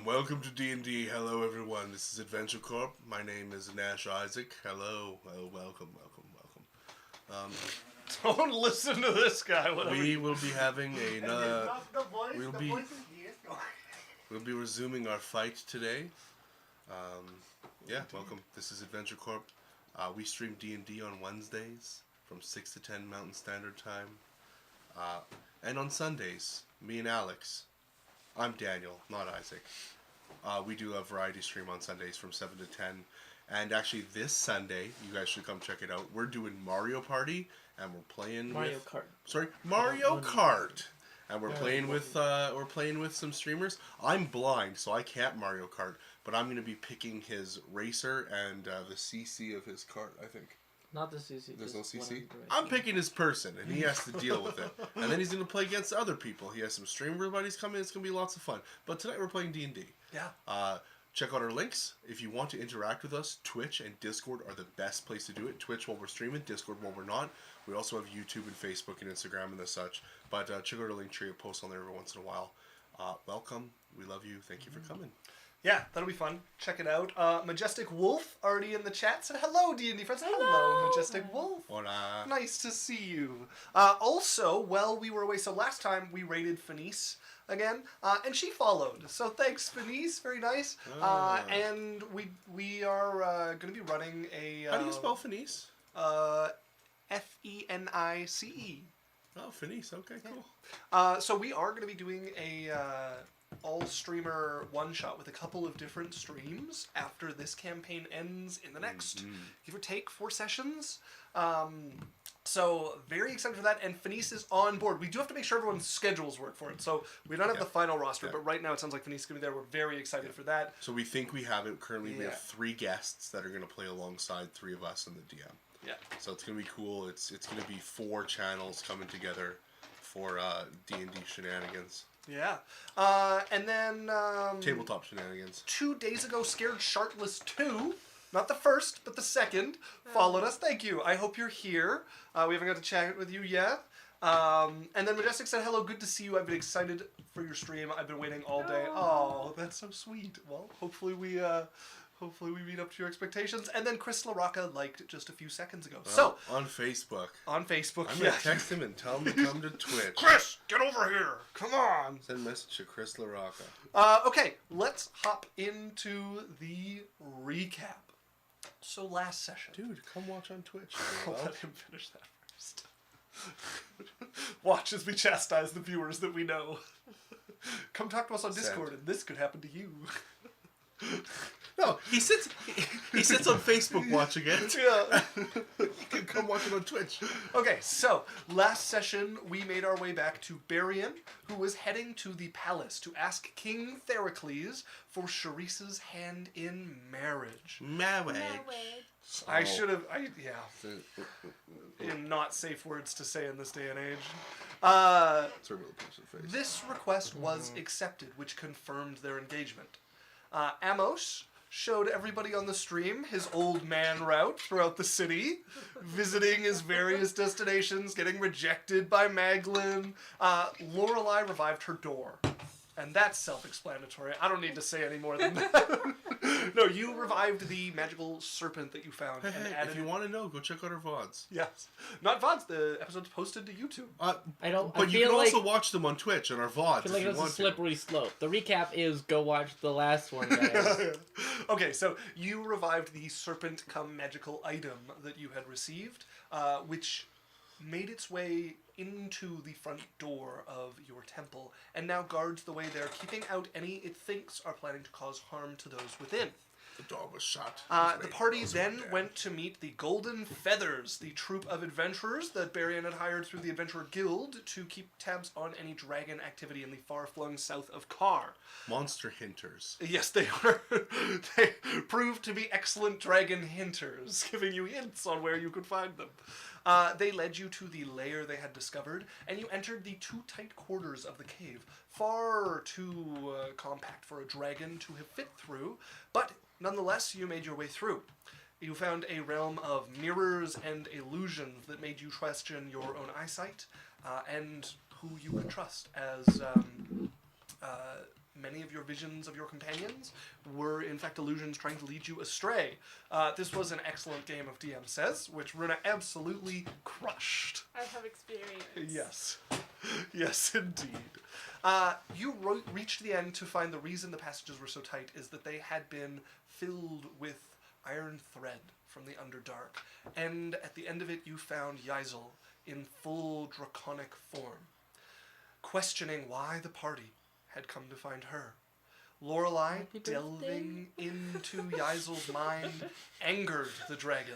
Welcome to D&D. Hello everyone, this is Adventure Corp. My name is Nash Isaac. Hello, welcome. Don't listen to this guy. We will be having we'll be resuming our fight today. Welcome. This is Adventure Corp. We stream D&D on Wednesdays from 6 to 10 Mountain Standard Time. And on Sundays, me and Alex. I'm Daniel, not Isaac. We do a variety stream on Sundays from 7 to 10. And actually this Sunday, you guys should come check it out. We're doing Mario Party, and we're playing Mario Kart. And we're playing with some streamers. I'm blind, so I can't Mario Kart, but I'm going to be picking his racer and the CC of his cart, I think. Not the CC. There's no CC? I'm picking his person, and he has to deal with it. And then he's going to play against other people. He has some streamer buddies coming. It's going to be lots of fun. But tonight we're playing D&D. Yeah. Check out our links. If you want to interact with us, Twitch and Discord are the best place to do it. Twitch while we're streaming, Discord while we're not. We also have YouTube and Facebook and Instagram and the such. But check out our link tree. I post on there every once in a while. Welcome. We love you. Thank you for coming. Yeah, that'll be fun. Check it out. Majestic Wolf already in the chat said hello, D&D friends. Hello, Majestic Wolf. Hola. Nice to see you. Also, while we were away, so last time we raided Fenice again, and she followed. So thanks, Fenice. Very nice. And we are going to be running a... How do you spell Fenice? Fenice. Oh, Fenice. Okay, cool. So we are going to be doing a... all-streamer one-shot with a couple of different streams after this campaign ends in the next, give or take, 4 sessions. So, very excited for that, and Fenice is on board. We do have to make sure everyone's schedules work for it, so we don't have the final roster, but right now it sounds like Fenice is going to be there. We're very excited for that. So we think we have it. Currently we have 3 guests that are going to play alongside 3 of us in the DM. Yeah. So it's going to be cool. It's going to be 4 channels coming together for D&D shenanigans. Yeah. And then... tabletop shenanigans. 2 days ago, Scared Shartless 2, not the first, but the second, followed us. Thank you. I hope you're here. We haven't got to chat with you yet. And then Majestic said, hello, good to see you. I've been excited for your stream. I've been waiting all day. Oh, that's so sweet. Well, hopefully we meet up to your expectations. And then Chris LaRocca liked just a few seconds ago. So on Facebook. I'm gonna text him and tell him to come to Twitch. Chris, get over here. Come on. Send a message to Chris LaRocca. Okay, let's hop into the recap. So last session. Dude, come watch on Twitch. I'll let him finish that first. Watch as we chastise the viewers that we know. Come talk to us on Discord, and this could happen to you. No, he sits on Facebook watching it. Yeah. You can come watch it on Twitch. Okay, so last session we made our way back to Barian, who was heading to the palace to ask King Theracles for Sharice's hand in marriage. Marriage. I should have, in not safe words to say in this day and age. It's a real punch in the face. This request was accepted, which confirmed their engagement. Amos showed everybody on the stream his old man route throughout the city, visiting his various destinations, getting rejected by Maglin. Lorelei revived her door. And that's self-explanatory. I don't need to say any more than that. No, you revived the magical serpent that you found. Hey, and added if you want to know, go check out our VODs. Yes. Not VODs, the episode's posted to YouTube. But you can also watch them on Twitch on our VODs. I feel like if you it's a want slippery slope. The recap is go watch the last one, guys. Okay, so you revived the serpent come magical item that you had received, which made its way into the front door of your temple, and now guards the way there, keeping out any it thinks are planning to cause harm to those within. The door was shut. The party then went to meet the Golden Feathers, the troop of adventurers that Barian had hired through the Adventurer Guild to keep tabs on any dragon activity in the far-flung south of Kar. Monster hinters. Yes, they were. They proved to be excellent dragon hinters, giving you hints on where you could find them. They led you to the lair they had discovered, and you entered the two tight quarters of the cave, far too compact for a dragon to have fit through, but nonetheless, you made your way through. You found a realm of mirrors and illusions that made you question your own eyesight, and who you could trust, as many of your visions of your companions were in fact illusions trying to lead you astray. This was an excellent game of DM Says, which Runa absolutely crushed. I have experience. Yes. Yes, indeed. You reached the end to find the reason the passages were so tight is that they had been filled with iron thread from the Underdark, and at the end of it you found Yaisel in full draconic form, questioning why the party had come to find her. Lorelei, delving into Yaisel's mind, angered the dragon.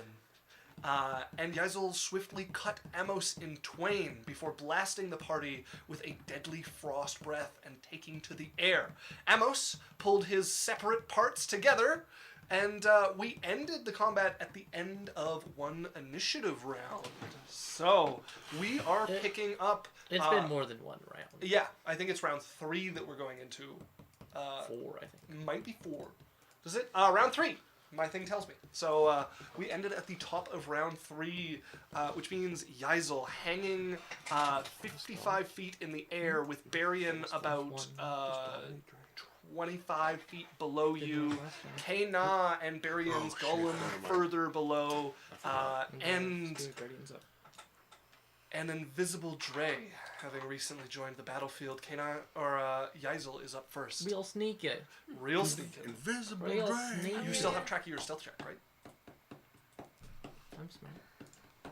And Yaisel swiftly cut Amos in twain before blasting the party with a deadly frost breath and taking to the air. Amos pulled his separate parts together, and we ended the combat at the end of one initiative round. So, we are picking up... It's been more than one round. Yeah, I think it's round 3 that we're going into. 4, I think. Might be 4. Does it? Round 3. My thing tells me. So we ended at the top of round 3, which means Yaisel hanging 55 feet in the air with Barian about 25 feet below you, Kena and Barian's golem further below, and an invisible Dre having recently joined the battlefield. Yaisel is up first. Real sneaky. Real sneaky. Invisible Real Dre. sneaky. You still have track of your stealth check, right? I'm smart.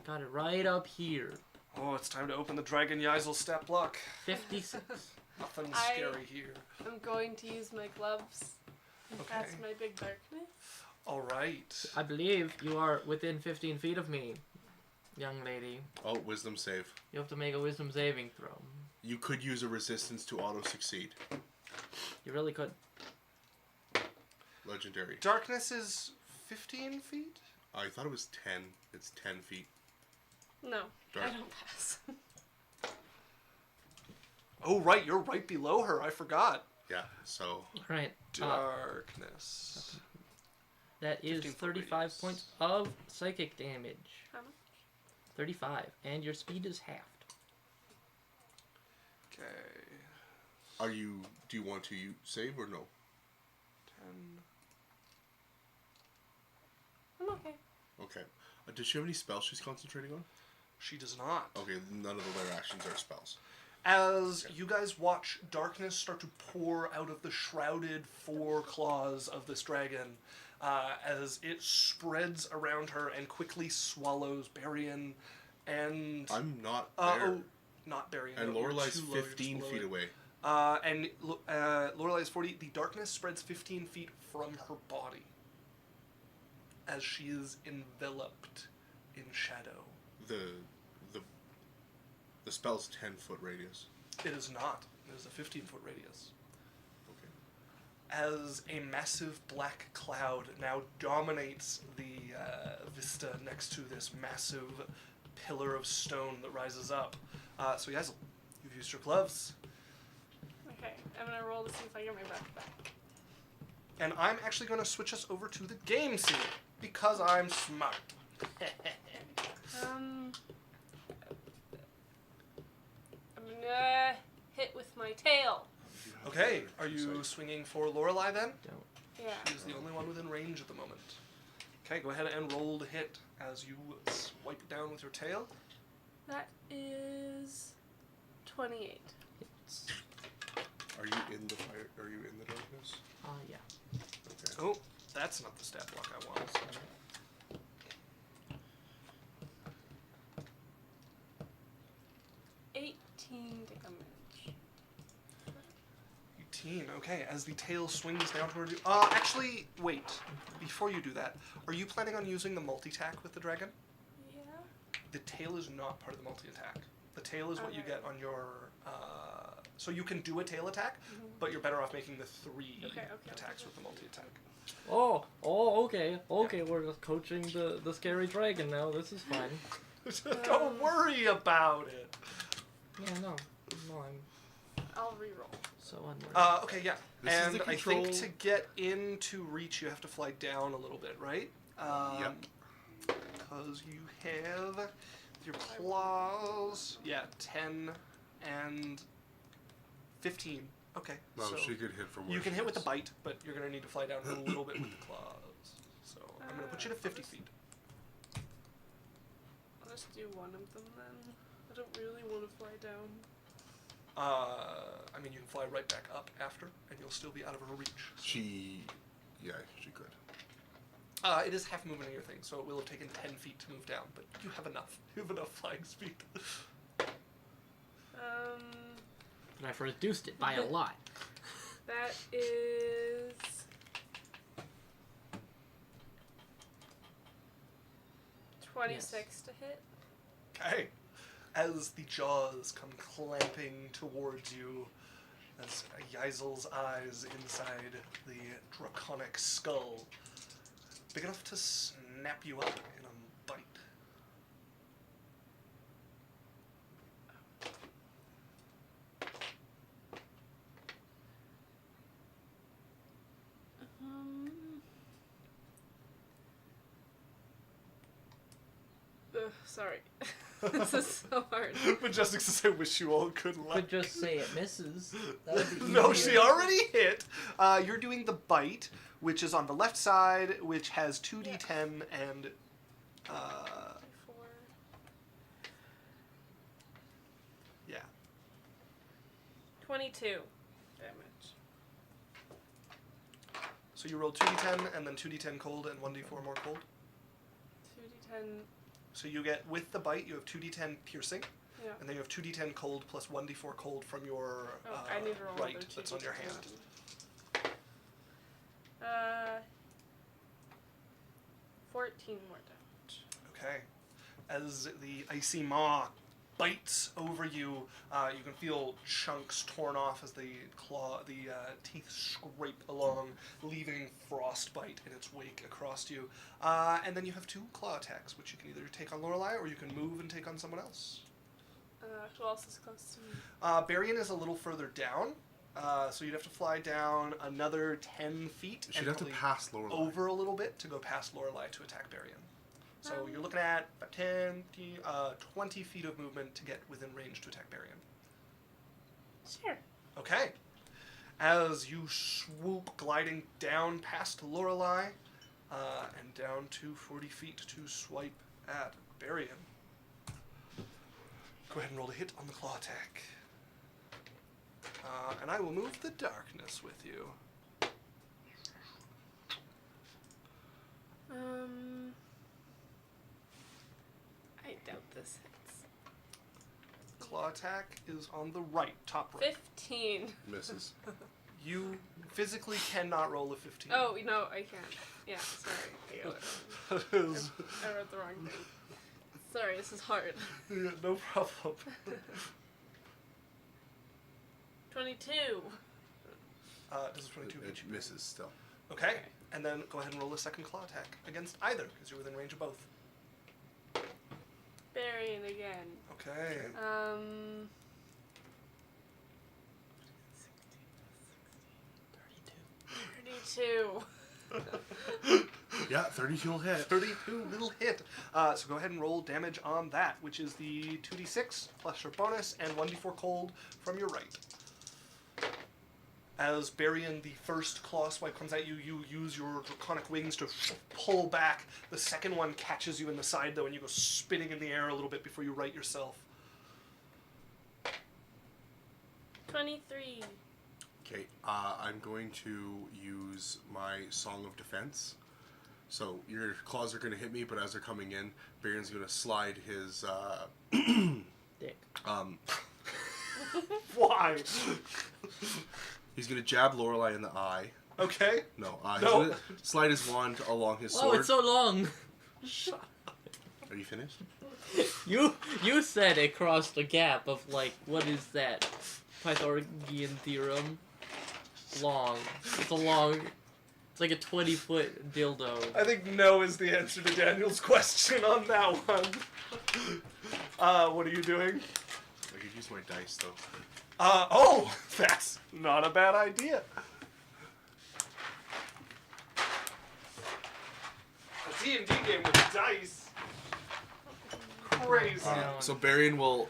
Got it right up here. Oh, it's time to open the Dragon Yaisel stat block. 56. Nothing I- scary here. I'm going to use my gloves and Okay. cast my big darkness. All right. I believe you are within 15 feet of me, young lady. Oh, wisdom save. You have to make a wisdom saving throw. You could use a resistance to auto-succeed. You really could. Legendary. Darkness is 15 feet? I thought it was 10. It's 10 feet. No, Dark. I don't pass. Oh, right. You're right below her. I forgot. Yeah, so... Right. Darkness. That is 15 35 radius. points of psychic damage. How much? 35. And your speed is halved. Okay. Do you want to save or no? 10. I'm okay. Okay. Does she have any spells she's concentrating on? She does not. Okay, none of the lair actions are spells. As you guys watch darkness start to pour out of the shrouded 4 claws of this dragon, as it spreads around her and quickly swallows Barian and... I'm not there. Oh, not Barian. And no, you're Lorelai's too low, you're just 15 below feet it. away. And Lorelai is 40. The darkness spreads 15 feet from her body as she is enveloped in shadow. The spell's 10-foot radius. It is not. It is a 15-foot radius. Okay. As a massive black cloud now dominates the vista next to this massive pillar of stone that rises up. So Yazel, you've used your gloves. Okay, I'm gonna roll to see if I get my breath back. And I'm actually going to switch us over to the game scene because I'm smart. I'm gonna hit with my tail. Okay, are you swinging for Lorelai then? Don't. Yeah. She's the only one within range at the moment. Okay, go ahead and roll to hit as you swipe it down with your tail. That is 28. Hits. Are you in the fire? Are you in the darkness? Yeah. Okay. Oh, that's not the stat block I want. 18 damage. 18, okay, as the tail swings down toward you. Actually, wait. Before you do that, are you planning on using the multi-tack with the dragon? Yeah. The tail is not part of the multi-attack. The tail is what you Okay. get on your... so you can do a tail attack, but you're better off making the 3 Okay, attacks okay. with the multi-attack. Okay, we're just coaching the scary dragon now. This is fine. Don't worry about it. Yeah, no, I'll reroll. so unworried. Okay, yeah. This is And the I think control- to get into reach, you have to fly down a little bit, right? Yep. Because you have your claws. Yeah, 10 and 15. Okay. Well, so she could hit from where you can she hit with the is. bite, but you're going to need to fly down a little bit with the claws. So I'm going to put you to 50 feet. I'll just do one of them then. I don't really want to fly down. I mean, you can fly right back up after, and you'll still be out of her reach. She could. It is half movement of your thing, so it will have taken 10 feet to move down, but you have enough. You have enough flying speed. But I've reduced it by a lot. That is 26 to hit. Okay. As the jaws come clamping towards you, as Yaisel's eyes inside the draconic skull, big enough to snap you up in a bite. Sorry. This is so hard. Majestic says, I wish you all good luck. Could just say it misses. That would be No, easier. she already hit. You're doing the bite, which is on the left side, which has 2d10 and... 4. yeah. 22 damage. So you roll 2d10 and then 2d10 cold and 1d4 more cold. 2d10. So you get, with the bite, you have 2d10 piercing, Yeah. and then you have 2d10 cold plus 1d4 cold from your Oh, I need to roll right another that's on your 2d10. hand. 14 more damage. Okay. As the icy maw bites over you, you can feel chunks torn off as the teeth scrape along, leaving frostbite in its wake across you. And then you have 2 claw attacks, which you can either take on Lorelei or you can move and take on someone else. Who else is close to me? Barian is a little further down, so you'd have to fly down another 10 feet. She'd and have to probably pass Lorelai. over a little bit to go past Lorelei to attack Barian. So you're looking at about 20 feet of movement to get within range to attack Barian. Sure. Okay. As you swoop, gliding down past Lorelei, and down to 40 feet to swipe at Barian. Go ahead and roll a hit on the claw attack. And I will move the darkness with you. I doubt this hits. Claw attack is on the right, top right. 15. Misses. You physically cannot roll a 15. Oh, no, I can't. Yeah, sorry. I got it. That is- I wrote the wrong thing. Sorry, this is hard. Yeah, no problem. 22. Does a 22 hit It you? misses still. Okay, and then go ahead and roll a second claw attack against either, because you're within range of both. Burying again. Okay. 32. 32. Yeah, 32 will hit. 32 will hit. So go ahead and roll damage on that, which is the 2d6 plus your bonus and 1d4 cold from your right. As Barian, the first claw swipe comes at you, you use your draconic wings to pull back. The second one catches you in the side, though, and you go spinning in the air a little bit before you right yourself. 23. Okay, I'm going to use my Song of Defense. So your claws are going to hit me, but as they're coming in, Baron's going to slide his Dick. Why? he's going to jab Lorelei in the eye. Okay. No, he's No. going to slide his wand along his Oh, sword. it's so long. Are you finished? You said it crossed a gap of like, what is that? Pythagorean theorem. Long. It's a long. It's like a 20-foot dildo. I think no is the answer to Daniel's question on that one. What are you doing? I could use my dice though. Oh, that's not a bad idea. A D&D game with dice. Crazy. So Barian will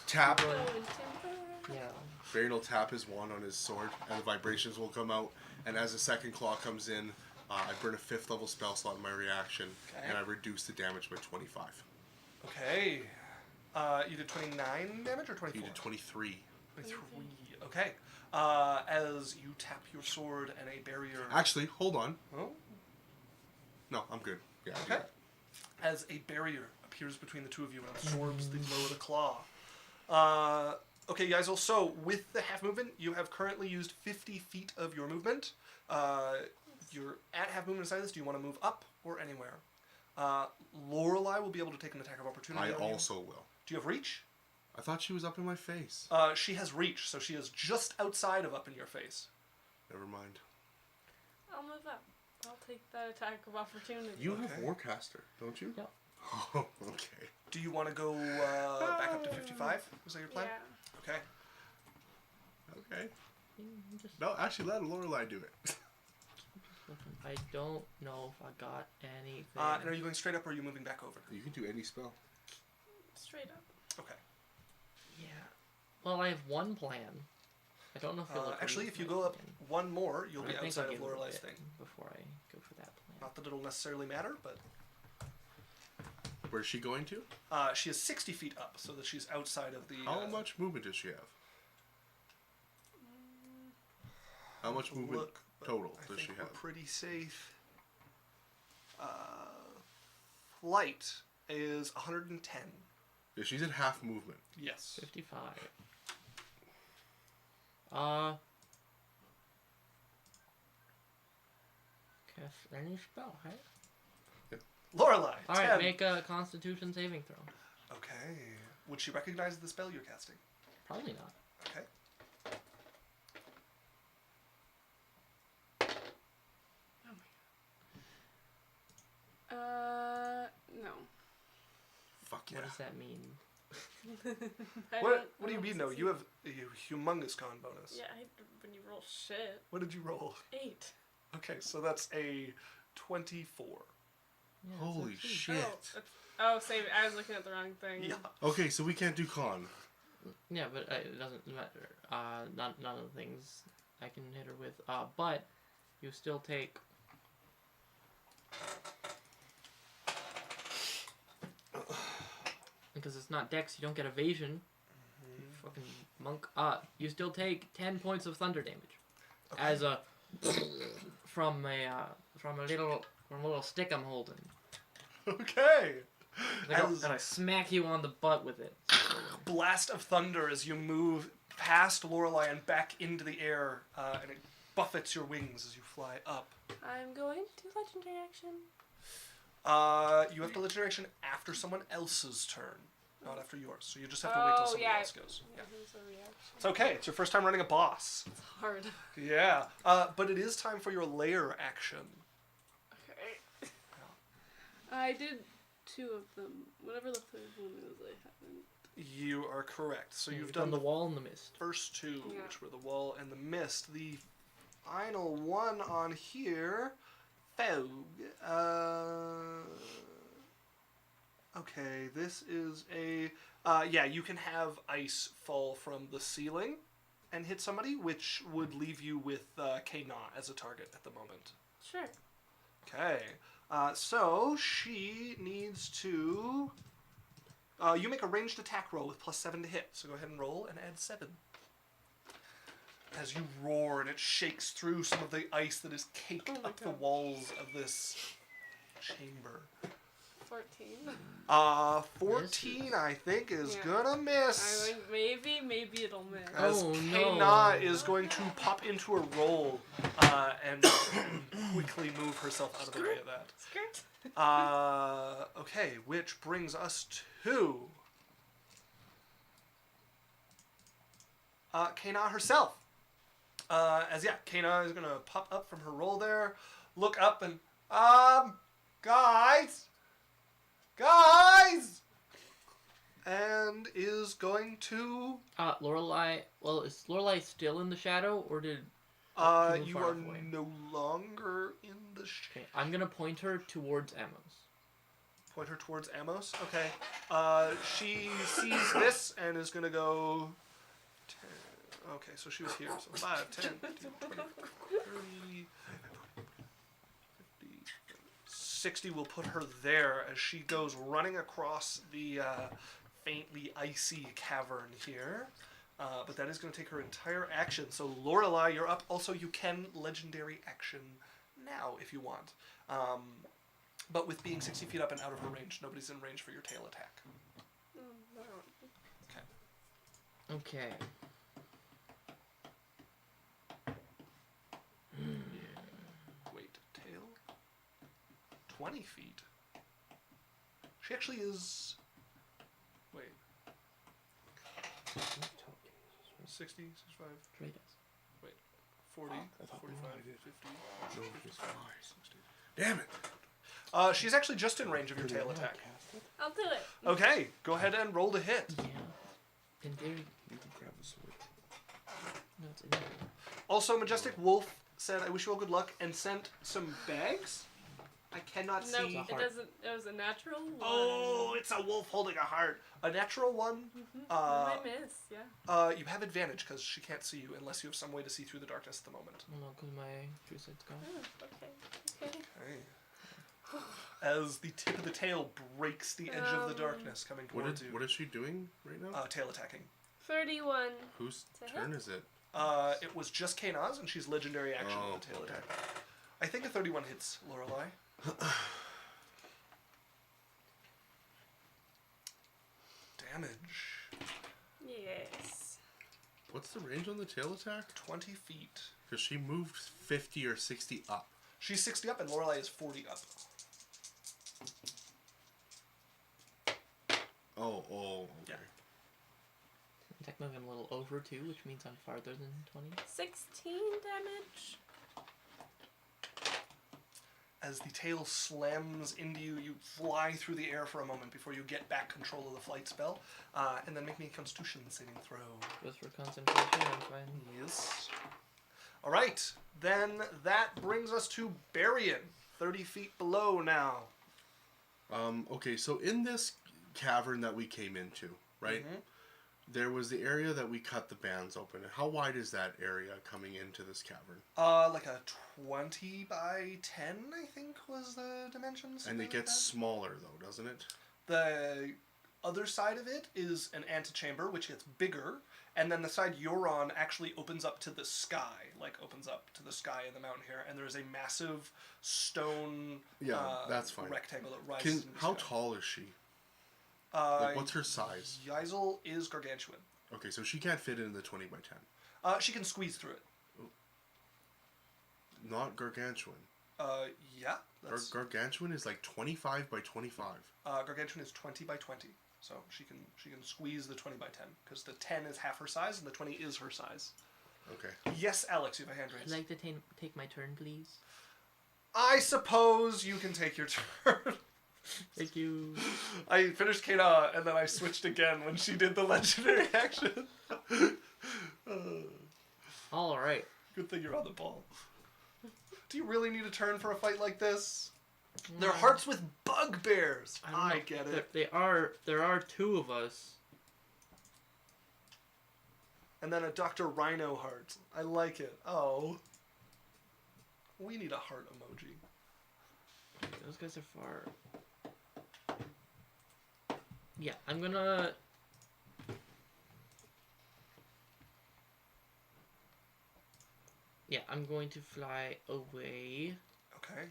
tap. Go in timber. Yeah. Barian will tap his wand on his sword, and the vibrations will come out. And as the second claw comes in, I burn a 5th level spell slot in my reaction, Okay. and I reduce the damage by 25. Okay. You did 29 damage or 24? He did 23. 23. Okay. As you tap your sword and a barrier. Actually, hold on. Oh. No, I'm good. Yeah. I do Okay. that. As a barrier appears between the two of you and absorbs the blow of the claw. Okay, guys, also, with the half movement, you have currently used 50 feet of your movement. You're at half movement inside this. Do you want to move up or anywhere? Lorelei will be able to take an attack of opportunity I on you. also will. Do you have reach? I thought she was up in my face. She has reach, so she is just outside of up in your face. Never mind. I'll move up. I'll take that attack of opportunity. You have Okay. Warcaster, don't you? Yep. Oh, okay. Do you want to go back up to 55? Was that your plan? Yeah. Okay. Okay. Just No, actually, let Lorelei do it. looking. I don't know if I got anything. And are you going straight up or are you moving back over? You can do any spell. Straight up. Okay. Yeah. Well, I have one plan. I don't know if you'll agree Actually, with if you my go up plan. one more, you'll I be think outside I'll of give it a Lorelei's bit thing. before I go for that plan. Not that it'll necessarily matter, but Where's she going to? she is 60 feet up, so that she's outside of the. How much movement does she have? How much movement Look, but total I does think she we're have? pretty safe. Flight is 110. Yeah, she's in half movement. Yes. 55. Cast any spell, right? Lorelei. All 10. right, make a Constitution saving throw. Okay. Would she recognize the spell you're casting? Probably not. Okay. No. Fuck yeah. What does that mean? What do you mean, no? You have a humongous con bonus. Yeah, when you roll shit. What did you roll? 8. Okay, so that's a 24. Yeah, it's Holy actually- shit. Oh, save it. I was looking at the wrong thing. Yeah. Okay, so we can't do con. Yeah, but it doesn't matter. None of the things I can hit her with. But you still take. Because it's not Dex, you don't get evasion. You fucking monk. You still take 10 points of thunder damage. Okay. As a from a little from a little stick I'm holding. Okay. And I smack you on the butt with it. Blast of thunder as you move past Lorelei and back into the air, and it buffets your wings as you fly up. I'm going to legendary action. You have the legendary action after someone else's turn, not after yours. So you just have to wait till somebody else goes. Yeah. Here's a reaction. It's okay. It's your first time running a boss. It's hard. Yeah. But it is time for your lair action. Okay. I did 2 of them. Whatever the third one is, I haven't. You are correct. So you've done done the wall and the mist. first 2, Yeah. which were the wall and the mist. The final one on here, fog. Okay, this is a... yeah, you can have ice fall from the ceiling and hit somebody, which would leave you with K-Na as a target at the moment. Sure. Okay, so she needs to... you make a ranged attack roll with +7 to hit, so go ahead and roll and add 7. As you roar and it shakes through some of the ice that is caked Oh my up the gosh. walls of this chamber. 14. 14 I think is Yeah. gonna I miss. think maybe it'll miss. As Oh, no. K-Na is going to pop into a roll and quickly move herself out of the way of that. Skirt. Okay, which brings us to K-Na herself. K-Na is gonna pop up from her roll there, look up and guys, and is going to Lorelei. Well, is Lorelei still in the shadow, or did? She moved you far are enough away? no longer in the Okay, I'm gonna point her towards Amos. Point her towards Amos. Okay. She sees this and is going to go... 10. Okay, so she was here. So 5, 10, 15, 20, 30, 50, 60 will put her there as she goes running across the faintly icy cavern here. But that is going to take her entire action. So Lorelei, you're up. Also, you can legendary action now if you want. But with being 60 feet up and out of her range, nobody's in range for your tail attack. Okay. Okay. Wait, tail? 20 feet? She actually is... Wait. 60, 65, Trade us. 40, I thought 45, we did. 50, No, 55, it's 60. Damn it! She's actually just in range of your tail attack. I'll do it. Okay, go ahead and roll to hit. Yeah. In theory. You can grab the sword. No, it's in there. Also, Majestic Wolf said, I wish you all good luck, and sent some bags. I cannot No, see. it doesn't. It was a natural one. Oh, it's a wolf holding a heart. A natural one. I miss. Yeah. You have advantage because she can't see you unless you have some way to see through the darkness at the moment. Oh no, because my true sight's gone. Oh, okay. Okay. As the tip of the tail breaks the edge of the darkness coming towards you. What is she doing right now? Tail attacking. 31. Whose to turn hit? is it? It was just K-Na's, and she's legendary action Oh, with the tail okay. attack. I think a 31 hits Lorelei. Damage. Yes. What's the range on the tail attack? 20 feet. Because she moved 50 or 60 up. She's 60 up, and Lorelei is 40 up. Oh, okay. Yeah. Technically, I'm a little over too, which means I'm farther than 20. 16 damage. As the tail slams into you, you fly through the air for a moment before you get back control of the flight spell. And then make me a Constitution saving throw. Just for concentration, I'm fine. Yes. Alright, then that brings us to Barian, 30 feet below now. Okay, so in this cavern that we came into, right? Mhm. There was the area that we cut the bands open. How wide is that area coming into this cavern? Like a 20 by 10, I think, was the dimensions. And it something like gets that. smaller, though, doesn't it? other side of it is an antechamber, which gets bigger, and then the side you're on actually opens up to the sky, opens up to the sky in the mountain here, and there's a massive stone that's fine. rectangle that rises. How tall is she? What's her size? Ysel is gargantuan. Okay, so she can't fit in the 20 by 10. She can squeeze through it. Not gargantuan. Yeah. Gargantuan is like 25 by 25. Gargantuan is 20 by 20. So she can squeeze the 20 by 10 because the 10 is half her size and the 20 is her size. Okay. Yes, Alex, you have a hand raised. I'd like to take my turn, please. I suppose you can take your turn. Thank you. I finished Kata and then I switched again when she did the legendary action. All right. Good thing you're on the ball. Do you really need a turn for a fight like this? They're hearts with bugbears. I get it. There are two of us. And then a Dr. Rhino heart. I like it. Oh. We need a heart emoji. Those guys are far. Yeah, I'm gonna... Yeah, I'm going to fly away. Okay.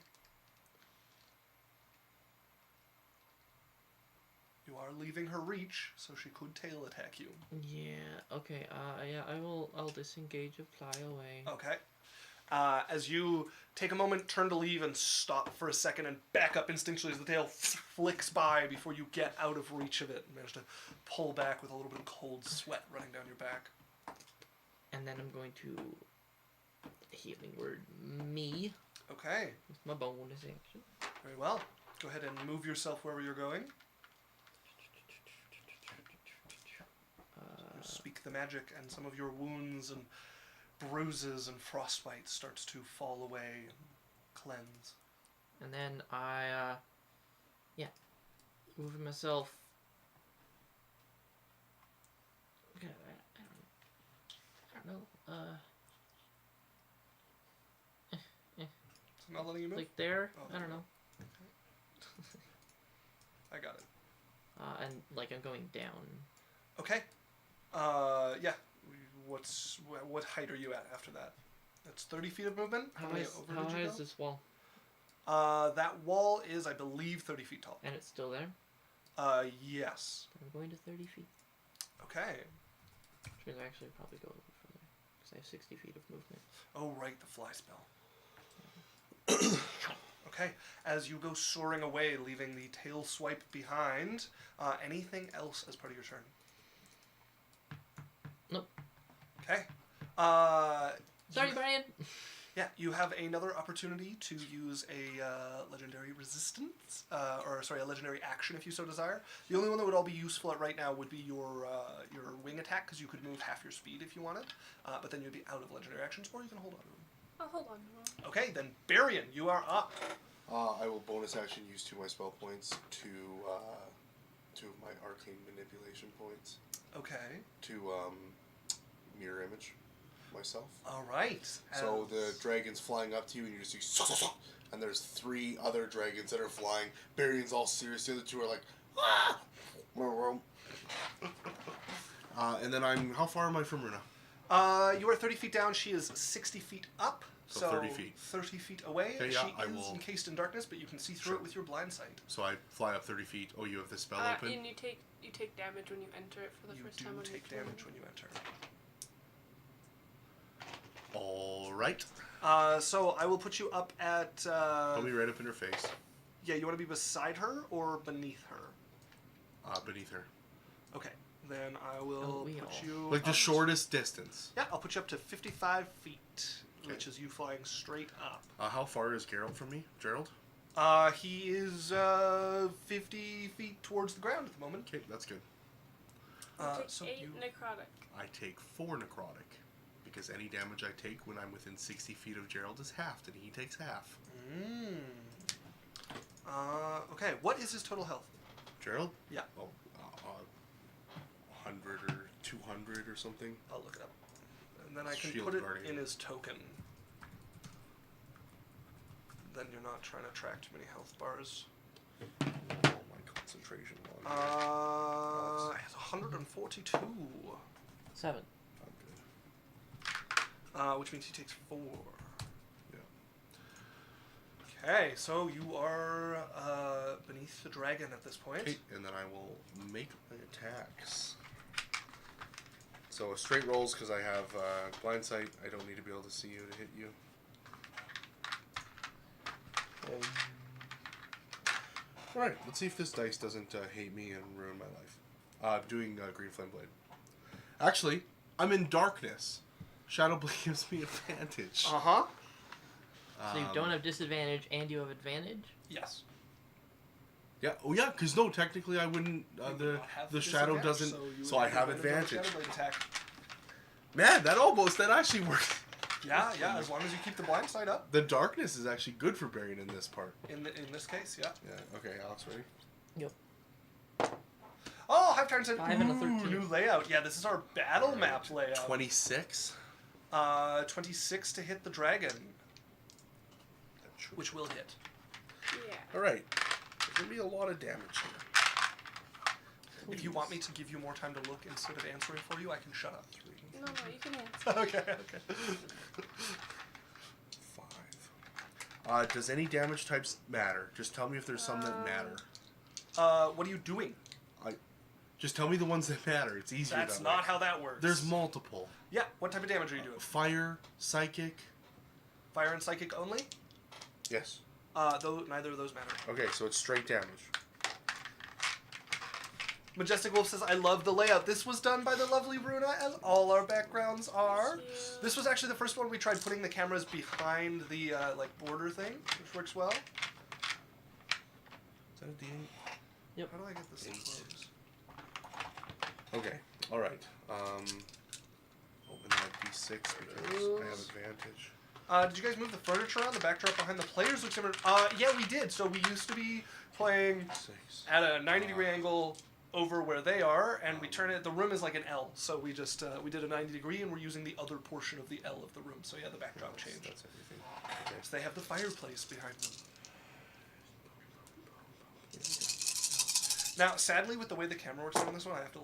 You are leaving her reach, so she could tail attack you. Yeah, okay, yeah, I'll disengage and fly away. Okay. As you take a moment, turn to leave, and stop for a second and back up instinctually as the tail flicks by before you get out of reach of it and manage to pull back with a little bit of cold sweat running down your back. And then I'm going to healing word me Okay. with my bonus action. Very well. Go ahead and move yourself wherever you're going. Speak the magic, and some of your wounds and bruises and frostbite starts to fall away and cleanse. And then I, moving myself. Okay, I don't know. It's not letting you move? Like there? Oh, I don't know. I got it. And like I'm going down. Okay. Yeah. What height are you at after that? That's 30 feet of movement. How many high over did you is go? this wall? That wall is, I believe, 30 feet tall. And it's still there? Yes. I'm going to 30 feet. Okay. Which is actually probably go a little further. Because I have 60 feet of movement. Oh, right, the fly spell. Okay, as you go soaring away, leaving the tail swipe behind, anything else as part of your turn? Nope. Okay. Sorry, Brian! Yeah, you have another opportunity to use a legendary resistance, a legendary action if you so desire. The only one that would all be useful at right now would be your wing attack, because you could move half your speed if you wanted, but then you'd be out of legendary actions, or you can hold on to them. I'll hold on to him. Okay, then Barian, you are up. I will bonus action use 2 of my spell points to 2 of my arcane manipulation points Okay. to mirror image myself. All right. So the dragon's flying up to you, and you just see, and there's 3 other dragons that are flying. Barian's all serious. The other 2 are like, ah! And then how far am I from Runa? You are 30 feet down. She is 60 feet up. So 30 feet. 30 feet away. Okay, yeah, she is encased in darkness, but you can see through it with your blind sight. So I fly up 30 feet. Oh, you have the spell open? And you take damage when you enter it for the first time. You do take damage when you enter. All right. So I will put you up at... Put me right up in her face. Yeah, you want to be beside her or beneath her? Beneath her. Okay. Then I will put you... Like the shortest distance. Yeah, I'll put you up to 55 feet, which is you flying straight up. How far is Gerald from me? Gerald? He is 50 feet towards the ground at the moment. Okay, that's good. Take 8 necrotic. I take 4 necrotic. Because any damage I take when I'm within 60 feet of Gerald is halved, and he takes half. Okay, what is his total health? Gerald? Yeah. Oh, 100 or 200 or something. I'll look it up. And then I can Shield put it guarding. in his token. Then you're not trying to track too many health bars. Oh, my concentration log. 142. 7. I'm good. Which means he takes 4. Yeah. Okay, so you are beneath the dragon at this point. Okay, and then I will make my attacks. So straight rolls because I have blind sight. I don't need to be able to see you to hit you. Alright, let's see if this dice doesn't hate me and ruin my life. I'm doing Green Flame Blade. Actually, I'm in darkness. Shadow Blade gives me advantage. Uh-huh. So you don't have disadvantage and you have advantage? Yes. Yeah. Oh, yeah. Because no, technically I wouldn't. The shadow doesn't. So I have advantage. Shadow Blade attack. Man, that actually works. Yeah, as long as you keep the blind side up. The darkness is actually good for Barian in this part. In this case, yeah. Yeah. Okay, Alex, ready? Yep. Oh, Hive Tyrant said, 5 and a 13. new layout. Yeah, this is our battle map layout. 26. 26 to hit the dragon, which will hit. Yeah. All right. There's gonna be a lot of damage here. If you want me to give you more time to look instead of answering for you, I can shut up. No, you can answer. Okay. 5. Does any damage types matter? Just tell me if there's some that matter. What are you doing? Just tell me the ones that matter. It's easier That's that not way. how that works. There's multiple. Yeah, what type of damage are you doing? Fire, psychic. Fire and psychic only? Yes. Though neither of those matter. Okay, so it's straight damage. Majestic Wolf says, I love the layout. This was done by the lovely Runa, as all our backgrounds are. This was actually the first one we tried putting the cameras behind the border thing, which works well. Is that a D8? Yep. How do I get this to 8. close? Okay, alright. Open that D6 because I have advantage. Did you guys move the furniture around? The backdrop behind the players looks similar. Yeah, we did. So we used to be playing 6. at a 90-degree angle over where they are, and we turn it. The room is like an L, so we just we did a 90-degree, and we're using the other portion of the L of the room. So yeah, the backdrop changed. That's everything. Okay. So they have the fireplace behind them. Now, sadly, with the way the camera works on this one, I have to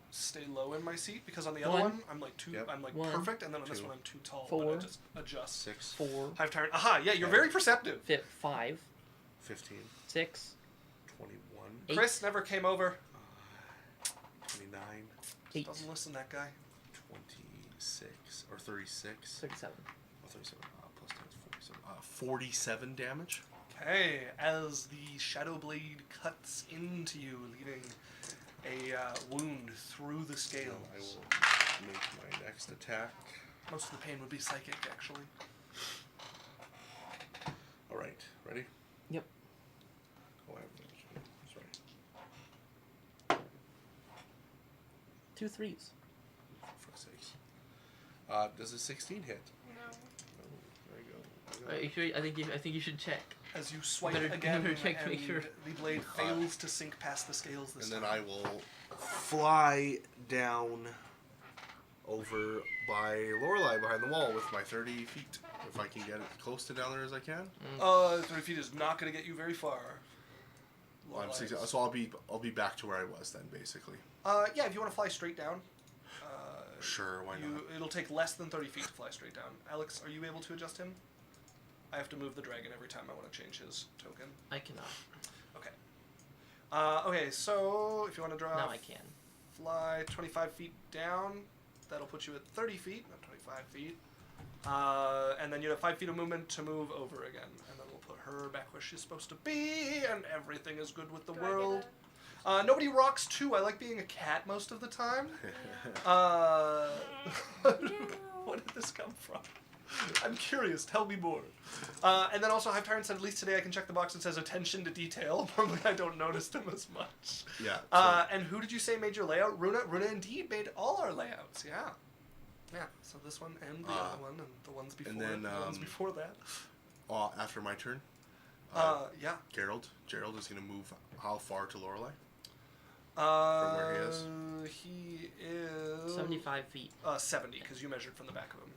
stay low in my seat because on the other 1. one I'm I'm 1, perfect, and then on this 2, one I'm too tall. 4, But I just adjust. 6. 4. Hive Tyrant. Aha! Yeah, you're very perceptive. 5. 15. 6. 21. 8. Chris never came over. 29. 8. Doesn't listen, that guy. 26. Or 36. 37. Oh, 37. Plus 10 is 47. 47 damage. Okay, as the Shadow Blade cuts into you, leaving a wound through the scales. I will make my next attack. Most of the pain would be psychic, actually. Alright, ready? Yep. Oh, I have advantage. Sorry. 2 3s. For fuck's sakes. Does a 16 hit? No. Oh, there you go. You sure? I think you should check. As you swipe Better- again, better check to and make sure. the blade fails to sink past the scales this And then time. I will fly down over by Lorelei behind the wall with my 30 feet. If I can get it close to down there as I can. 30 feet is not going to get you very far. I'm Lorelei 60, is- so I'll be back to where I was then, basically. Yeah, if you want to fly straight down. Sure, why not? It'll take less than 30 feet to fly straight down. Alex, are you able to adjust him? I have to move the dragon every time I want to change his token. I cannot. Okay. Okay, so if you want to draw... Now I can. Fly 25 feet down. That'll put you at 30 feet, not 25 feet. And then you have 5 feet of movement to move over again. And then we'll put her back where she's supposed to be, and everything is good with the world. Nobody rocks too. I like being a cat most of the time. What did this come from? I'm curious. Tell me more. And then also, Hive Tyrant said, at least today I can check the box that says attention to detail. Normally I don't notice them as much. Yeah. And who did you say made your layout? Runa. Runa indeed made all our layouts. Yeah. Yeah. So this one and the other one and the ones before. and then, the ones before that. After my turn, Yeah. Gerald is going to move how far to Lorelei? From where he is? He is 75 feet. 70 because you measured from the back of him.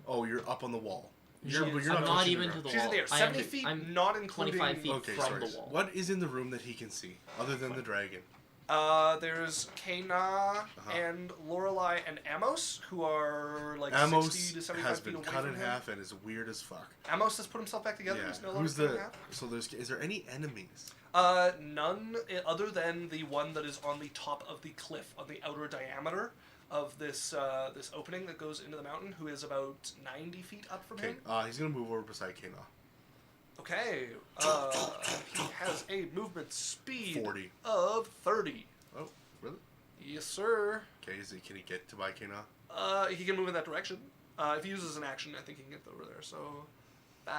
Oh, you're up on the wall. She's- You're I'm not not touching even the to the ground. She's wall. there. I 70 am- feet, I'm not including 25 feet Okay, from sorry. the wall. What is in the room that he can see, other than the dragon? There's Kana and Lorelei and Amos, who are like 60 Amos to 75 has feet been away cut from in him. half and is weird as fuck. Amos has put himself back together. Yeah. He's no longer Who's cut in the? half. So there's. Is there any enemies? None other than the one that is on the top of the cliff, on the outer diameter of this this opening that goes into the mountain, who is about 90 feet up from Okay. him. He's gonna move over beside Kana. Okay. He has a movement speed 40. of 30. Oh, really? Yes, sir. Okay. Can he get to by Kana? He can move in that direction. If he uses an action, I think he can get over there. So, 5,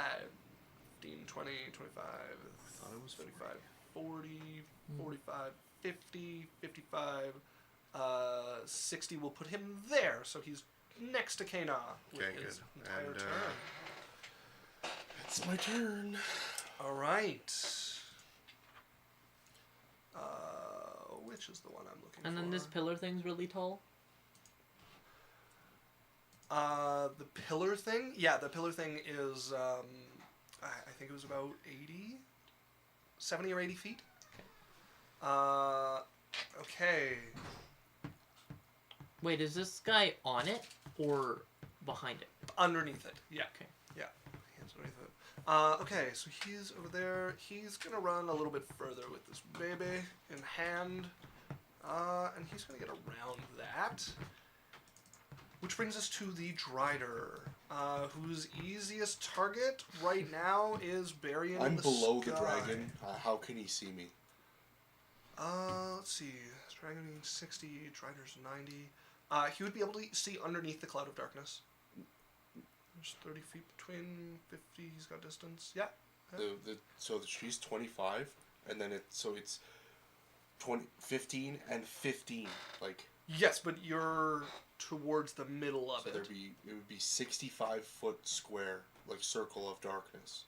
15, 20, 25, I thought it was 35, 40, 45, 50, 55, 60 will put him there. So he's next to Kana with Okay, his good. entire And, turn. It's my turn. All right. Which is the one I'm looking for? And then this pillar thing's really tall? The pillar thing? Yeah, the pillar thing is, I think it was about 80, 70 or 80 feet. Okay. Wait, is this guy on it or behind it? Underneath it, yeah. Okay. Yeah, he's underneath it. Okay, so he's over there. He's gonna run a little bit further with this baby in hand. And he's gonna get around that. Which brings us to the Drider, whose easiest target right now is burying I'm the below the sky. dragon. How can he see me? Let's see. Dragon being 60, Drider's 90. He would be able to see underneath the cloud of darkness. There's 30 feet between 50. He's got distance. Yeah. So she's 25, and then it's 20, 15, and 15. Like. Yes, but you're towards the middle of So it. it would be 65-foot square, like circle of darkness.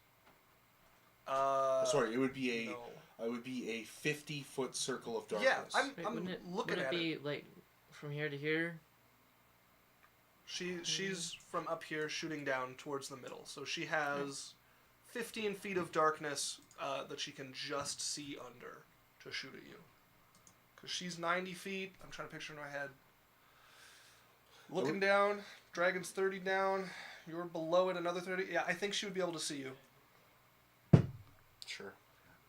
Sorry, it would be no. It would be a 50-foot circle of Yeah, darkness. I'm Wouldn't looking it at be it. like from here to here? She's from up here shooting down towards the middle. So she has 15 feet of darkness that she can just see under to shoot at you. Because she's 90 feet. I'm trying to picture in my head. Looking down. Dragon's 30 down. You're below it another 30. Yeah, I think she would be able to see you. Sure.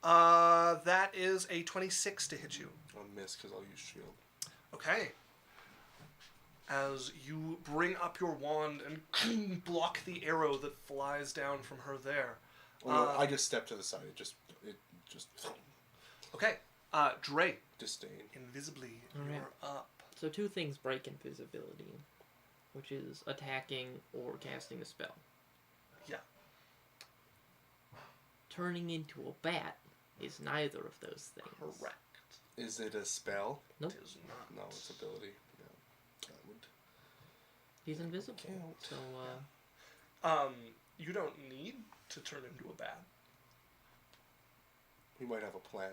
That is a 26 to hit you. I'll miss because I'll use shield. Okay. As you bring up your wand and block the arrow that flies down from her there. Well, no, I just step to the side. It just. Okay. Dre. Disdain. Invisibly, Alright. you're up. So 2 things break invisibility, which is attacking or casting a spell. Yeah. Turning into a bat is neither of those things. Correct. Is it a spell? Nope. It is not. No, it's ability. Yeah. That would He's invisible. count. So, You don't need to turn into a bat. We might have a plan.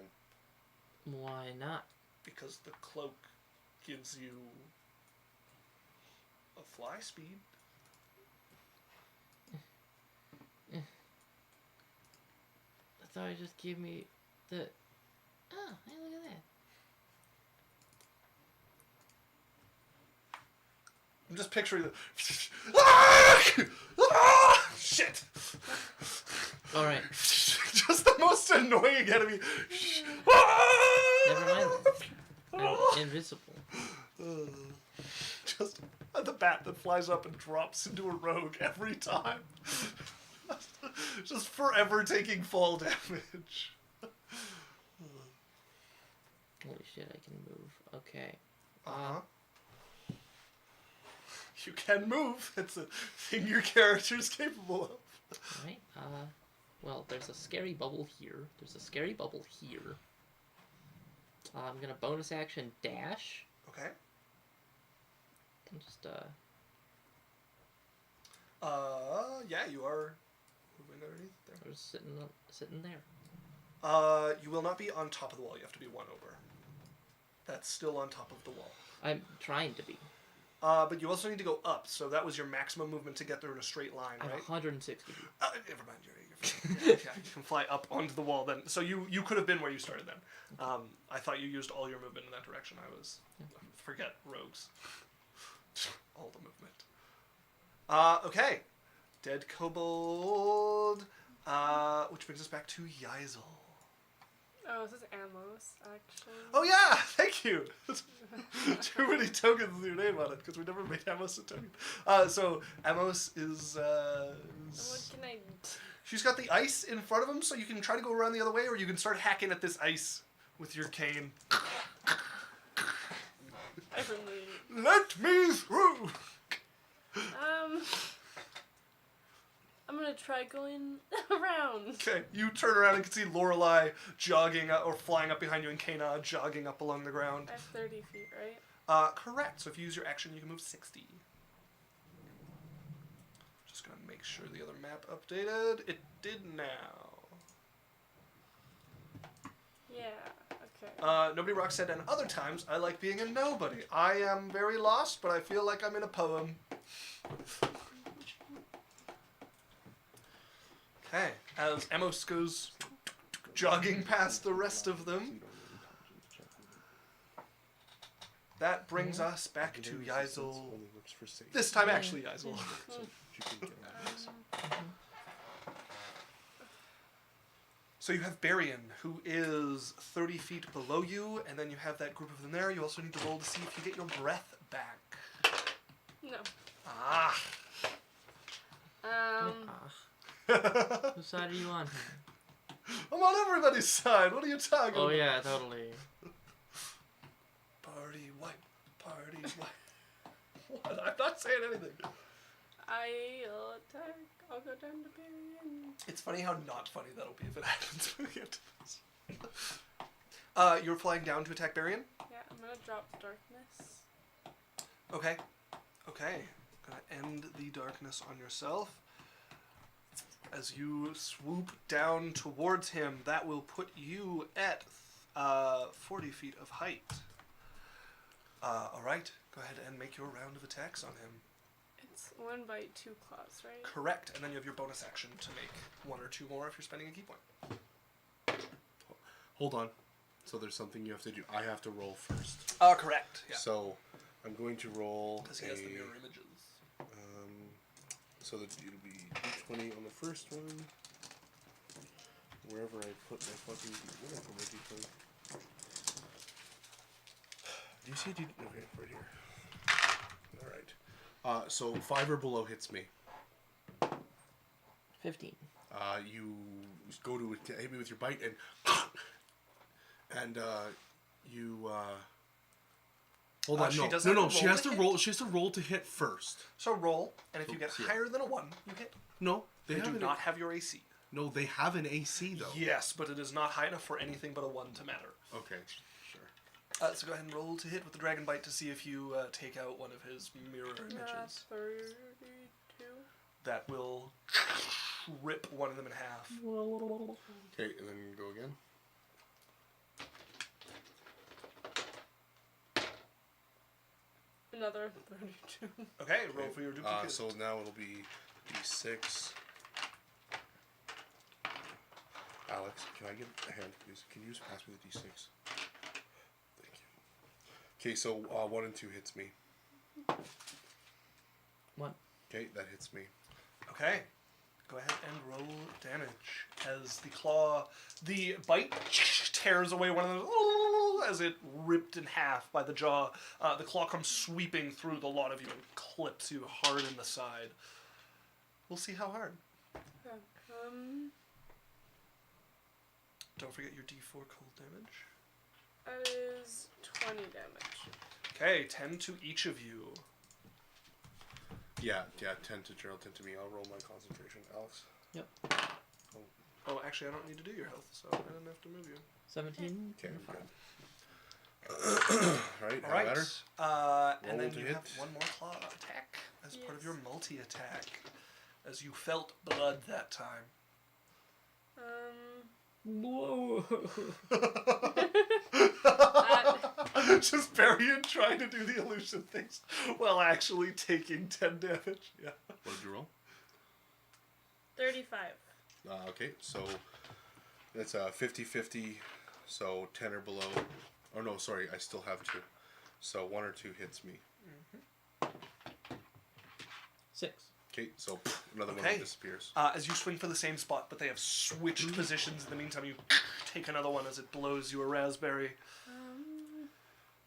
why not? Because the cloak gives you a fly speed. I thought it just gave me the... Oh, hey, look at that. I'm just picturing the... Ah! Shit! Alright, Just the most annoying enemy. never mind then. I'm invisible. Just the bat that flies up and drops into a rogue every time. Just forever taking fall damage. Holy shit, I can move. Okay. Uh-huh. You can move. It's a thing your character's capable of. Alright, well, there's a scary bubble here. There's a scary bubble here. I'm gonna bonus action dash. Okay. And just, Yeah, you are moving underneath there. I was sitting there. You will not be on top of the wall. You have to be one over. That's still on top of the wall. I'm trying to be. But you also need to go up, so that was your maximum movement to get there in a straight line, I have right? 160 feet. Never mind, you're fine. Yeah, you can fly up onto the wall then. So you could have been where you started then. I thought you used all your movement in that direction. Forget rogues. All the movement. Okay. Dead Kobold. Which brings us back to Yeisel. Oh, this is Amos, actually. Oh yeah, thank you. Too many tokens with your name on it because we never made Amos a token. So Amos is. What can I do? She's got the ice in front of him, so you can try to go around the other way, or you can start hacking at this ice with your cane. I really... Let me through. I'm gonna try going around. Okay, you turn around and can see Lorelei jogging or flying up behind you, and Kana jogging up along the ground. I have 30 feet, right? Correct. So if you use your action, you can move 60. Just gonna make sure the other map updated. It did now. Yeah, okay. Nobody Rock said, and other times I like being a nobody. I am very lost, but I feel like I'm in a poem. Okay, as Amos goes jogging past the rest of them, that brings us back to Yeisel. This time, actually, Yeisel. So you have Barian, who is 30 feet below you, and then you have that group of them there. You also need to roll to see if you get your breath back. No. Ah. Whose side are you on? I'm on everybody's side. What are you talking about? Oh yeah, totally. Party white. Party white. What? I'm not saying anything. I'll attack. I'll go down to Barian. It's funny how not funny that'll be if it happens when we get to this. You're flying down to attack Barian? Yeah, I'm gonna drop darkness. Okay. Okay. Gonna end the darkness on yourself. As you swoop down towards him, that will put you at 40 feet of height. Alright, go ahead and make your round of attacks on him. It's 1 bite, 2 claws, right? Correct, and then you have your bonus action to make 1 or 2 more if you're spending a key point. Hold on. So there's something you have to do. I have to roll first. Correct, yeah. So I'm going to roll Because he has the mirror images. So that it'll be d20 on the first one. Wherever I put my fucking... Where did I put my d20? Do you see d... Okay, right here. Alright. So 5 or below hits me. 15. You go to hit me with your bite and you hold on. She No, doesn't no, have to she roll has to to hit? roll. She has to roll to hit first. So roll, and if you get Yeah. higher than a 1, you hit. No, they You do have not have your AC. No, they have an AC though. Yes, but it is not high enough for anything but a 1 to matter. Okay, sure. So go ahead and roll to hit with the Dragon Bite to see if you take out one of his mirror images. 32. That will rip one of them in half. Okay, and then go again. Another 32. Okay, roll for your duplicate. So now it'll be d6. Alex, can I get a hand, please? Can you just pass me the d6? Thank you. Okay, so 1 and 2 hits me. 1. Okay, that hits me. Okay. Go ahead and roll damage. As the bite tears away one of them as it ripped in half by the jaw. The claw comes sweeping through the lot of you and clips you hard in the side. We'll see how hard. Don't forget your d4 cold damage. That is 20 damage. Okay, 10 to each of you. Yeah, 10 to Gerald, 10 to me. I'll roll my concentration. Alex? Yep. Oh, actually, I don't need to do your health, so I don't have to move you. 17. Okay, I'm good. Alright, All right. matter? And Roll then to you hit. have one more claw attack as part of Yes. your multi-attack. As you felt blood that time. Whoa. Just barely Barbarian trying to do the illusion things while actually taking 10 damage. Yeah. What did you roll? 35. Okay, so that's 50-50, so 10 or below. Oh no, sorry, I still have 2. So 1 or 2 hits me. 6. Okay, so another Okay. one disappears. As you swing for the same spot, but they have switched positions. In the meantime, you take another one as it blows you a raspberry.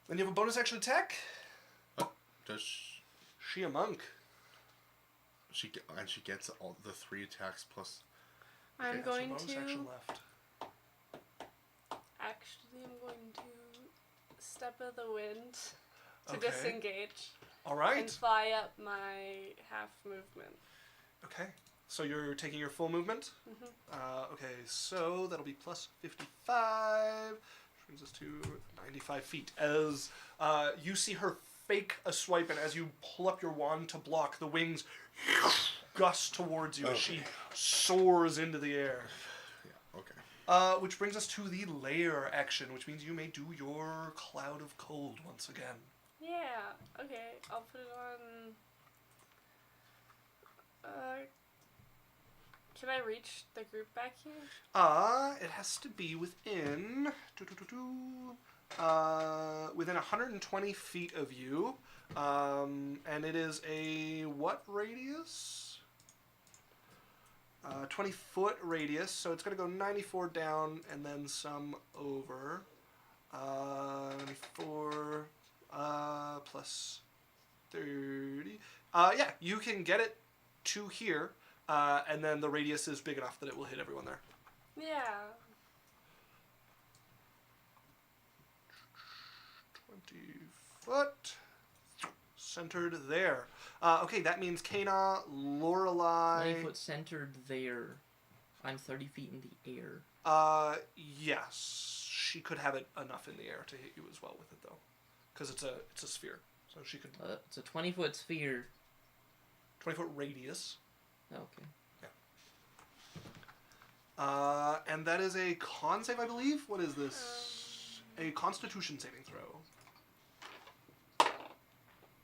Then you have a bonus action attack. Does She a monk. she gets all the 3 attacks plus? I'm Okay, that's going your bonus to. action left. Actually, I'm going to step of the wind to Okay. disengage All right. and fly up my half movement. Okay. So you're taking your full movement? Okay, so that'll be plus 55. Which brings us to 95 feet. As you see her fake a swipe, and as you pull up your wand to block, the wings gust towards you as she soars into the air. Yeah. Okay. Which brings us to the lair action, which means you may do your Cloud of Cold once again. Yeah, okay, I'll put it on. Can I reach the group back here? It has to be within within 120 feet of you, and it is a what radius? 20-foot radius, so it's going to go 94 down and then some over. 94 plus 30. Yeah, you can get it to here, and then the radius is big enough that it will hit everyone there. Yeah. 20 foot. Centered there. Okay, that means Kana, 20 Lorelei. foot centered there. I'm 30 feet in the air. Yes, she could have it enough in the air to hit you as well with it though, because it's a sphere, so she could. It's a 20 foot sphere. 20-foot radius. Okay. And that is a con save, I believe. What is this? A Constitution saving throw.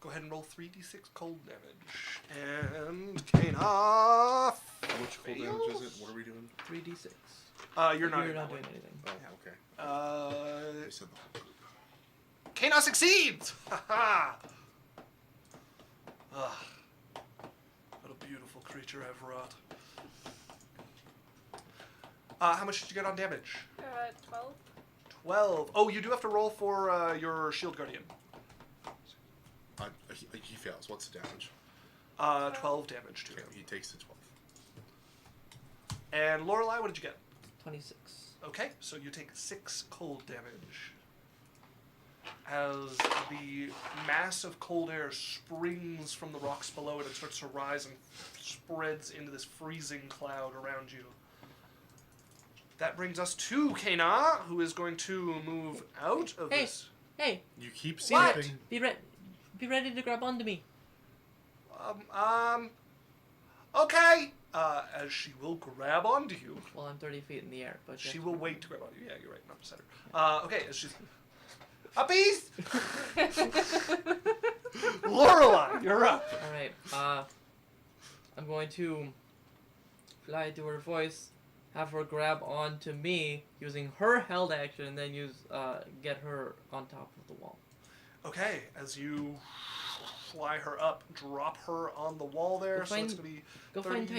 Go ahead and roll 3d6 cold damage. And Kana. How much cold damage is it? What are we doing? 3d6. You're not. You're not doing anything. Oh, Yeah. okay. They said the whole group. Kana succeeds! Ha ha! What a beautiful creature I've wrought. How much did you get on damage? 12. 12. Oh, you do have to roll for your Shield Guardian. He fails. What's the damage? 12 damage to Okay, him. he takes the 12. And Lorelei, what did you get? 26. Okay, so you take 6 cold damage. As the mass of cold air springs from the rocks below it and starts to rise and spreads into this freezing cloud around you. That brings us to Kana, who is going to move out of Hey. this. Hey, You keep What? sleeping. be ready to grab onto me. Okay. As she will grab onto you. Well, I'm 30 feet in the air, but She just- will wait to grab onto you. Yeah, you're right, not beside her. Okay, as she's... Uppies! Lorelei, you're up. All right. I'm going to fly to her voice, have her grab onto me using her held action, and then get her on top of the wall. Okay, as you fly her up, drop her on the wall there, Go so it's find- going to be Go 30... find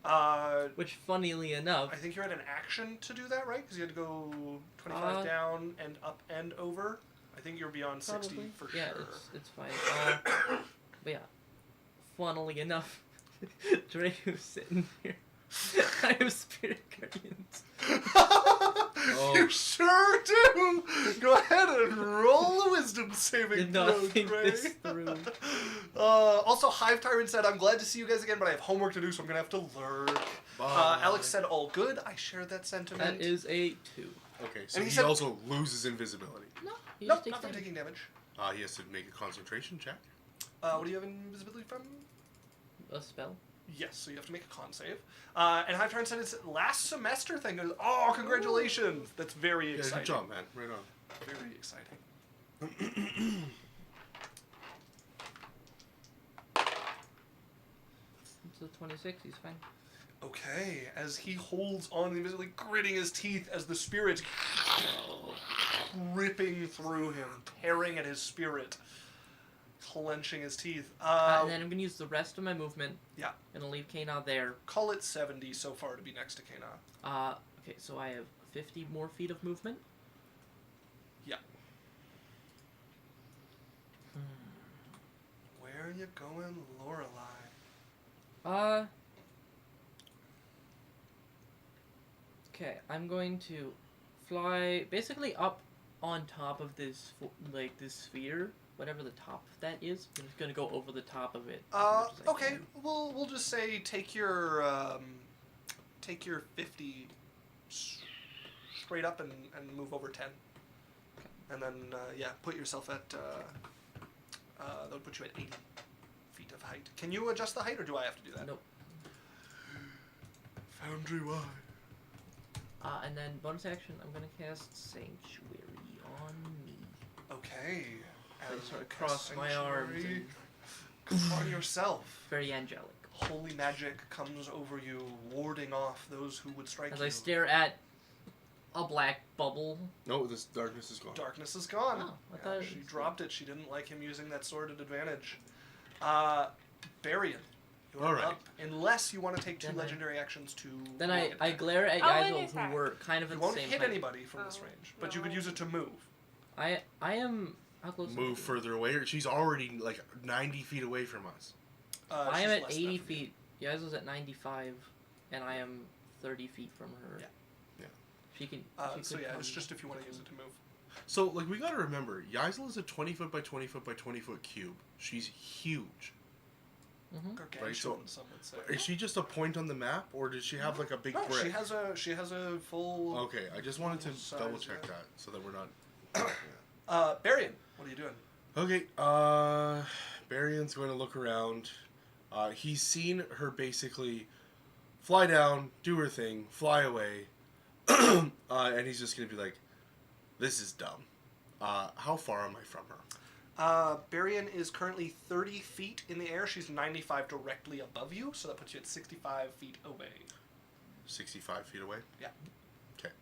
Typh. Which, funnily enough, I think you had an action to do that, right? Because you had to go 25 down and up and over. I think you're beyond 60 probably. for Yeah, sure. it's fine. But yeah, funnily enough, Draco's sitting here. I have spirit guardians. You sure do! Go ahead and roll a wisdom saving Did not throw, think Dre. this through. Also, Hive Tyrant said, I'm glad to see you guys again, but I have homework to do, so I'm going to have to lurk. Bye. Alex said, all good. I share that sentiment. That is a 2. Okay, so And he he said- also loses invisibility. No, he Nope, just takes not from damage. taking damage. He has to make a concentration check. What do you have invisibility from? A spell. Yes, so you have to make a con save. And Hive Tyrant said it's last semester thing. Oh, congratulations! That's very Yeah, exciting. good job, man. Right on. Very exciting. It's a 26. He's fine. Okay, as he holds on, visibly gritting his teeth as the spirit ripping through him, tearing at his spirit, clenching his teeth. And then I'm gonna use the rest of my movement. Yeah. Gonna leave Kana there. Call it 70 so far to be next to Kana. Okay, so I have 50 more feet of movement. Yeah. Where are you going, Lorelei? Okay, I'm going to fly basically up on top of this, like, this sphere, whatever the top of that is. I'm just gonna go over the top of it. Okay. We'll just say take your 50 straight up and move over 10. Okay. And then put yourself at that would put you at 80 feet of height. Can you adjust the height, or do I have to do that? Nope. Foundry wide. And then bonus action, I'm gonna cast Sanctuary on me. Okay. So I And sort of cross my arms Sanctuary and on yourself. very angelic. Holy magic comes over you, warding off those who would strike As you. I stare at a black bubble. No, this darkness is gone. Darkness is gone. Oh, I thought it She was- dropped it. She didn't like him using that sword at advantage. Barian, you're All right. up. Unless you want to take two Then legendary actions to... Then I glare at Oh, and Geisel, attack. who were kind of You at the won't same hit height. anybody from this Oh, range, but you no. could use it to move. I am... How close am I? Move further away. She's already like 90 feet away from us. I She's am at less 80 than from you. feet. Geisel's at 95, and I am 30 feet from her. Yeah. Yeah. She can... she So could yeah, come- it's just if you want to use it to move. So like we gotta remember, Yaisel is a 20 foot by 20 foot by 20 foot cube. She's huge. Mhm. Gargantuan, so- some would say. Is she just a point on the map, or does she have like a big No, brick? she has a full... Okay, I just wanted to Size, double check yeah. that so that we're not. Barian, what are you doing? Okay, Barian's going to look around. He's seen her fly down, do her thing, fly away, and he's just going to be like, "This is dumb. How far am I from her?" Barian is currently 30 feet in the air. She's 95 directly above you, so that puts you at 65 feet away. 65 feet away. Yeah. Okay.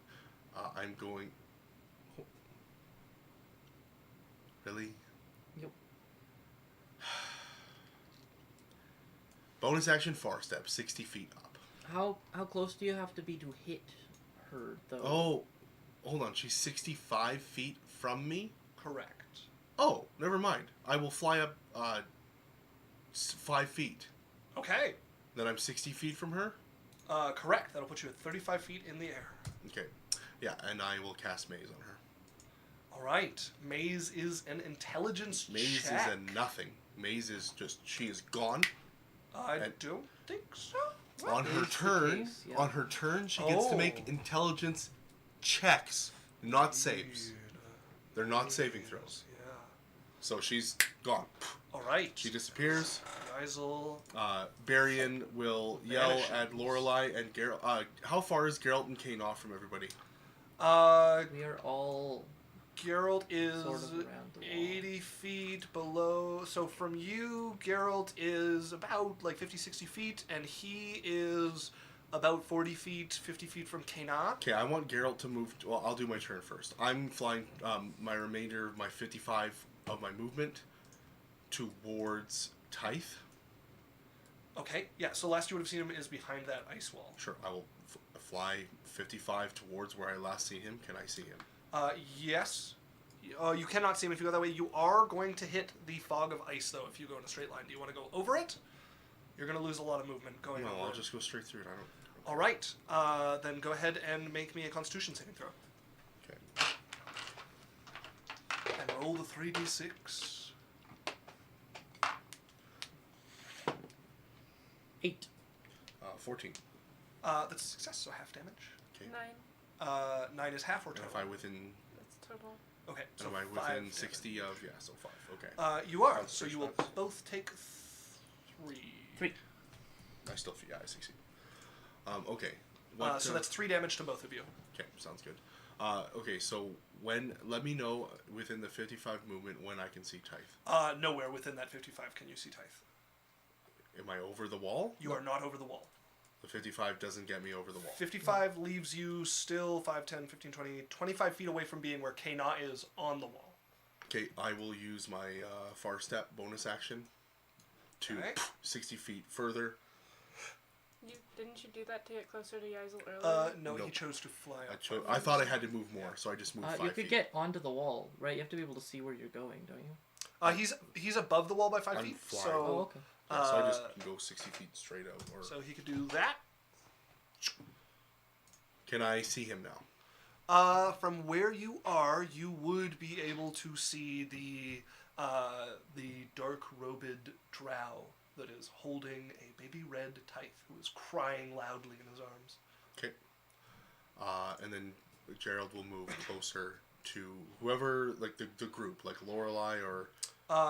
I'm going. Really? Yep. Bonus action far step, 60 feet up. How close do you have to be to hit her, though? Oh, hold on. She's 65 feet from me? Correct. Oh, never mind. I will fly up 5 feet. Okay. Then I'm 60 feet from her? Correct. That'll put you at 35 feet in the air. Okay. Yeah, and I will cast Maze on her. All right. Maze is an intelligence Maze check. is a nothing. Maze is just, she is gone. I and- don't think so. On her is the turn, case, yeah. on her turn, she gets to make Oh. intelligence checks, not saves. Weird. They're not saving throws. Yeah. So she's gone. All right. She disappears. Geisel. Barian will yell Vanishes. at Lorelei and Geralt. How far is Geralt and Kane off from everybody? We are all Geralt is sort of around the wall. 80 feet below. So from you, Geralt is about like 50, 60 feet, and he is about 40 feet, 50 feet from Kana. Okay, I want Geralt to move. Well, I'll do my turn first. I'm flying my remainder of my 55 of my movement towards Tithe. Okay, yeah, so last you would have seen him is behind that ice wall. Sure, I will fly 55 towards where I last see him. Can I see him? Yes. You cannot see him if you go that way. You are going to hit the fog of ice, though, if you go in a straight line. Do you want to go over it? You're going to lose a lot of movement going No, over I'll it. just go straight through it. I don't. All right. Then go ahead and make me a Constitution saving throw. Okay. And roll the 3d6. 8. 14. That's a success, so half damage. Okay. 9. 9 is half or And total? if I within, That's total. Okay, so am I 5 within damage. 60 of? Yeah, so 5. Okay. You are, Five, so six, you will five. both take 3. 3. I still, yeah, I succeed. Okay. What, So that's 3 damage to both of you. Okay, sounds good. Okay, so let me know within the 55 movement when I can see Tithe. Nowhere within that 55 can you see Tithe. Am I over the wall? You are not over the wall. The 55 doesn't get me over the wall. 55 leaves you still 5, 10, 15, 20, 25 feet away from being where Kana is on the wall. Okay, I will use my far step bonus action to 60 feet further. Didn't you do that to get closer to Yazel earlier? No, Nope. he chose to fly up. I thought I had to move more, so I just moved 5 feet. You could get onto the wall, right? You have to be able to see where you're going, don't you? He's above the wall by 5 I'm feet. flying. So, Oh, okay. Yeah, so I just can go 60 feet straight out. Or so he could do that. can I see him now? From where you are, you would be able to see the dark-robed drow that is holding a baby red Tithe who is crying loudly in his arms. Okay. And then Gerald will move closer to whoever, like the group, like Lorelei or...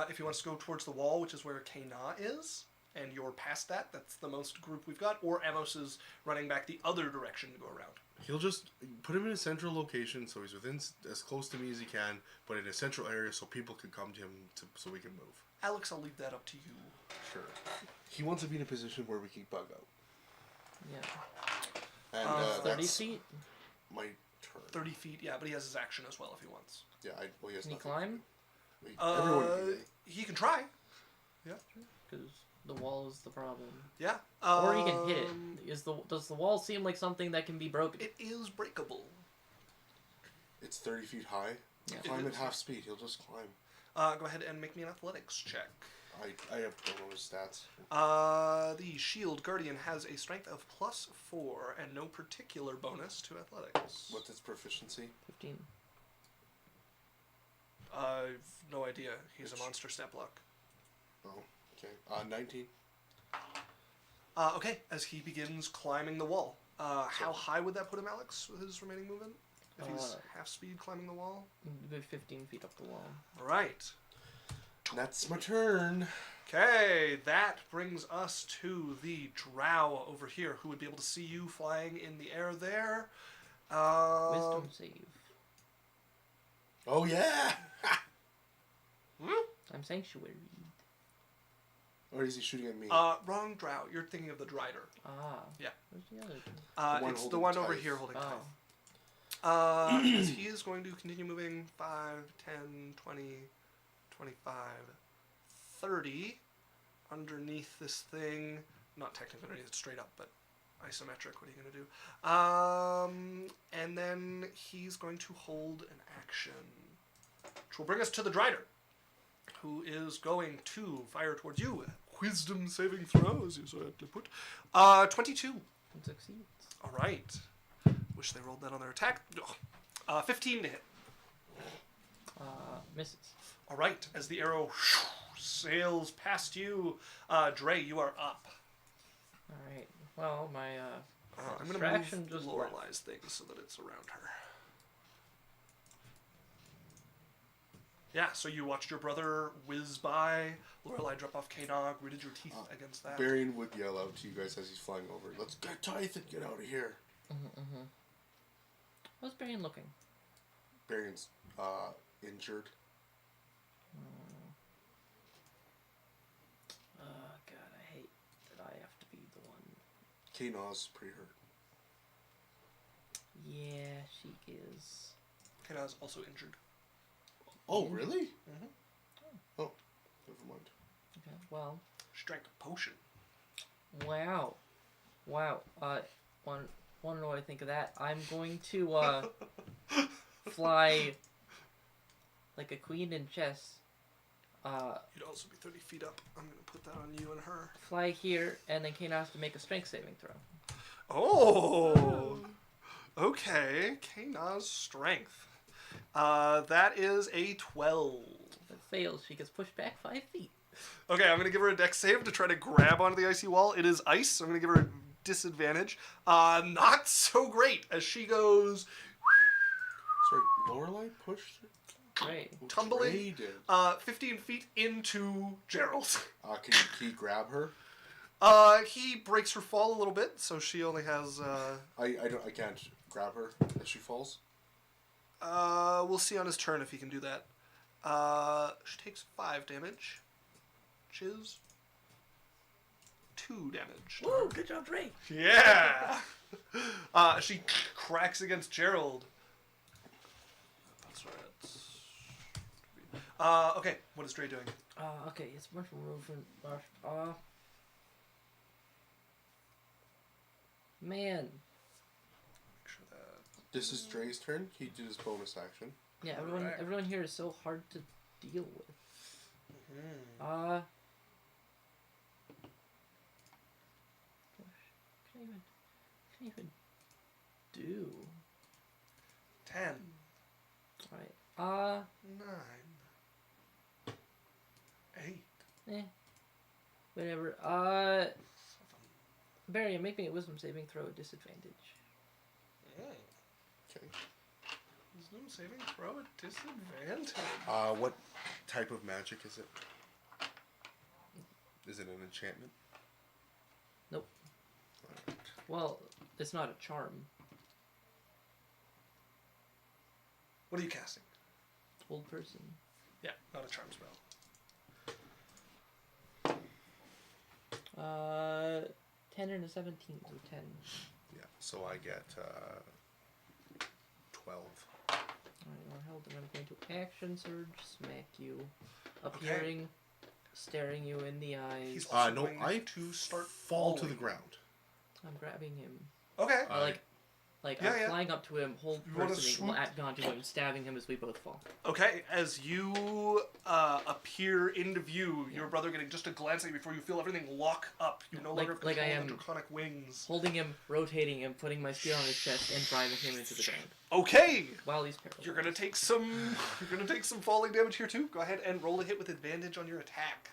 If he wants to go towards the wall, which is where Kana is, and you're past that, that's the most group we've got, or Amos is running back the other direction to go around. He'll just put him in a central location so he's within as close to me as he can, but in a central area so people can come to him so we can move. Alex, I'll leave that up to you. Sure. He wants to be in a position where we can bug out. Yeah. And 30 that's feet? my turn. 30 feet, yeah, but he has his action as well if he wants. Yeah, he has Can he nothing. climb? Everyone can. He can try. Yeah. Because the wall is the problem. Yeah. Or he can hit it. Does the wall seem like something that can be broken? It is breakable. It's 30 feet high. Yeah. Climb It at is. half speed. He'll just climb. Go ahead and make me an athletics check. I have bonus stats. The Shield Guardian has a strength of +4 and no particular bonus to athletics. What's its proficiency? 15. I've no idea. He's a monster step block. Oh, okay. 19. Okay, as he begins climbing the wall. How high would that put him, Alex, with his remaining movement? If he's half speed climbing the wall? 15 feet up the wall. Right. That's my turn. Okay, that brings us to the drow over here, who would be able to see you flying in the air there. Wisdom save. Oh, yeah! I'm sanctuary. Or is he shooting at me? Wrong drow. You're thinking of the Drider. Ah. Yeah. Where's the other two? one It's the holding one over Tithe. here holding Oh. Tithe. As he is going to continue moving 5, 10, 20, 25, 30 underneath this thing. Not technically underneath, it's straight up, but isometric. What are you going to do? And then he's going to hold an action. Which will bring us to the Drider, who is going to fire towards you. Wisdom saving throw, as you so aptly put. 22. It succeeds. All right. Wish they rolled that on their attack. 15 to hit. Misses. All right. As the arrow sails past you, Dre, you are up. Alright. Well, my I'm going to distraction move just Lorelei's thing so that it's around her. Yeah, so you watched your brother whiz by, Lorelei drop off K-Nog, gritted your teeth against that. Barian would yell out to you guys as he's flying over, "Let's get Tithe and get out of here." How's Barian looking? Barian's injured. God, I hate that I have to be the one. K-Naw's pretty hurt. Yeah, she is. K-Nog's also injured. Oh, really? Mhm. Oh, never mind. Okay, well. She drank a potion. Wow. Wow. Want to know what I think of that? I'm going to, fly like a queen in chess. You'd also be 30 feet up. I'm going to put that on you and her. Fly here, and then Kane has to make a strength saving throw. Oh! Okay. K-Nog's strength. That is a 12. If it fails, she gets pushed back 5 feet. Okay, I'm going to give her a dex save to try to grab onto the icy wall. It is ice, so I'm going to give her a disadvantage. Not so great, as she goes Sorry, Lorelei pushed her? Great. tumbling Dre did. 15 feet into Gerald. Can he grab her? He breaks her fall a little bit, so she only has... I can't grab her as she falls. We'll see on his turn if he can do that. She takes 5 damage. Which is 2 damage. Woo! Good job, Dre. Yeah! She cracks against Gerald. That's right. Okay, what is Dre doing? Okay, it's much movement. Man. Make sure that... This is Dre's turn. He did his bonus action. Yeah, Correct. everyone here is so hard to deal with. Mm-hmm. Can I even do? 10. Alright. 9. 8. Whatever. 7. Barry, make me a wisdom saving throw at disadvantage. Okay. Wisdom saving throw at disadvantage. What type of magic is it? Is it an enchantment? Nope. Alright. Well, it's not a charm. What are you casting? Old person. Yeah, not a charm spell. 10 and a 17, so 10. Yeah, so I get 12. Alright, well held, and I'm going to action surge, smack you, appearing, staring you in the eyes. He's also No, going I to start fall to falling. the ground. I'm grabbing him. Okay. I'm Yeah. flying up to him, whole You wanna person, swoop? latch onto him, stabbing him as we both fall. Okay, as you appear into view, your brother getting just a glance at you before you feel everything lock up. You no longer like I control am- the draconic wings. Holding him, rotating him, putting my spear on his chest, and driving him into the ground. Okay, While he's paralyzed. you're gonna take some. You're gonna take some falling damage here too. Go ahead and roll a hit with advantage on your attack.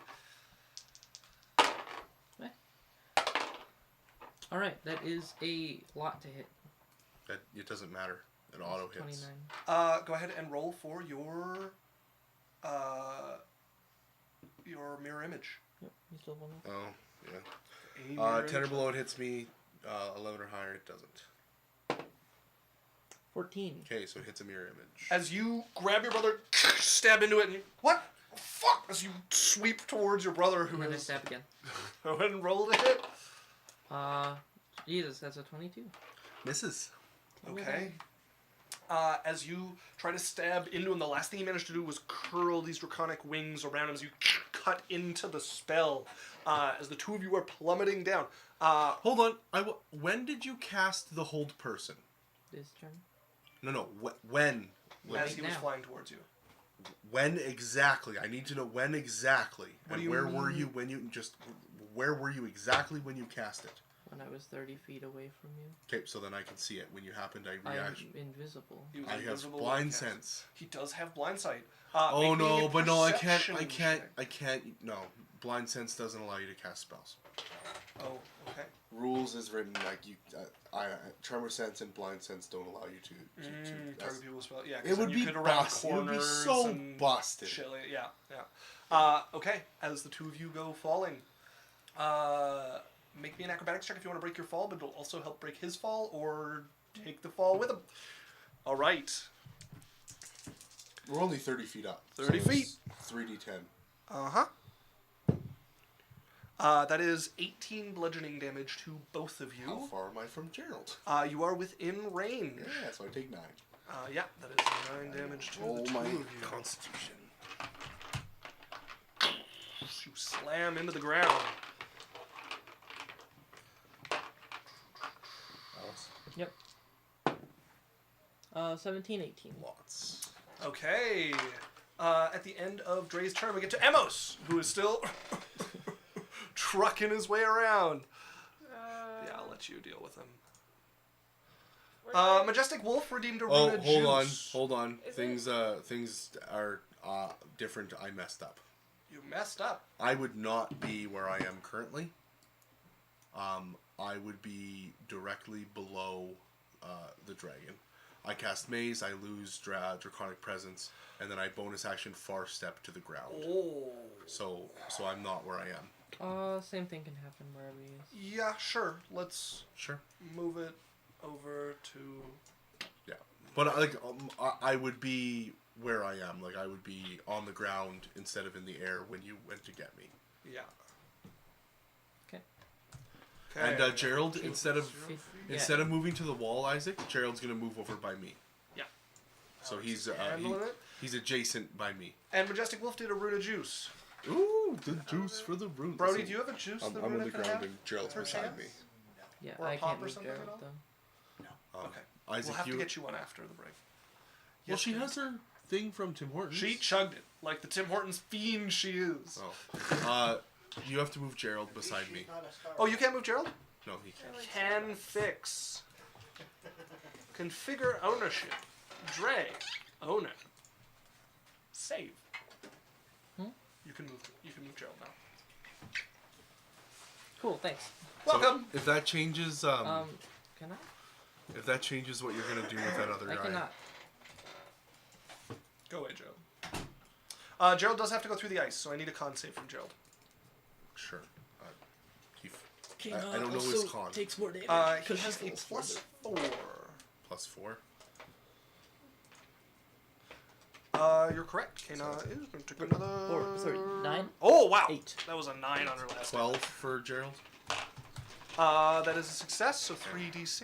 Alright, that is a lot to hit. It doesn't matter. It auto hits. 29. Go ahead and roll for your mirror image. Yep, you still have one left? Oh, yeah. A mirror 10 or image. below it hits me. 11 or higher it doesn't. 14. Okay, so it hits a mirror image. As you grab your brother, stab into it, and you, what? Fuck! As you sweep towards your brother, who And then I is. stab again. Go ahead and roll to hit. Jesus, that's a 22. Misses. Okay. As you try to stab into him, the last thing he managed to do was curl these draconic wings around him as you cut into the spell. As the two of you are plummeting down. Hold on. When did you cast the hold person? This turn. No. When? As he was now. flying towards you. When exactly? I need to know when exactly. What And do you where were mean? you when you just? Where were you exactly when you cast it? When I was 30 feet away from you. Okay, so then I can see it. When you happened, I I'm reaction. invisible. He was I have invisible when blind he cast. sense. He does have blind sight. Oh make me no, a but no, I perception can't. check. No, blind sense doesn't allow you to cast spells. Oh, okay. Rules is written like you. Tremor sense and blind sense don't allow you to. Target people's spell. Yeah, 'cause It would then be you could around busted. It would be corners so and busted. Chilly. Yeah. Okay. As the two of you go falling, make me an acrobatics check if you want to break your fall, but it'll also help break his fall or take the fall with him. All right. We're only 30 feet up. 30 feet. 3d10. That is 18 bludgeoning damage to both of you. How far am I from Gerald? You are within range. Yeah, so I take 9. Yeah, that is 9 damage to Roll the two my of you. Constitution. You slam into the ground. Alice? Yep. 17, 18. Lots. Okay. At the end of Dre's turn, we get to Emos, who is still trucking his way around. Yeah, I'll let you deal with him. Majestic Wolf redeemed a rune of juice. Hold on. Is Things are different. I messed up. You messed up. I would not be where I am currently. I would be directly below the dragon. I cast Maze, I lose Draconic Presence, and then I bonus action far step to the ground. Oh. So I'm not where I am. Same thing can happen wherever he is. Yeah, sure. Let's Sure. move it over to... Yeah. But I would be where I am. Like I would be on the ground instead of in the air when you went to get me. Yeah. Okay. And Gerald, instead of Yeah. moving to the wall, Isaac, Gerald's gonna move over by me. Yeah. So he's handling it. he's adjacent by me. And Majestic Wolf did a rune of juice. Ooh, the juice for the rune. Brody, do you have a juice I'm the on rune the can ground have? and Gerald's beside me. Yeah, Or a I pop can't or move something at Gerald, all? though. Okay. Isaac, We'll have to get you one after the break. Well, Yes, she ma'am. has her thing from Tim Hortons. She chugged it like the Tim Hortons fiend she is. Oh. You have to move Gerald beside me. Oh, you can't move Gerald? No, he can't. Can fix. Configure ownership. Dre. Owner. Save. You can move Gerald now. Cool, thanks. Welcome. So if that changes, Can I? if that changes what you're gonna do with that other I guy, cannot. Go away, Gerald. Gerald does have to go through the ice, so I need a con save from Gerald. sure. King I don't know his con. takes more damage. He has a +4. +4. You're correct. Kana is going to take another... Sorry, 9? Oh, wow. 8. That was a 9 on her last 12 for Gerald. That is a success, so 3d6.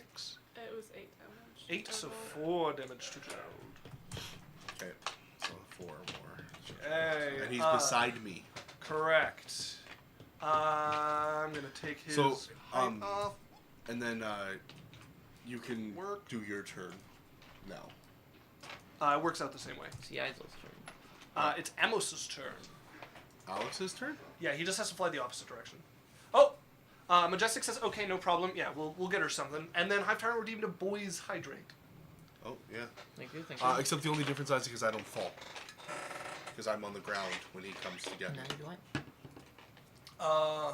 It was 8 damage. 8, so overall. 4 damage to Gerald. Okay, so 4 more. Hey, And he's beside me. Correct. I'm going to take his So, height off. And then you can Work. do your turn now. It works out the same way. It's Yaizel's turn. It's Amos's turn. Alex's turn? Yeah, he just has to fly the opposite direction. Oh! Majestic says, okay, no problem. Yeah, we'll get her something. And then Hive Tyrant redeemed a boy's hydrate. Oh, yeah. Thank you, thank you. Except the only difference, Isaac, is I don't fall. Because I'm on the ground when he comes to get me. Neither do I.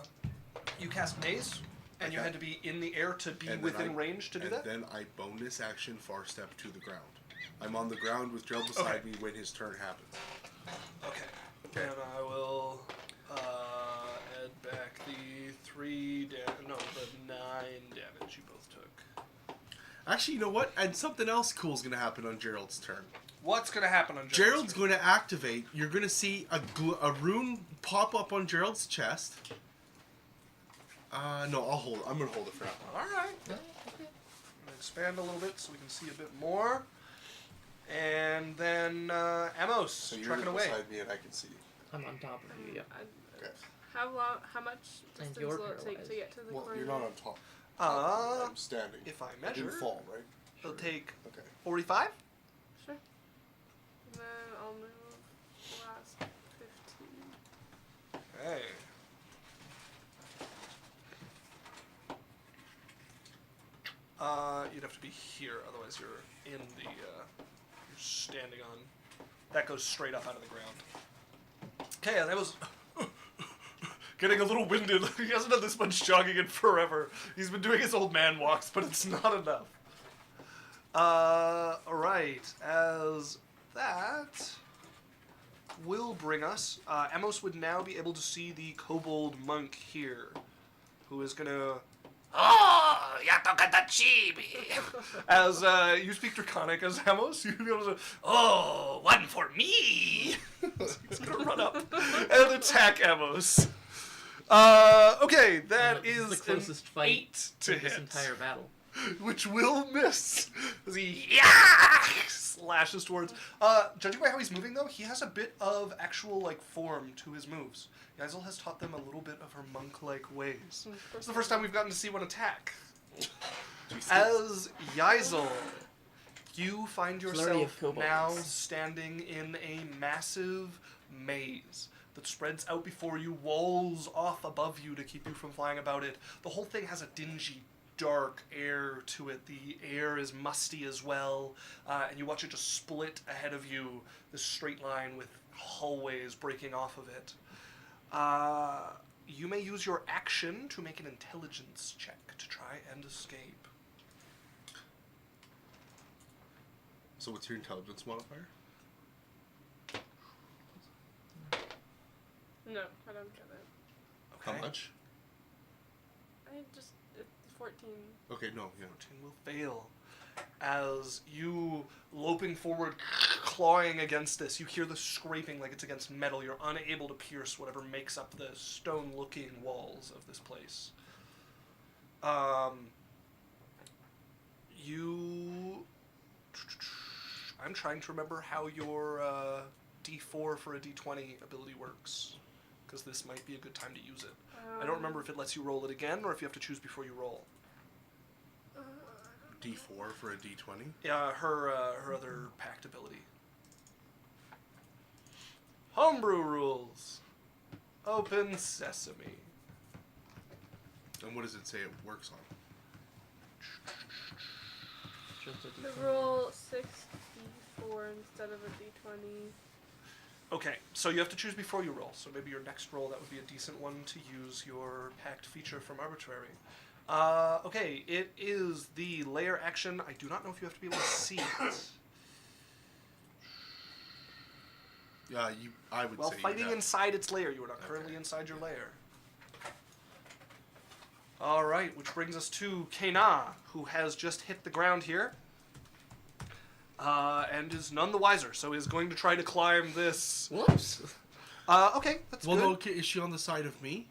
You cast Maze, and you Okay. had to be in the air to be And then within range to do that? And then I bonus action far step to the ground. I'm on the ground with Gerald beside me when his turn happens. Okay. And I will add back the 9 damage you both took. Actually, you know what? And something else cool is going to happen on Gerald's turn. What's going to happen on Gerald's going to activate. You're going to see a rune pop up on Gerald's chest. No, I'll hold it. I'm going to hold it for now. Alright. Yeah, okay. I'm going to expand a little bit so we can see a bit more. And then Amos, So you're trucking away. beside me and I can see you. I'm on top of you, yeah. Okay. How much And distance you're will it take to paralyzed. get to the Well, corner? you're not on top. I'm standing. If I I didn't measure, fall, right? it'll take Okay. 45. Sure. And then I'll move the last 15. Hey. You'd have to be here, otherwise you're in the, you're standing on, that goes straight up out of the ground. Okay, that was getting a little winded. He hasn't done this much jogging in forever. He's been doing his old man walks, but it's not enough. Alright, as that will bring us, Amos would now be able to see the kobold monk here, who is gonna... Oh, Yatokatachibi! As you speak Draconic as Amos, you'll be able to... Oh, one for me! He's gonna run up and attack Amos. Okay, that This is the closest an fight 8 to in this hit. entire battle. Which will miss as he slashes towards. Judging by how he's moving, though, he has a bit of actual form to his moves. Yazel has taught them a little bit of her monk-like ways. It's the first time we've gotten to see one attack. As Yazel, you find Flurry yourself of kobolds. now standing in a massive maze that spreads out before you, walls off above you to keep you from flying about it. The whole thing has a dingy, dark air to it. The air is musty as well, and you watch it just split ahead of you, this straight line with hallways breaking off of it. You may use your action to make an intelligence check to try and escape. So what's your intelligence modifier? No, I don't get it. Okay. How much? I just... It's 14. Okay, no, yeah. 14 will fail. as you loping forward, clawing against this, you hear the scraping like it's against metal. You're unable to pierce whatever makes up the stone-looking walls of this place. I'm trying to remember how your D4 for a D20 ability works, because this might be a good time to use it. I don't remember if it lets you roll it again or if you have to choose before you roll. D4 for a D20? Yeah, her other pact ability. Homebrew rules. Open sesame. And what does it say it works on? Just a The D20. roll 6d4 instead of a d20. Okay, so you have to choose before you roll. So maybe your next roll, that would be a decent one to use your pact feature from Arbitrary. Okay, it is the lair action. I do not know if you have to be able to see it. Yeah, I would While say fighting you have. inside its lair, you are not currently inside your lair. All right, which brings us to Kena, who has just hit the ground here, and is none the wiser. So is going to try to climb this. Whoops. Okay, that's Well, good. no, okay, is she on the side of me?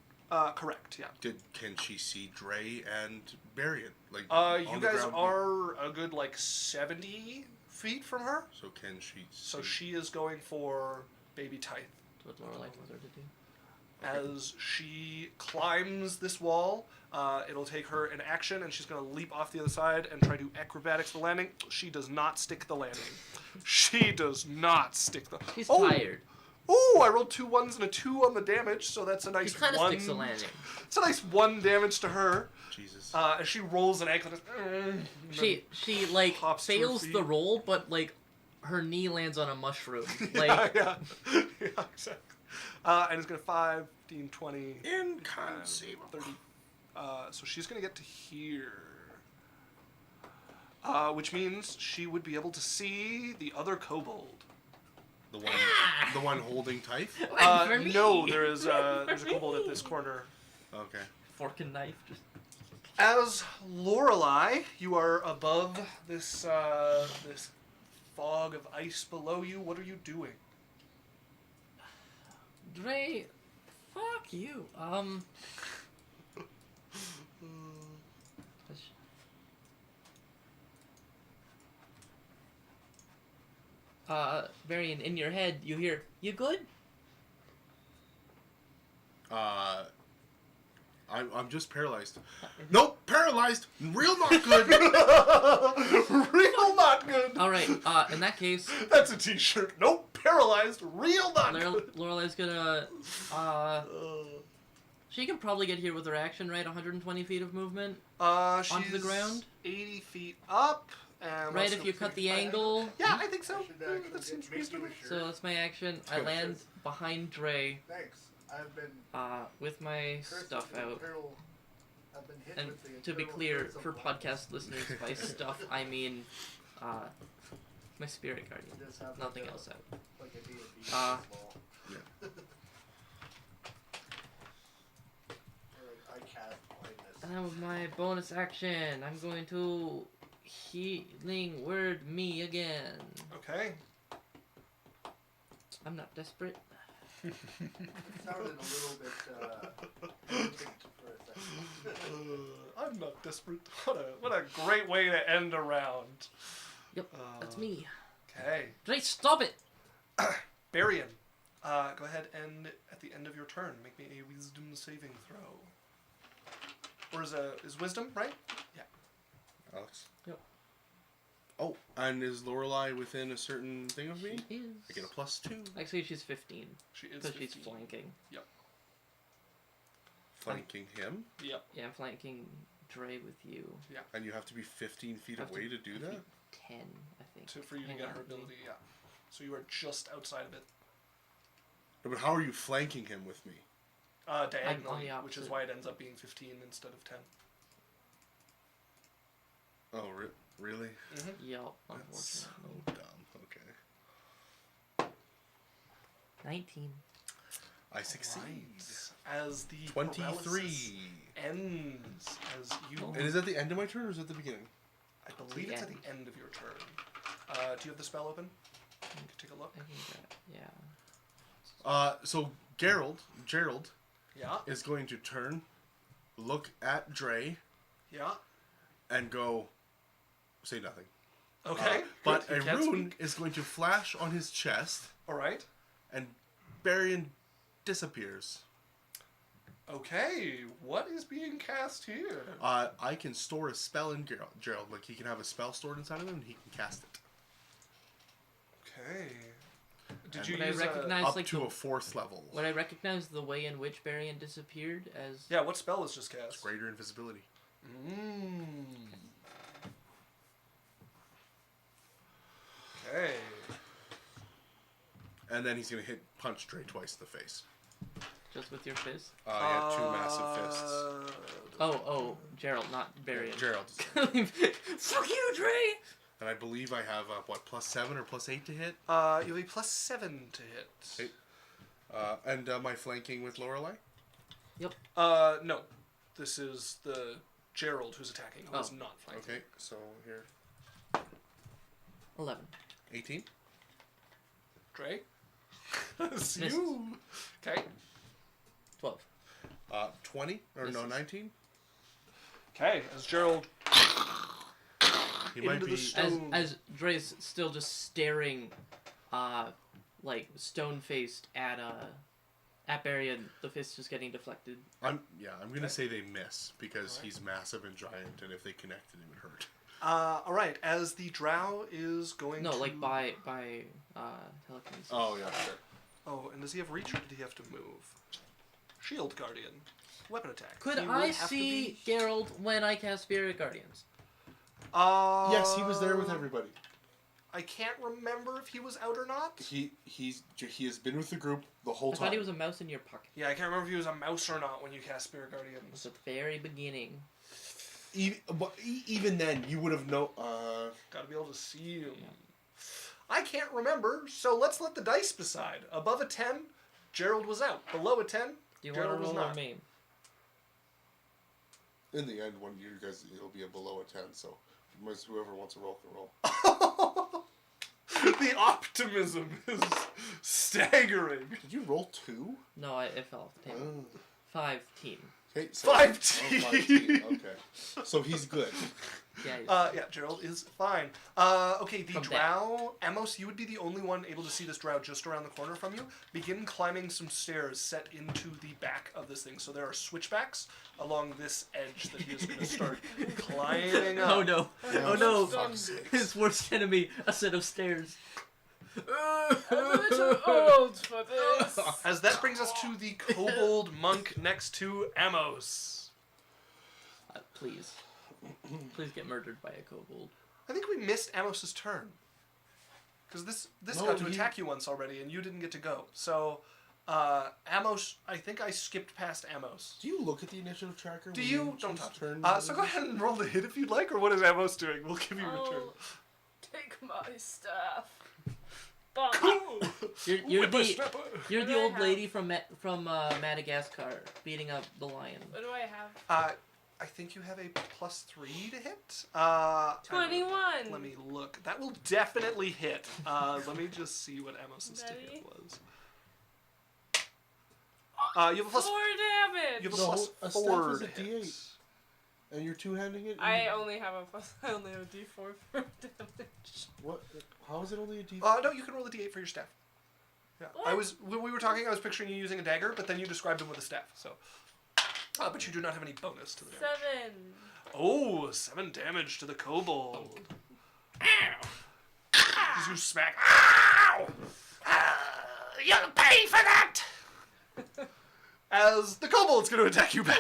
Correct. Yeah. Can she see Dre and Barian? Like, You on the guys ground? are a good 70 feet from her. So can she? So see? she is going for Baby Tithe. What Lorelai told her to do. As she climbs this wall, it'll take her an action, and she's going to leap off the other side and try to acrobatics the landing. She does not stick the landing. She does not stick the. She's tired. Oh, I rolled 2 1s and a 2 on the damage, so that's a nice She kind of 1. sticks the landing. It's a nice 1 damage to her. Jesus. As she rolls an ankle. She Hops to her fails feet. the roll, but her knee lands on a mushroom. Yeah, exactly. And it's going to 5, 15, 20, Inconceivable. 30. So she's going to get to here. Which means she would be able to see the other kobold. The one holding Tithe? For me. No, there's a kobold at this corner. Okay. Fork and knife. Just As Lorelei, you are above this this fog of ice below you. What are you doing? Dre, fuck you. Varian, in your head, you hear, "You good?" I'm just paralyzed. Nope, paralyzed. Real not good. Real not good. All right. In that case, That's a T-shirt. Nope, paralyzed. Real not good. Lorelei's gonna. She can probably get here with her action, right? 120 feet of movement. She's Onto the ground? 80 feet up. And Right, if you cut the angle. Yeah, I think so. I should actually That seems make you reasonable. a shirt. So that's my action. I land behind Dre, Thanks. I've been with my cursed stuff with the out. internal- I've been hit And with the to be internal clear, curse of for life. podcast listeners, by stuff I mean, my spirit guardian. You just have Nothing like a- else out. Like a D&D Uh, ball. Yeah. Or I cast blindness. And with my bonus action, I'm going to healing word me again. Okay. I'm not desperate. It sounded a little bit instinct for a second. I'm not desperate. What a great way to end a round. Yep, that's me. Okay. Dre, stop it! Barian, go ahead and at the end of your turn, make me a wisdom saving throw. Or is wisdom, right? Yeah. Alex? Yep. Oh, and is Lorelei within a certain thing of me? She is. I get a +2. Actually, she's 15. She is Because she's 15. flanking. Flanking him? Yep. Yeah, I'm flanking Dre with you. And you have to be 15 feet Have to- away to do have to that? be 10, I think. For you to Hang get on, her let me- ability, yeah. So you are just outside of it. No, but how are you flanking him with me? Diagonally, the which is opposite. why it ends up being 15 instead of 10. Oh, really? Yup, That's so unfortunately. dumb. Okay. 19. I succeed. Right. As the 23. paralysis ends, as you... Oh. And is that the end of my turn or is it the beginning? I I believe it's at the end of your turn. Do you have the spell open? You can take a look. I think that, yeah. So Gerald Yeah. is going to turn, look at Dre, Yeah. and go, say nothing. Okay. But He a can't rune speak. is going to flash on his chest, All right. and Barian disappears. Okay. What is being cast here? I can store a spell in Gerald. Like, he can have a spell stored inside of him, and he can cast it. Okay. Did And you Would I use recognize Up like to the, a 4th level. would I recognize the way in which Barian disappeared as? Yeah. What spell was just cast? Greater invisibility. Okay. And then he's going to punch Dre twice in the face. Just with your fist? Yeah, 2 massive fists. Oh, Gerald, not Barian. Gerald. Fuck you, Dre! And I believe I have, +7 or +8 to hit? You have a +7 to hit. And my flanking with Lorelei? No. This is the Gerald who's attacking, who is not flanking. Okay, so here. 11. 18? Dre? It's Misses. you. Okay. 12. 20? Or no, Misses. 19? Okay, as Gerald He might into be... the stone. As Dre's still just staring, like stone-faced at Barian, the fist just getting deflected. I'm gonna Okay. say they miss, because Alright. he's massive and giant, and if they connected, it would hurt. All right, as the drow is going No, to... like by telekinesis. Oh, yeah, sure. Oh, and does he have reach or did he have to move? Shield Guardian. Weapon attack. Could He would I have to see be- Gerald when I cast Spirit Guardians? Yes, he was there with everybody. I can't remember if he was out or not. He has been with the group the whole I time. thought he was a mouse in your pocket. Yeah, I can't remember if he was a mouse or not when you cast Spirit It was Guardians. at the very beginning. Even then, you would have Gotta be able to see him. I can't remember, so let's let the dice decide. Above a 10, Gerald was out. Below a 10, Do you Gerald want to was roll or not. me? In the end, when you guys, it'll be a below a 10, so whoever wants to roll can roll. The optimism is staggering. Did you roll 2? No, it fell off the table. 5 team. Okay, so 5T. 5T. Okay, so he's good. Yeah. Yeah, Gerald is fine. Okay, the From drow, Amos, you would be the only one able to see this drow just around the corner from you. Begin climbing some stairs set into the back of this thing. So there are switchbacks along this edge that he is going to start climbing up. Oh no! Yeah, Oh no! for fuck's sakes. His worst enemy, a set of stairs. I'm a little old for this. As that brings us to the kobold monk next to Amos. Please. Please get murdered by a kobold. I think we missed Amos's turn. Because this No, got to he- attack you once already, and you didn't get to go. So, Amos, I think I skipped past Amos. Do you look at the initiative tracker? Do when you? Don't choose touch. turn? So go ahead and roll the hit if you'd like, or what is Amos doing? We'll give you a turn. I'll take my staff. Bonk. You're the Whippersnapper. you're What the do I old have? lady from Madagascar beating up the lion. What do I have? I think you have a +3 to hit. 21. Let me look. That will definitely hit. Let me just see what Amos's to hit Ready? was. You have a plus. 4 damage. You have a No, plus a staff 4 is to a hit. D8. And you're two-handing it? I only have a plus. I only have a D4 for damage. What? How is it only a D8? No, you can roll a d8 for your staff. Yeah, What? when we were talking, I was picturing you using a dagger, but then you described him with a staff. So, but you do not have any bonus to the damage. 7. Oh, 7 damage to the kobold. Ow! As you smack. Ow! You'll pay for that. As the kobold's going to attack you back.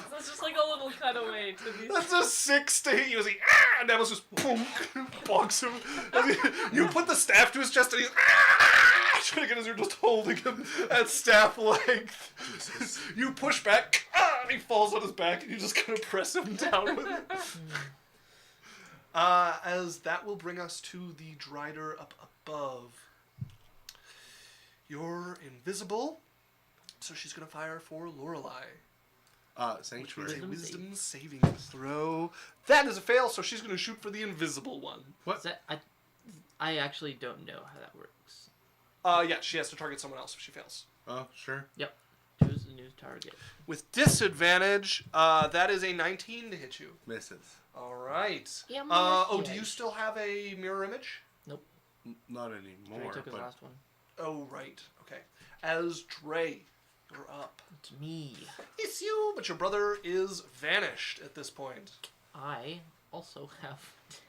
So it's just like a little cutaway to these. That's a 6 to hit you as he, and Amos just boom, bonks him. As you put the staff to his chest and he's trying to get as you're just holding him at staff length. You push back, and he falls on his back, and you just kind of press him down with it. As that will bring us to the Drider up above. You're invisible, so she's going to fire for Lorelei. Sanctuary. Wisdom Wisdom saving throw. That is a fail, so she's going to shoot for the invisible one. What? Is that, I actually don't know how that works. Yeah, she has to target someone else if she fails. Oh, sure. Yep. Choose a new target. With disadvantage, that is a 19 to hit you. Misses. All right. Yeah, do you still have a mirror image? Not Dre anymore. took his But last one. Oh, right. Okay. As Dre, you're up. It's me. It's you, but your brother is vanished at this point. I also have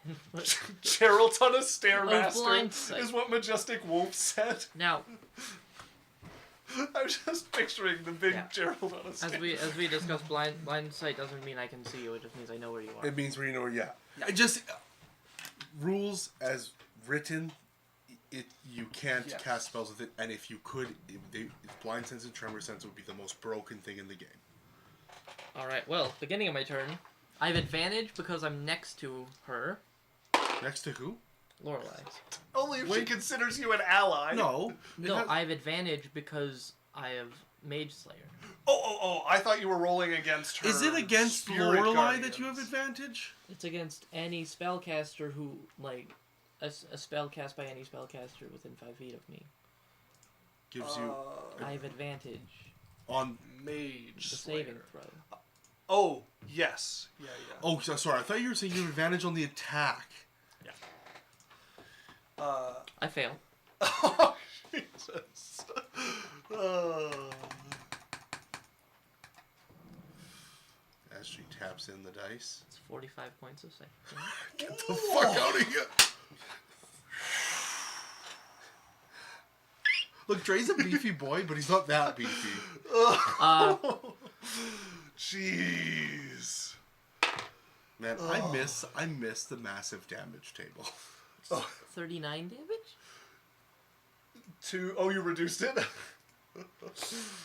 10 foot. Geralt on a Oh, Stairmaster blind sight. is what Majestic Wolf said. Now, I'm just picturing the big Yeah. Gerald on a stair. as we discussed, blind sight doesn't mean I can see you. It just means I know where you are. it means where you know. Yeah. It just rules as written. You can't Yes. cast spells with it, and if you could, blind sense and tremor sense would be the most broken thing in the game. All right. Well, beginning of my turn, I have advantage because I'm next to her, Next to who? Lorelei. Only if she Wait. considers you an ally. No. No, I have advantage because I have Mage Slayer. Oh, I thought you were rolling against her. Is it against spirit Lorelei that you have guardians. advantage? It's against any spellcaster who a spell cast by any spellcaster within 5 feet of me. Gives you I have advantage. on. Mage The Slayer. saving throw. Oh, yes. Yeah. Oh, sorry. I thought you were saying you have advantage on the attack. I fail. Oh, Jesus. As she taps in the dice. It's 45 points of save. Get the fuck out of here! Look, Dre's a beefy boy, but he's not that beefy. Jeez. Man, I miss the massive damage table. 39 damage? Oh, you reduced it?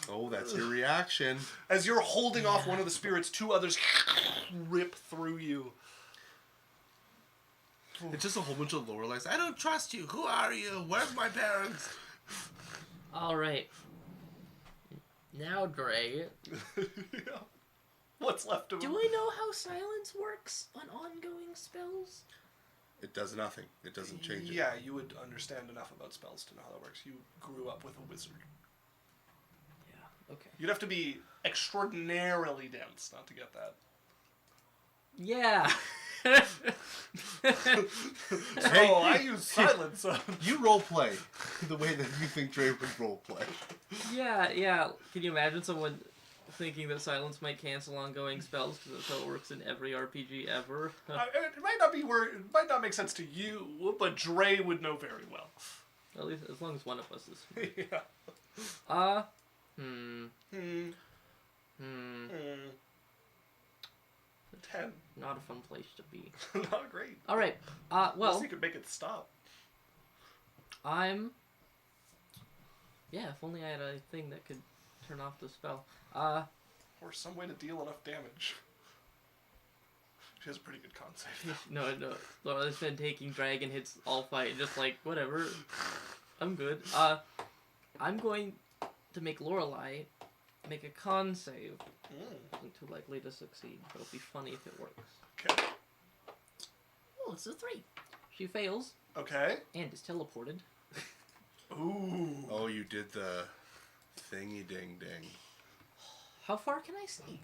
Oh, that's your reaction. As you're holding off one of the spirits, two others rip through you. It's just a whole bunch of Lorelei's. I don't trust you. Who are you? Where's my parents? Alright. Now, Dre, Yeah. What's left of do him? I know how silence works on ongoing spells? It does nothing. It doesn't change it. Yeah, you would understand enough about spells to know how that works. You grew up with a wizard. Yeah, okay. You'd have to be extraordinarily dense not to get that. Yeah. Oh, I use silence. You role play the way that you think Dre would role play. Yeah. Can you imagine someone thinking that silence might cancel ongoing spells because that's how it works in every RPG ever? It might not be it might not make sense to you, but Dre would know very well. At least as long as one of us is. Yeah. Hmm. 10. Not a fun place to be. Not great. All right. Unless Well, you could make it stop. Yeah, if only I had a thing that could turn off the spell. Or some way to deal enough damage. She has a pretty good con save. No. Laura's been taking dragon hits all fight, just like, whatever. I'm good. I'm going to make Lorelei make a con save. Isn't too likely to succeed, but it'll be funny if it works. Okay. Oh, it's a 3. She fails Okay. and is teleported. Ooh. Oh, you did the thingy ding ding. How far can I see?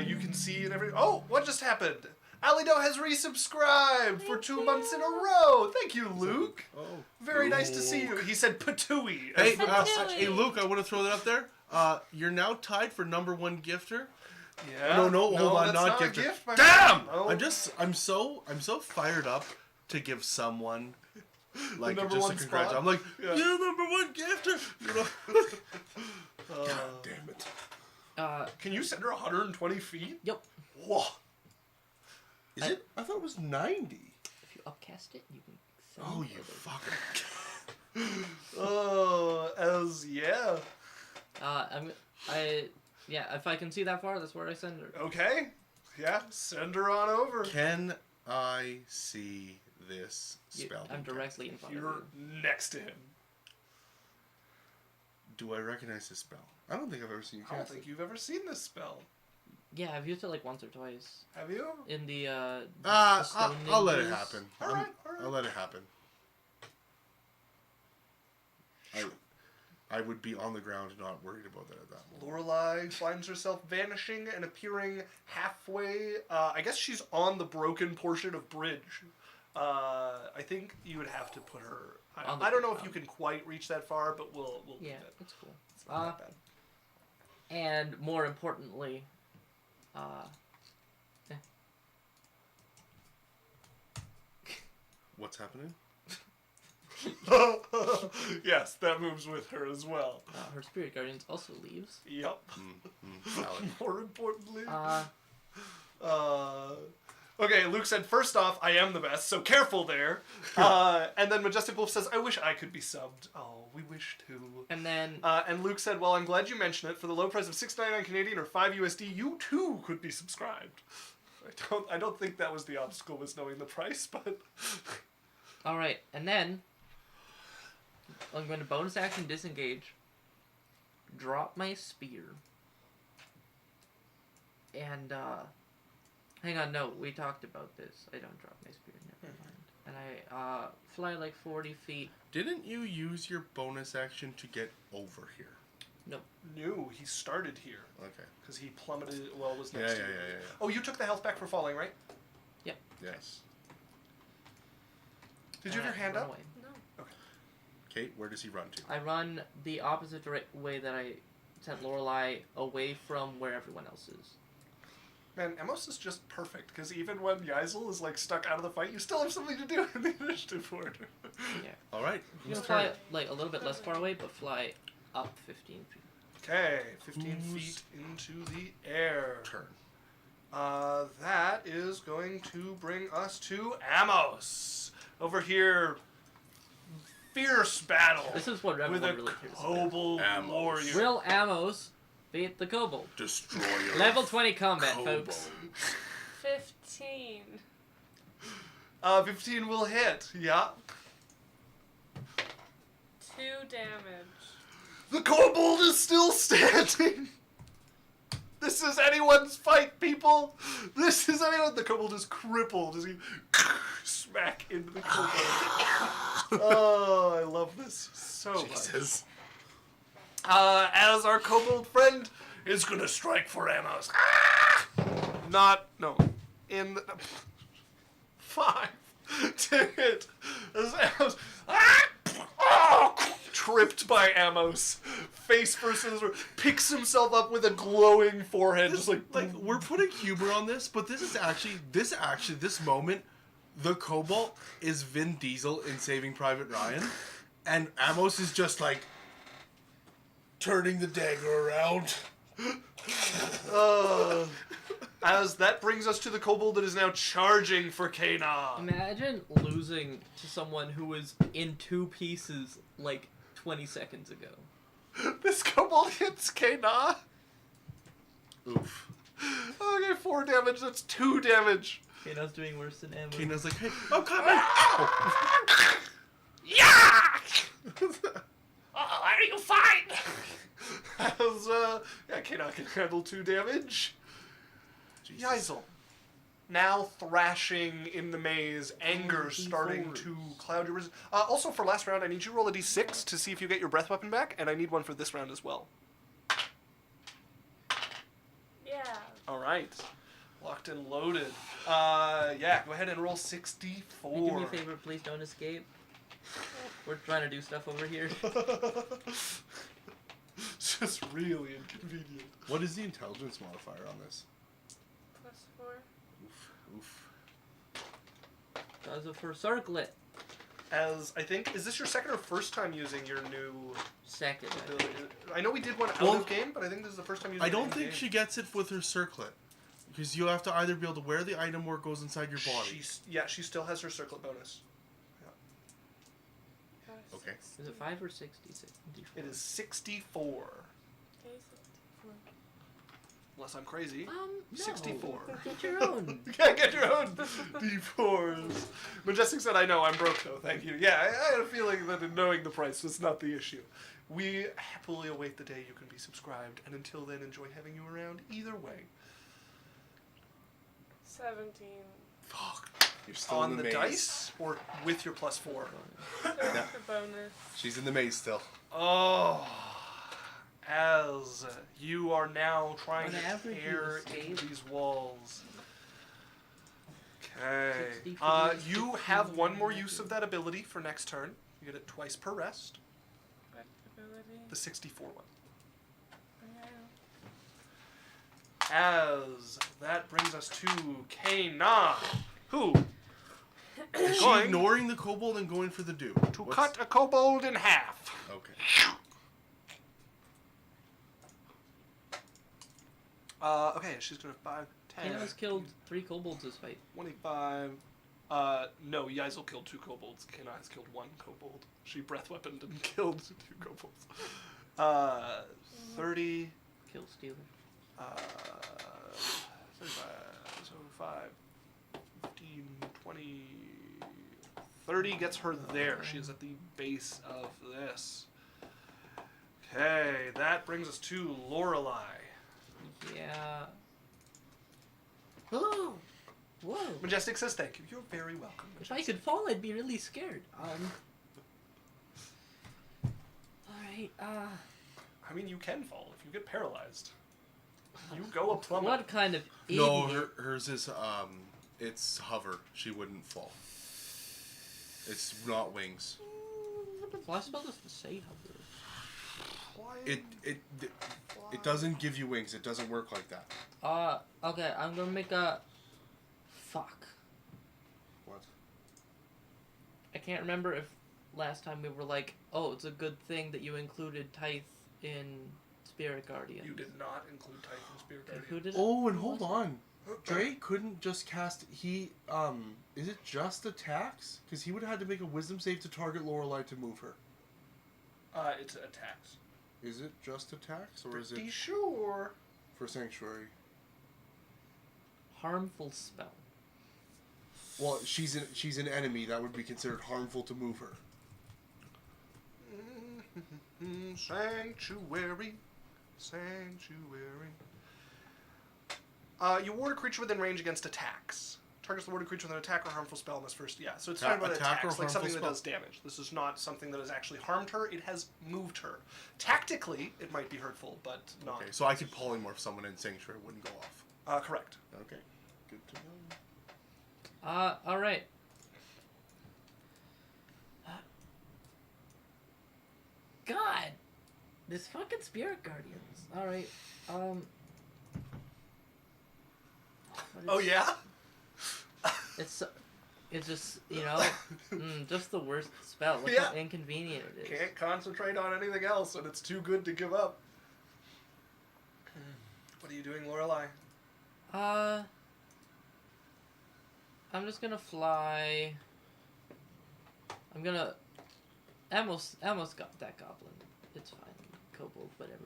You can see in every. Oh, what just happened? Alido has resubscribed for 2 months in a row. Thank you, Luke. Oh. Very nice to see you. He said Patooey. Hey, Patooey. hey, Luke, I want to throw that up there. You're now tied for #1 gifter. Yeah. No, hold on, that's not a gifter. gift, my Damn! friend. I'm so fired up to give someone like number just one a congratulations. spot? I'm like, Yeah. you're #1 gifter. You know? God damn it. Can you send her 120 feet? Yep. Whoa. Is it? I thought it was 90. If you upcast it, you can send Oh, it you further. fucker. Yeah. If I can see that far, that's where I send her. Okay. Yeah, send her on over. Can I see this spell? I'm directly in front of You're you. next to him. Do I recognize this spell? I don't think I've ever seen you I don't cast think it. you've ever seen this spell. Yeah, I've used it like once or twice. Have you? In the I'll let it ninjas. happen. All right. I'll let it happen. I would be on the ground, not worried about that at that moment. Lorelai finds herself vanishing and appearing halfway. I guess she's on the broken portion of bridge. I think you would have to put her. I don't know if you can quite reach that far, but we'll do Yeah, that. that's cool. It's not that bad. And more importantly, What's happening? Yes, that moves with her as well. her spirit guardians also leaves. Yep. Valid. More importantly. Okay, Luke said, first off, I am the best, so careful there. And then Majestic Wolf says, I wish I could be subbed. Oh, we wish too. And then And Luke said, well, I'm glad you mentioned it. For the low price of $6.99 Canadian or $5 USD, you too could be subscribed. I don't think that was the obstacle, was knowing the price, but... all right, and then I'm going to bonus action disengage, drop my spear, and hang on, no, we talked about this. I don't drop my spear, never mind. And I fly like 40 feet. Didn't you use your bonus action to get over here? No, he started here. Okay. Because he plummeted, well, was Yeah, next yeah, to you. yeah. Oh, you took the health back for falling, right? Yes. Did you have your hand run up? away. No. Kate, where does he run to? I run the opposite way that I sent Lorelai, away from where everyone else is. Man, Emos is just perfect, because even when Yaisel is, like, stuck out of the fight, you still have something to do in the initiative order. Yeah. All right. You whose can fly turn? like a little bit less far away, but fly up 15 feet. Okay, 15 Who's feet into the air. Turn. That is going to bring us to Amos. Over here, fierce battle This is what with everyone a really cares about. kobold Amos. warrior. Will Amos beat the kobold? Destroy your Level 20 combat, kobold. folks. 15. 15 will hit, yeah. 2 damage. The kobold is still standing. This is anyone's fight, people. This is anyone. The kobold is crippled as he smack into the kobold. Oh, I love this so much. Jesus. As our kobold friend is gonna strike for Amos. In the 5 to hit. As Amos tripped by Amos, face versus, picks himself up with a glowing forehead, just like We're putting humor on this, but this moment, the Cobalt is Vin Diesel in Saving Private Ryan, and Amos is just like turning the dagger around. As that brings us to the kobold that is now charging for Kana. Imagine losing to someone who was in 2 pieces like 20 seconds ago. This kobold hits Kana. Oof. Okay, 4 damage. That's 2 damage. Kano's doing worse than Amos. Kina's like, hey, I'm coming! Ow! Are you fine? As, Kana can handle 2 damage. Jesus. Yaisel. Now thrashing in the maze, anger starting to cloud your resistance. Also, for last round, I need you to roll a d6 to see if you get your breath weapon back, and I need one for this round as well. Yeah. All right. Locked and loaded. Yeah, go ahead and roll 64. Hey, do me a favor, please don't escape. We're trying to do stuff over here. It's just really inconvenient. What is the intelligence modifier on this? +4. Oof. Does it for circlet. As, I think, is this your second or first time using your new Second. ability? I know we did one out Well, of game, but I think this is the first time using I it don't in think game. she gets it with her circlet. Because you have to either be able to wear the item or it goes inside your body. She still has her circlet bonus. Okay. Is it 5 or 60? It is 64. Okay, 64. unless I'm crazy. No. 64. Get your own. You can't get your own D4s. Majestic said, I know, I'm broke though, thank you. Yeah, I had a feeling that in knowing the price was not the issue. We happily await the day you can be subscribed, and until then, enjoy having you around either way. 17. Fuck. You're still On in the maze. dice, or with your +4? Yeah. The bonus. She's in the maze still. Oh, as you are now trying On to average, you tear escape. into these walls. Okay. 60 for these, You 60 have one more for use of that. that ability for next turn. You get it twice per rest. What ability? The 64 one. Okay. As that brings us to Kana, who Is she Going- ignoring the kobold and going for the do? to cut a kobold in half. Okay. Okay, she's gonna 5, 10, Kana's killed 3 kobolds this fight. 25. No, Yaisel killed 2 kobolds. Kana has killed 1 kobold. She breath weaponed and killed 2 kobolds. 30, Kill stealer. 35, so 5, 15, 20, 30 gets her there. She is at the base of this. Okay, that brings us to Lorelei. Yeah. Oh. Whoa. Majestic says thank you. You're very welcome. If I Majestic. could fall, I'd be really scared. Alright, I mean, you can fall if you get paralyzed. You go a plummet. what kind of No, idiot? hers is it's hover. She wouldn't fall. It's not wings. Well, I spelled this to say hover. It doesn't give you wings. It doesn't work like that. Okay, I'm gonna make a... Fuck. What? I can't remember if last time we were like, oh, it's a good thing that you included Tithe in Spirit Guardian. You did not include Titan Spirit Guardian. Who did it? Oh, and hold on. Dre couldn't just cast. Is it just attacks? Because he would have had to make a Wisdom save to target Lorelei to move her. It's attacks. Is it just attacks, or is Pretty it sure. for Sanctuary? Harmful spell. Well, she's an enemy that would be considered harmful to move her. Sanctuary. You ward a creature within range against attacks. Targets the warded creature with an attack or harmful spell in this first. Yeah, so it's talking about Attack or attacks, like something harmful that spell. does damage. This is not something that has actually harmed her. It has moved her. Tactically, it might be hurtful, but not. Okay, so I could polymorph someone in Sanctuary, it wouldn't go off. Correct. Okay, good to know. Alright. God! This fucking Spirit Guardians. Alright, Oh yeah. It's just, just the worst spell. Look Yeah. how inconvenient it is. Can't concentrate on anything else, and it's too good to give up. What are you doing, Lorelei? I'm just gonna fly. I almost got that goblin. It's fine. Kobold, whatever.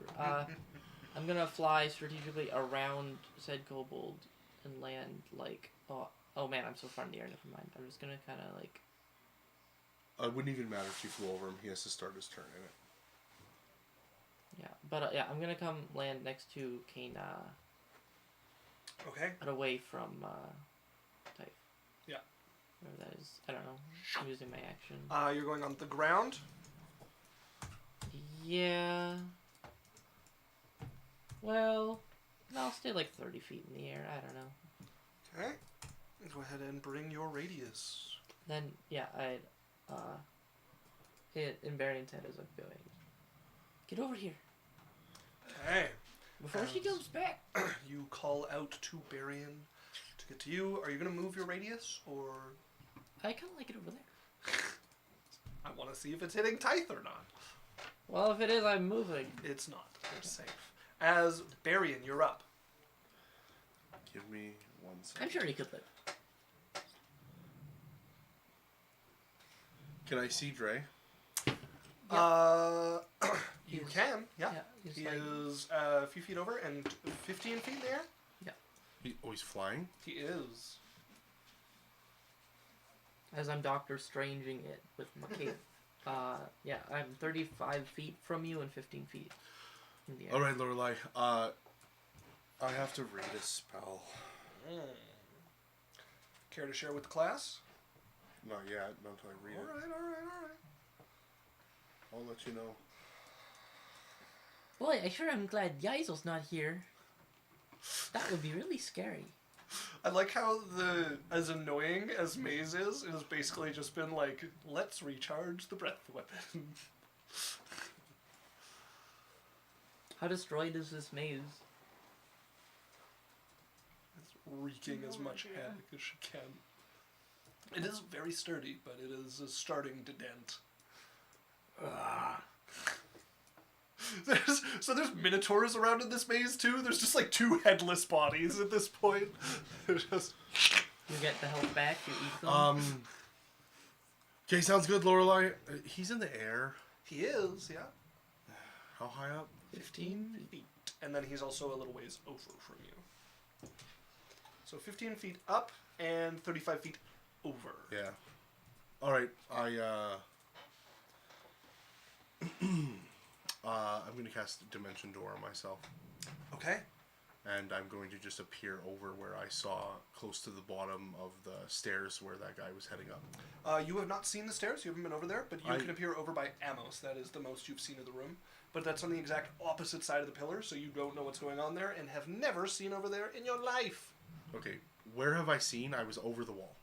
I'm gonna fly strategically around said kobold and land like, oh man, I'm so far in the air, never mind. I'm just gonna kinda like... It wouldn't even matter if you flew over him. He has to start his turn in it. Yeah, but yeah, I'm gonna come land next to Kana, Okay. but away from, Type. Yeah. Whatever that is. I don't know. I'm using my action. You're going on the ground. Yeah. Well, I'll stay like 30 feet in the air. I don't know. Okay. Go ahead and bring your radius. Then, yeah, I'd, hit in Barion's head as I'm going. Get over here. Okay. Before she comes back. You call out to Barian to get to you. Are you going to move your radius, or... I kind of like it over there. I want to see if it's hitting Tithe or not. Well, if it is, I'm moving. It's not. It's safe. As Barian, you're up. Give me 1 second. I'm sure he could live. Can I see Dre? You can, yeah. He's He like, is a few feet over and 15 feet in the air. He's flying? He is. as I'm Doctor Stranging it with my cape. Yeah, I'm 35 feet from you and 15 feet in the air. Alright, Lorelei. I have to read a spell. Care to share with the class? Not yet, not until I read it. Alright. I'll let you know. Boy, I sure am glad Yaizel's not here. That would be really scary. I like how as annoying as Maze is, it has basically just been like, let's recharge the breath weapon. How destroyed is this maze? It's wreaking as much idea. havoc as she can. It is very sturdy, but it is starting to dent. There's minotaurs around in this maze too. There's just like 2 headless bodies at this point. They're just... You get the health back, you eat them. Okay, sounds good, Lorelei. He's in the air. He is, yeah. How high up? 15 feet. And then he's also a little ways over from you. So 15 feet up and 35 feet over. Yeah. Alright, I'm going to cast Dimension Door on myself. Okay. And I'm going to just appear over where I saw, close to the bottom of the stairs where that guy was heading up. You have not seen the stairs. You haven't been over there, but you can appear over by Amos. That is the most you've seen of the room. But that's on the exact opposite side of the pillar, so you don't know what's going on there and have never seen over there in your life. Okay, where have I seen? I was over the wall.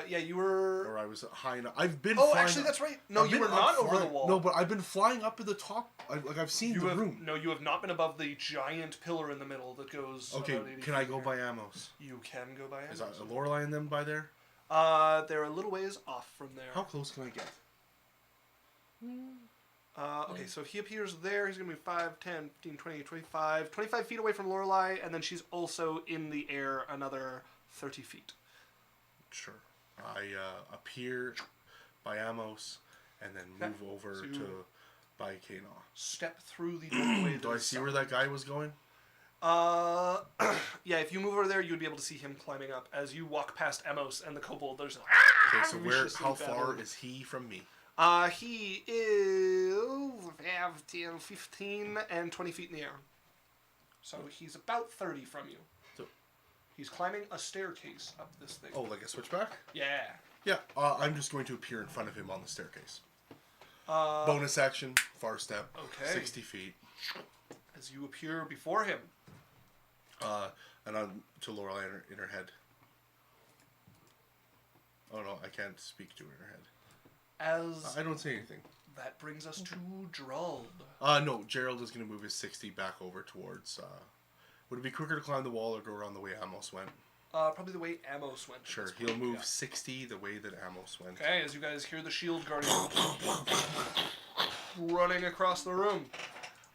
Yeah, you were... Or I was high enough. I've been Oh, flying actually, up. that's right. No, I've you been were not up over the flying- wall. No, but I've been flying up at the top. I've seen the room. No, you have not been above the giant pillar in the middle that goes... Okay, about 80 can I feet go in by the air. Amos? You can go by Is Amos. Lorelei and them by there? They're a little ways off from there. How close can I get? Okay, so if he appears there, he's going to be 5, 10, 15, 20, 25 feet away from Lorelei, and then she's also in the air another 30 feet. Sure. I appear by Amos and then move over So to by Kana. Step through the doorway. Do I see where that guy was going? Yeah, if you move over there, you would be able to see him climbing up. As you walk past Amos and the kobold, there's like, Okay, so viciously how far battling. is he from me? He is 10, 15, and 20 feet in the air. So he's about 30 from you. So- He's climbing a staircase up this thing. Oh, like a switchback? Yeah. Yeah, I'm just going to appear in front of him on the staircase. Bonus action, far step, Okay. 60 feet. As you appear before him. And I'm to Lorelei in her head. Oh no, I can't speak to her in her head. As I don't say anything. that brings us to Drald. No, Gerald is going to move his 60 back over towards... would it be quicker to climb the wall or go around the way Amos went? Probably the way Amos went. at Sure, this he'll point, move yeah. 60 the way that Amos went. Okay, as you guys hear the shield guardian running across the room.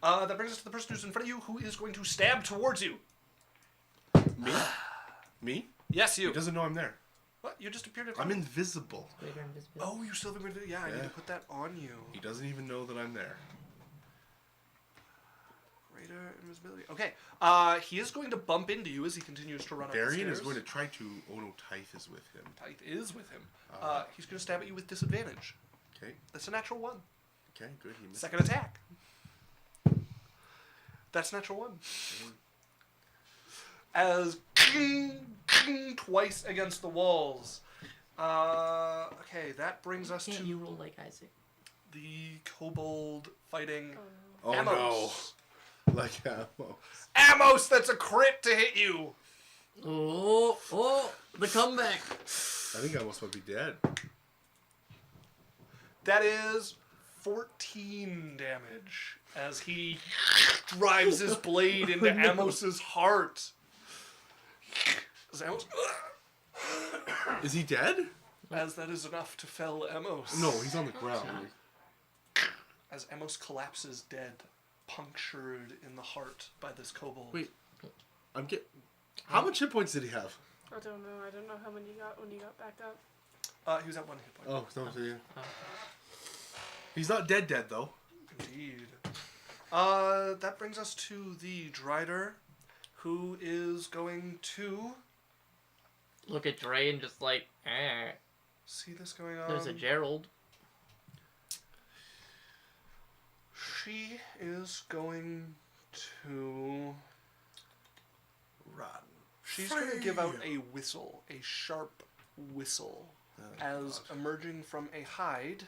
That brings us to the person who's in front of you, who is going to stab towards you. Me? Me? Yes, you. He doesn't know I'm there. What? You just appeared in I'm front of invisible. Greater invisibility. Oh, you still have invisibility. Yeah, I need Yeah. to put that on you. He doesn't even know that I'm there. Greater invisibility. Okay. He is going to bump into you as he continues to run up the Darian stairs. is going to try to... Oh no, Tithe is with him. Tithe is with him. He's going to stab at you with disadvantage. Okay, That's a natural 1. okay, good. He missed. Second attack. That's natural 1. As twice against the walls. Okay, that brings us Can't to you roll like Isaac? the kobold fighting Oh Amos. no. Like Amos. Amos, that's a crit to hit you. Oh, the comeback. I think Amos might be dead. That is 14 damage as he drives his blade into Amos's heart. As Amos, Is he dead? as that is enough to fell Amos. No, he's on the ground. As Amos collapses dead, punctured in the heart by this kobold. Wait, how much hit points did he have? I don't know. I don't know how many you got when you got back up. He was at 1 hit point. Oh, no, yeah. He's not dead though. Indeed. That brings us to the Drider, who is going to Look at Dre and just like, see this going on. There's a Gerald. She is going to Run. She's going to give out a whistle, a sharp whistle, as God. emerging from a hide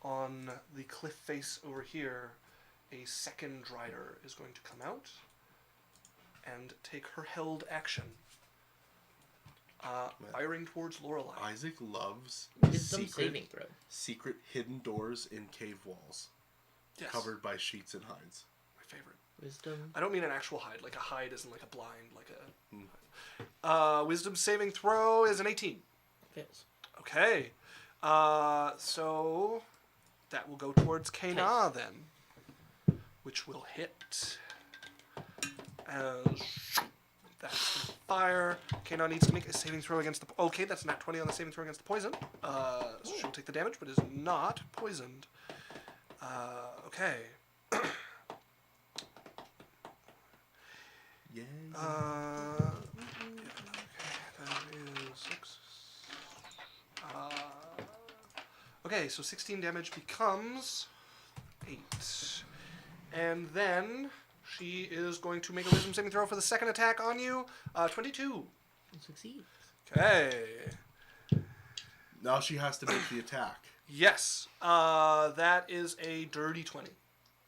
on the cliff face over here, a second Drider is going to come out and take her held action, firing towards Lorelei. Isaac loves Wisdom saving throw. secret hidden doors in cave walls, Yes, covered by sheets and hides. my favorite. Wisdom. I don't mean an actual hide, like a hide isn't like a blind, like a... wisdom saving throw is an 18. Fails. Okay. So that will go towards Kana then, which will hit. As that's the fire. Kana needs to make a saving throw against the... Okay, that's not 20 on the saving throw against the poison. So she'll take the damage, but is not poisoned. Okay. Yeah. That is 6. Okay, so 16 damage becomes 8. And then she is going to make a wisdom saving throw for the second attack on you. 22. Succeed. Okay. Now she has to make the attack. Yes. That is a dirty 20.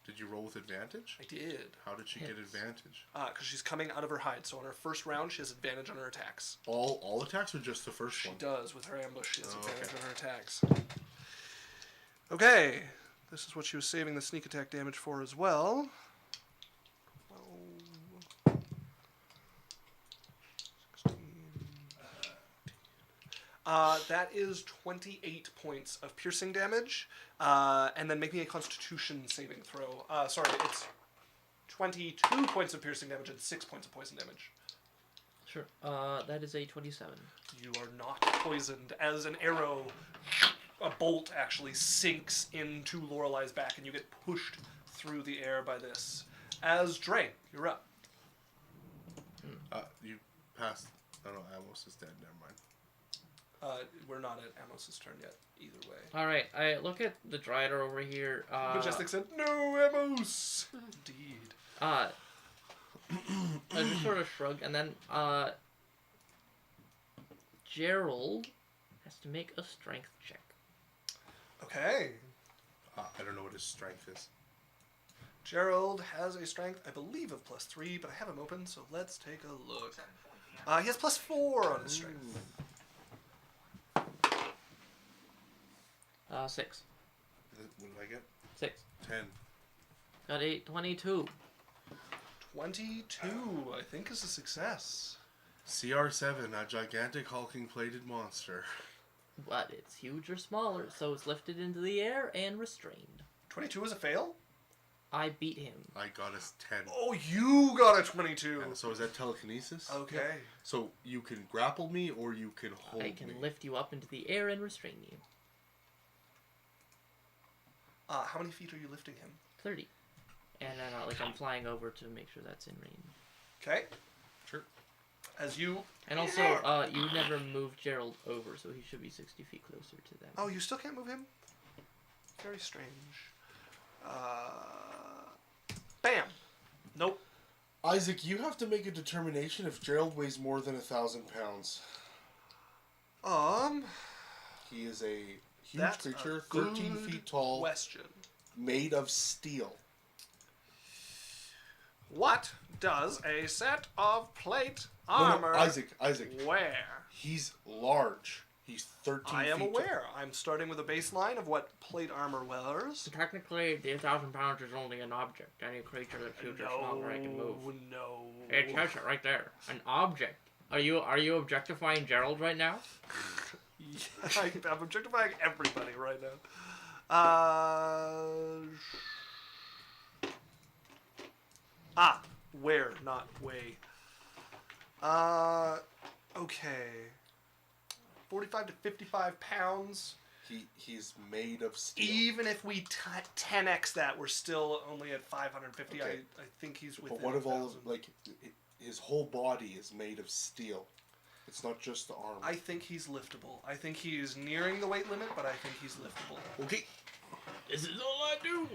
Did you roll with advantage? I did. How did she get advantage? Because she's coming out of her hide. So on her first round, she has advantage on her attacks. All attacks or just the first She one? does. With her ambush, she has advantage okay. on her attacks. Okay. This is what she was saving the sneak attack damage for as well. 12, 16. That is 28 points of piercing damage. And then make me a constitution saving throw. Sorry, it's 22 points of piercing damage and 6 points of poison damage. Sure. That is a 27. You are not poisoned as an arrow, a bolt actually sinks into Lorelei's back and you get pushed through the air by this. As Dre, you're up. You passed. Oh no, Amos is dead. Never mind. We're not at Amos' turn yet, either way. Alright, I look at the Drider over here. Majestic said, "No, Amos!" Indeed. I just sort of shrug, and then, Gerald has to make a strength check. Okay. I don't know what his strength is. Gerald has a strength, I believe, of +3, but I have him open, so let's take a look. He has +4 on his strength. 6. What did I get? 6. 10. Got a 22. 22, I think, is a success. CR7, a gigantic hulking plated monster. But it's huge or smaller, so it's lifted into the air and restrained. 22 is a fail? I beat him. I got us 10. Oh, you got a 22. So is that telekinesis? Okay. So you can grapple me or you can hold I can me. lift you up into the air and restrain you. How many feet are you lifting him? 30. And then, I'm flying over to make sure that's in range. Okay. Sure. As you... And also, you never moved Gerald over, so he should be 60 feet closer to that. Oh, you still can't move him? Very strange. Bam! Nope. Isaac, you have to make a determination if Gerald weighs more than 1,000 pounds. He is a huge That's creature, a 13 good feet tall, question. made of steel. What does a set of plate No, armor Isaac. wear? He's large. He's 13 I am feet aware. I'm starting with a baseline of what plate armor wears. Technically, the 1,000 pounds is only an object. Any creature that's huge or smaller I can move. No. It says it right there. An object. Are you objectifying Gerald right now? Yeah, I'm objectifying everybody right now. Where, not weigh. Okay. 45 to 55 pounds. He's made of steel. Even if we 10x that, we're still only at 550. Okay. I think he's within. But what if all 1,000. of, like, his whole body is made of steel? It's not just the arm. I think he's liftable. I think he is nearing the weight limit, but I think he's liftable. Okay. This is all I do.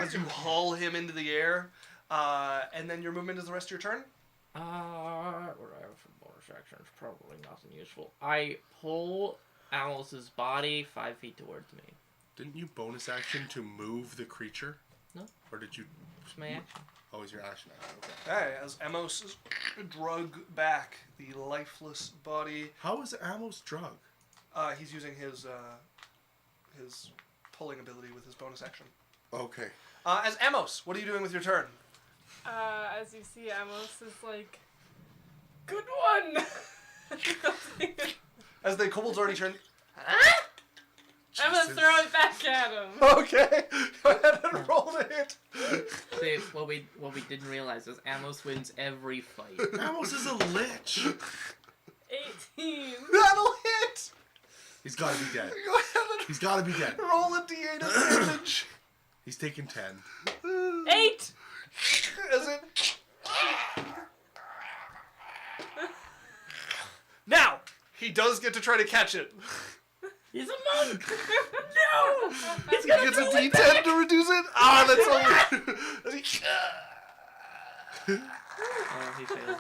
As you haul him into the air, and then your movement is the rest of your turn. What I have for bonus actions, probably nothing useful. I pull Alice's body 5 feet towards me. Didn't you bonus action to move the creature? No. Or did you... It's my action. Oh, it's your action. Okay. Okay, as Amos is drug back the lifeless body, How is Amos drug? he's using his pulling ability with his bonus action. Okay. As Amos, what are you doing with your turn? As you see, Amos is like, good one! As the kobold's already turned. I'm gonna throw it back at him. Okay, go ahead and roll to hit. See, what we didn't realize is Amos wins every fight. Amos is a lich. 18. That'll hit. He's got to be dead. Go ahead He's got to be dead. and roll a d8 of damage. He's taking 10. 8! As it. Now he does get to try to catch it. He's a monk! No! He's He gonna gets a throw it d10 back! to reduce it. Ah, that's over. Oh, he failed.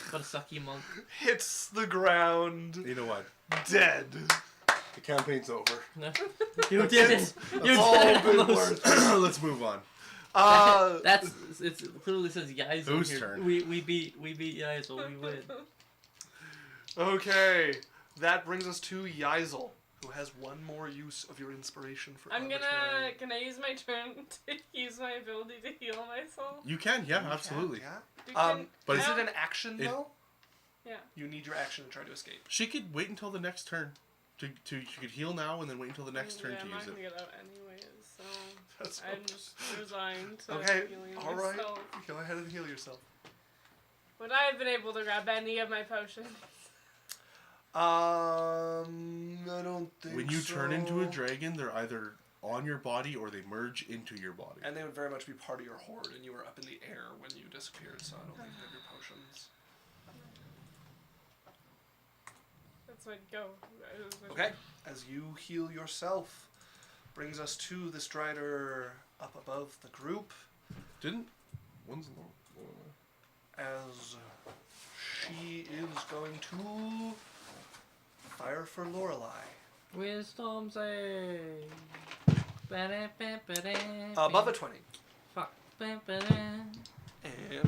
What a sucky monk. Hits the ground, You know what? dead. The campaign's over. No. You did it! You all did it! been Amos. Let's move on. It clearly says Yaisel Whose here. turn? We beat Yaisel, we win. Okay, that brings us to Yaisel, who has one more use of your inspiration for. I'm arbitrary. can I use my turn to use my ability to heal myself? You can, yeah, You absolutely. can, You yeah. can- but Is I it don't- an action It- though? Yeah. You need your action to try to escape. She could wait until the next turn. She could heal now and then wait until the next turn yeah, to I'm use not gonna it. get out anyways, so That's I'm just resigned to okay. healing All right. myself. Go ahead and heal yourself. Would I have been able to grab any of my potions? I don't think. When you so. turn into a dragon, they're either on your body or they merge into your body. And they would very much be part of your horde, and you were up in the air when you disappeared, so I don't think you have your potions. That's what go. Okay, as you heal yourself, brings us to the Strider up above the group, When's as she is going to fire for Lorelei. Wisdom save. Above a 20. Fuck. And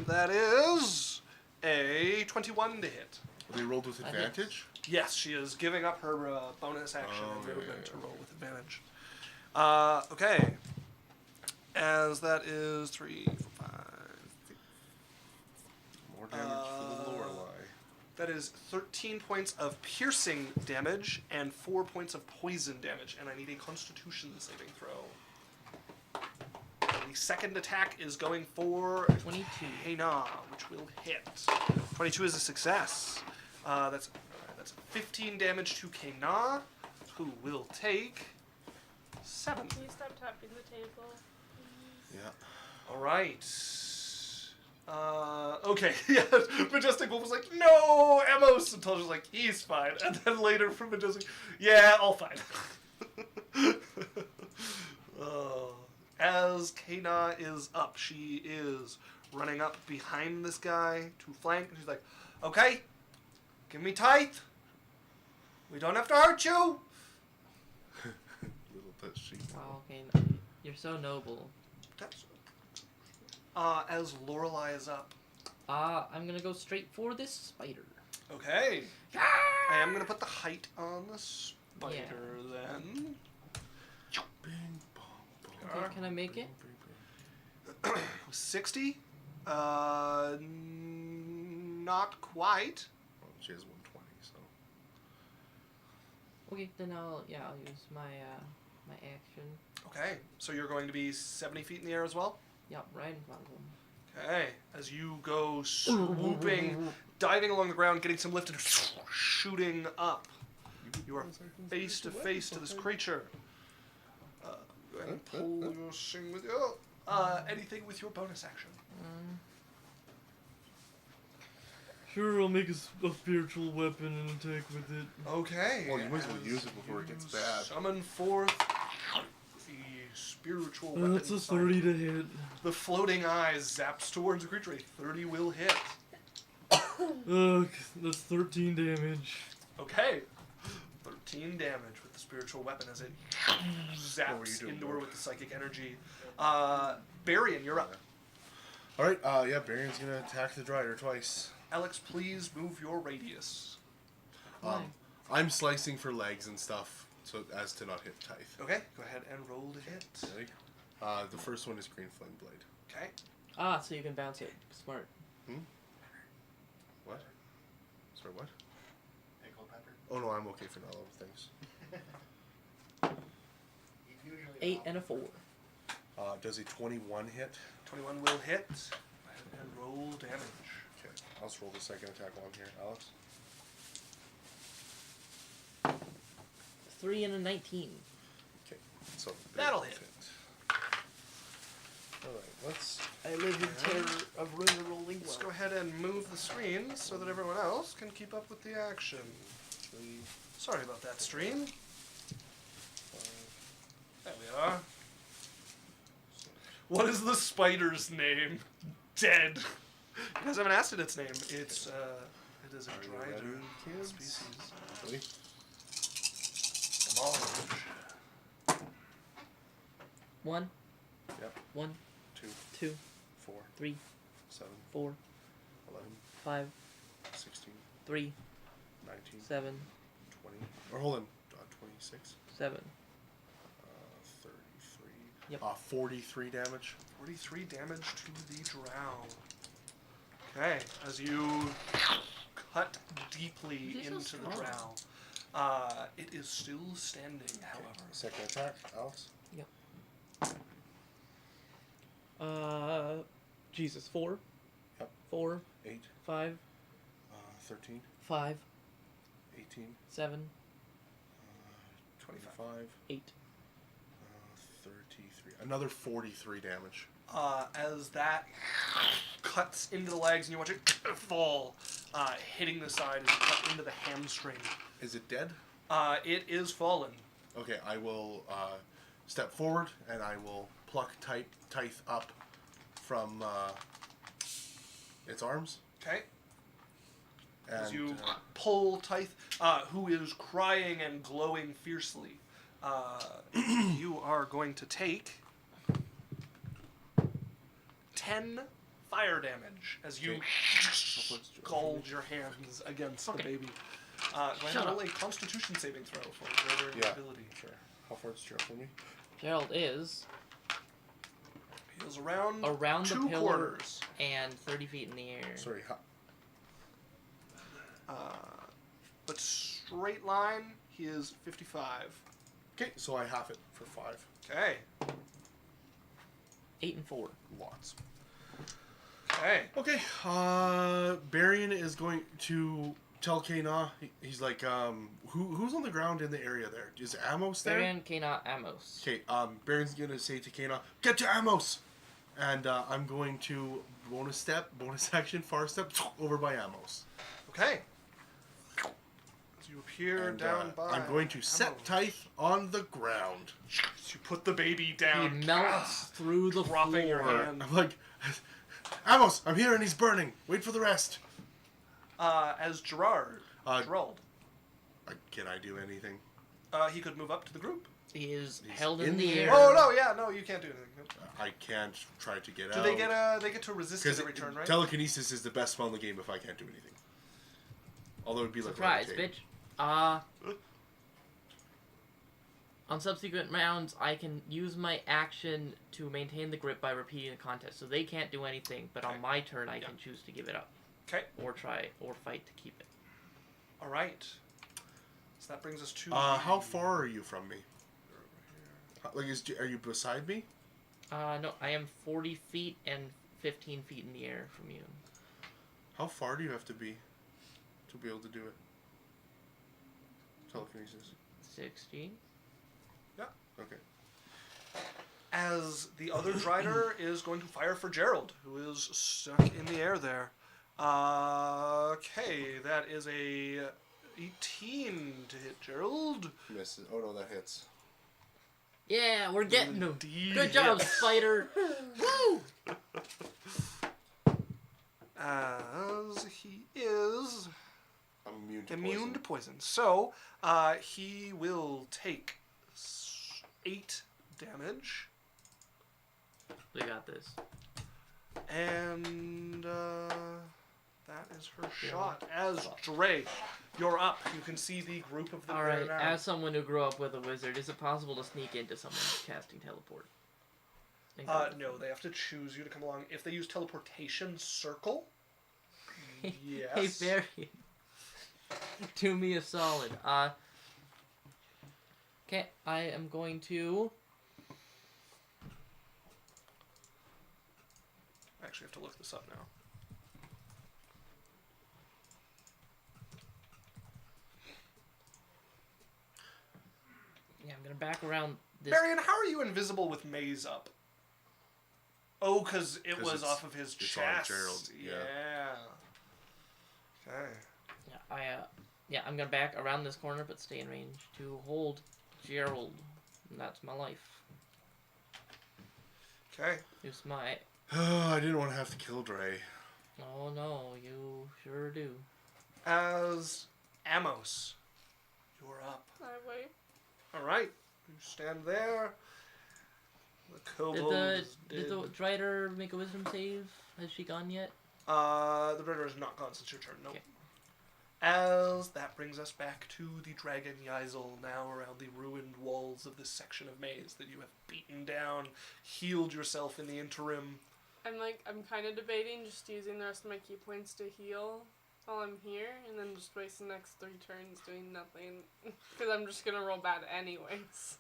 that is a 21 to hit. They rolled with I hit. advantage? Yes, she is giving up her bonus action Oh, and yeah, movement yeah, to yeah. roll with advantage. Okay. As that is 3, 4, 5, 6. More damage for the Lorelei. That is 13 points of piercing damage and 4 points of poison damage, and I need a Constitution saving throw. And the second attack is going for 22. Hena, which will hit. 22 is a success. That's 15 damage to Kena, who will take 7. Can you stop tapping the table? Yeah. All right. Okay. Yeah. Majestic Wolf was like, "No, Amos," and Tulja's like, "He's fine." And then later from Majestic, "Yeah, all fine." As Kena is up, she is running up behind this guy to flank, and she's like, "Okay, give me tight. We don't have to hurt you." Little does she know. Wow, okay, no, you're so noble. As Lorelei is up. I'm gonna go straight for this spider. Okay. I am gonna put the height on the spider then. Bing, bong, bong. Okay, can I make it? 60? Not quite. Oh, she has 120, so. Okay, then I'll use my my action. Okay, so you're going to be 70 feet in the air as well? Yep, right in front of him. Okay, as you go swooping, diving along the ground, getting some lift, and shooting up. You You are face to face to this creature. Go ahead and pull your string with you. Anything with your bonus action? Sure, I'll make a spiritual weapon and attack with it. Okay. Well, you might as well as use it before it gets you bad. Summon forth the spiritual weapon. That's a 30 to hit. The floating eyes zaps towards the creature. A 30 will hit. Ugh, that's 13 damage. Okay. 13 damage with the spiritual weapon as it zaps doing, into bro? her with the psychic energy. Barian, you're up. Alright, yeah, Baron's gonna attack the Drider twice. Alex, please move your radius. I'm slicing for legs and stuff, so as to not hit Tithe. Okay, go ahead and roll to hit. Ready? The first one is Green Flame Blade. Okay. Ah, so you can bounce it. Smart. What? Sorry, what? Pickled pepper. Oh no, I'm okay for now, other things. He's usually 8 not. and a 4. Does a 21 hit? 21 will hit. Go ahead and roll damage. Okay, I'll just roll the second attack while I'm here. Alex? 3 and a 19. Okay, so That'll hit. Alright, let's... I live in terror of rolling Let's go ahead and move the screen so that everyone else can keep up with the action. 3, Sorry about that, stream. 5, There we are. What is the spider's name? Dead. You guys haven't asked it its name. It's it is a Are you drider ready, kids? species. Ready? Demolish. 1, Yep. 1, 2, 2, 4, 3, 7, 4, 11, 5, 16, 3, 19, 7, 20. Or hold on. 26. 7. 33. Yep. 43 damage. 43 damage to the drow. Okay, as you cut deeply These are into the strong. drow, it is still standing, however. Second attack, Alex. Jesus, 4. Yep. 4, 8, 5, 13, 5, 18, 7, 25, 8. 33. Another 43 damage. As that cuts into the legs and you watch it fall, hitting the side as you cut into the hamstring. Is it dead? It is fallen. Okay, I will step forward and I will pluck Tithe up from its arms. Okay. And, As you pull Tithe, who is crying and glowing fiercely, you are going to take 10 fire damage as you scald your hands against the baby. Go ahead Shut and roll up. a Constitution saving throw for greater Yeah. ability. Sure. How far is Gerald from me? Gerald is He is around around the 2 pillar quarters. and 30 feet in the air. Sorry, But straight line, he is 55. okay, so I half it for 5. Okay. 8 and 4. Lots. Okay. Okay, Barian is going to tell Kana, he's like, who's on the ground in the area there? Is Amos there? Baron Kana Amos. Okay, Baron's gonna say to Kana, get to Amos! And I'm going to bonus action, far step, over by Amos. Okay. As you appear And, down by. I'm going to set Amos. Tithe on the ground. You put the baby He down. melts through the dropping your floor. hand. I'm like, Amos, I'm here and he's burning. Wait for the rest. As Gerard. Gerald. Can I do anything? He could move up to the group. He is He's held in in the the air. air. Oh no, yeah, no, you can't do anything. Nope. I can't try to get Do out. they get to resist it every turn, right? Telekinesis is the best spell in the game if I can't do anything. Although it'd be like Surprise, levitate. bitch. On subsequent rounds, I can use my action to maintain the grip by repeating the contest. So they can't do anything, but Okay. on my turn, I can choose to give it up. Okay. Or try, or fight to keep it. All right. So that brings us to. How far are you from me? Like, are you beside me? No, I am 40 feet and 15 feet in the air from you. How far do you have to be able to do it? telekinesis? 16. Okay. As the other Drider is going to fire for Gerald, who is stuck in the air there. Okay, that is a 18 to hit Gerald. Misses. Oh no, that hits. Yeah, we're getting him. Indeed Good job, hits. Spider. Woo! As he is I'm immune to immune poison. to poison. So, he will take 8 damage. We got this. And that is her shot. As Dre, you're up. You can see the group of them All there right. now. As someone who grew up with a wizard, is it possible to sneak into someone casting teleport? No, they have to choose you to come along. If they use teleportation circle, Hey, yes. Barry. Do me a solid. Okay, I am going to. I actually have to look this up now. Yeah, I'm gonna back around this. Marion, how are you invisible with Maze up? Oh, because it 'Cause was it's- off of his it's on chest. Gerald, yeah. Okay. Yeah, I'm gonna back around this corner, but stay in range to hold Gerald. And that's my life. Okay. Use my. I didn't want to have to kill Dre. Oh no, you sure do. As Amos, you're up. I wait. All right. You stand there. The Did kobold the is did the dead. Drider make a wisdom save? Has she gone yet? The Ritter is not gone since your turn. Nope. Okay. As that brings us back to the Dragon Yeisel, now around the ruined walls of this section of maze that you have beaten down, healed yourself in the interim. I'm kind of debating just using the rest of my key points to heal while I'm here, and then just waste the next 3 turns doing nothing, because I'm just gonna roll bad anyways.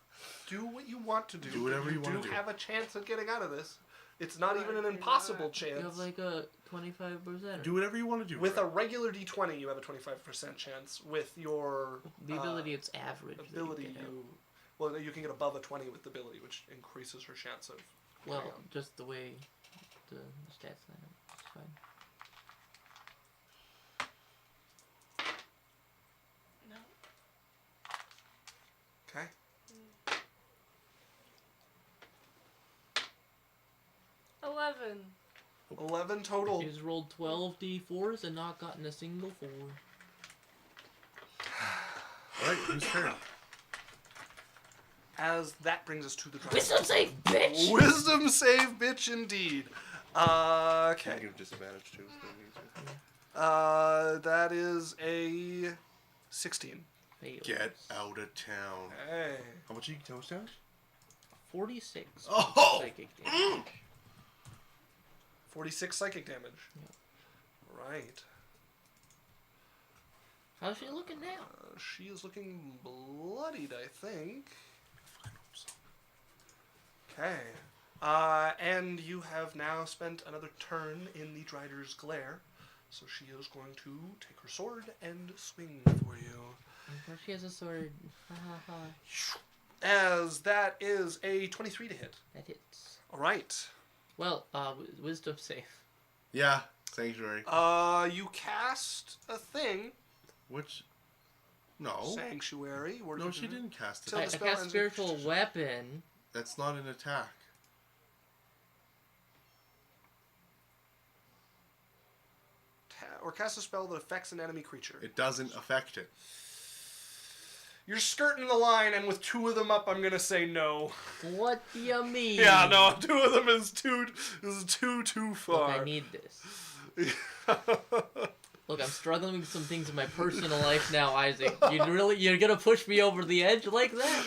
Do what you want to do. Do whatever you wanna do. do. Have a chance of getting out of this. It's not even an Right, impossible right. chance. You have like a 25%. Do whatever you want to do. With Dre. a regular d20, you have a 25% chance. With your The ability, it's average. that ability, get out. you can get above a 20 with the ability, which increases her chance of. Well, getting out. just the way the stats line up. It's fine. No. Okay. 11. 11 total. He's rolled 12 d4s and not gotten a single 4. Alright, whose turn? As that brings us to the dragon. Wisdom save, bitch! Wisdom save, bitch, indeed. Can I Okay. give disadvantage too? That is a 16. Fails. Get out of town. Hey. How much you toast damage? 46. Oh! Psychic damage. 46 psychic damage. Right. How's she looking now? She is looking bloodied, I think. Okay. And you have now spent another turn in the Drider's glare. So she is going to take her sword and swing for you. Of course she has a sword. Ha ha ha. As that is a 23 to hit. That hits. Alright. Well, wisdom save. Yeah, sanctuary. You cast a thing. Which? No. Sanctuary. No, she didn't cast it. Till I the spell cast ends. spiritual weapon. That's not an attack. Or cast a spell that affects an enemy creature. It doesn't affect it. You're skirting the line, and with 2 of them up, I'm gonna say no. What do you mean? Yeah, no, 2 of them is too Look, far. I need this. Look, I'm struggling with some things in my personal life now, Isaac. You're gonna push me over the edge like that?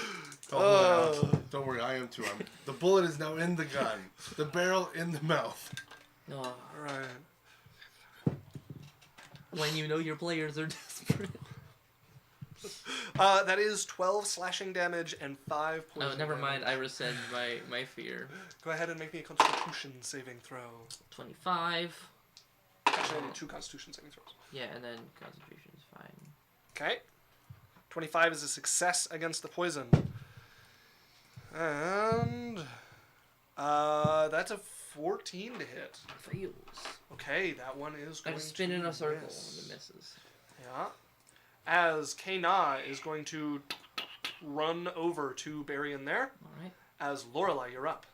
Don't worry, I am too. The bullet is now in the gun. The barrel in the mouth. No. Alright. When you know your players are desperate. That is 12 slashing damage and 5 poison Oh, never mind. I damage. rescind my fear. Go ahead and make me a Constitution saving throw. 25. Actually, I need 2 Constitution saving throws. Yeah, and then concentration is fine. Okay. 25 is a success against the poison. And that's a 14 to hit. Fails. Okay, that one is I going just spin in to a circle miss. and it misses. Yeah. As Kana is going to run over to Barian there. Alright. As Lorelei, you're up.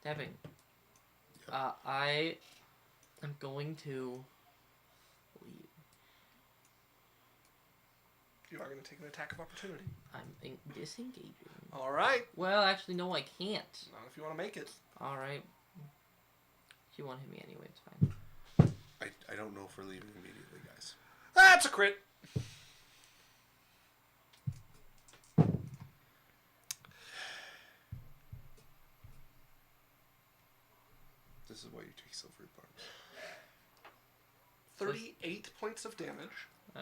Tapping. I am going to leave. You are going to take an attack of opportunity. I'm disengaging. All right. Well, actually, no, I can't. Not if you want to make it. Alright. She won't hit me anyway, it's fine. I don't know if we're leaving immediately, guys. That's a crit. This is why you take silvery barbs. 38 points of damage. Oh.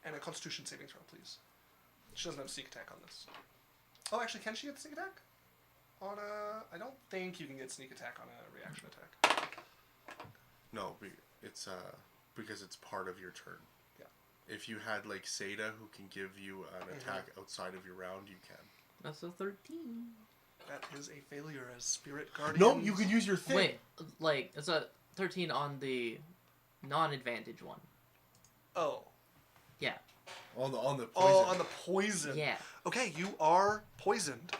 And a Constitution saving throw, please. She doesn't have a sneak attack on this. Oh, actually, can she get sneak attack? On a... I don't think you can get sneak attack on a reaction attack. No, it's because it's part of your turn. Yeah. If you had like Seda who can give you an attack outside of your round, you can. That's a 13. That is a failure as Spirit Guardian. No, you can use your thing. Wait, like, it's a 13 on the non-advantage one. Oh. Yeah. On the poison. Oh, on the poison. Yeah. Okay, you are poisoned,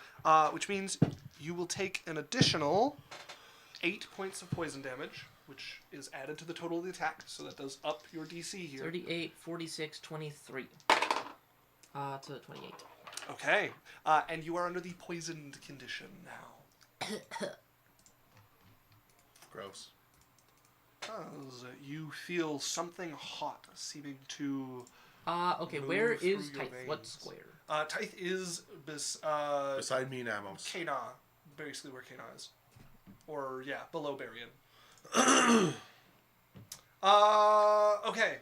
which means you will take an additional 8 points of poison damage, which is added to the total of the attack, so that does up your DC here. 38, 46, 23. To 28. Okay, and you are under the poisoned condition now. Gross. As you feel something hot seeming to... Okay, move where through is your Tyth? What veins. square? Tyth is Beside me and Amos. Kana, basically where Kana is. Or, yeah, below Barian. Okay.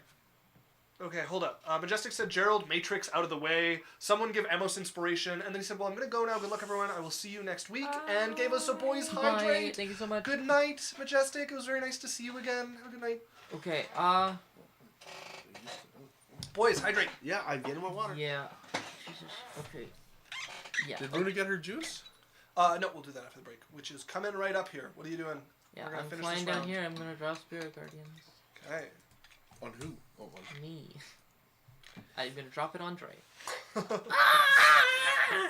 Okay, hold up. Majestic said, Gerald, Matrix, out of the way. Someone give Amos inspiration. And then he said, well, I'm going to go now. Good luck, everyone. I will see you next week. And gave us a boys Bye. hydrate. Thank you so much. Good night, Majestic. It was very nice to see you again. Have a good night. Okay, Boys, hydrate. Yeah, I'm getting my water. yeah. Jesus. Okay. Yeah. Did Luna get her juice? No, we'll do that after the break, which is coming right up here. What are you doing? Yeah, We're gonna I'm finish flying this down round. here. I'm gonna draw Spirit Guardians. Okay. On who? Oh, on. Me. I'm gonna drop it on Dre.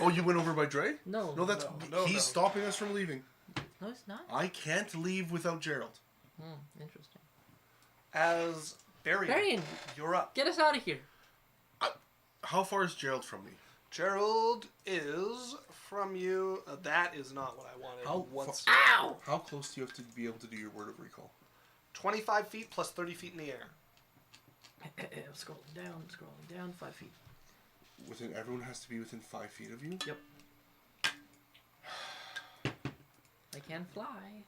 Oh, you went over by Dre? No. No, that's No, he's no. stopping us from leaving. No, it's not. I can't leave without Gerald. Interesting. As Barian, Barian, you're up. get us out of here. How far is Gerald from me? Gerald is from you. That is not what I wanted. Ow! How close do you have to be able to do your word of recall? 25 feet plus 30 feet in the air. I'm scrolling down 5 feet. Everyone has to be within 5 feet of you? Yep. I can fly.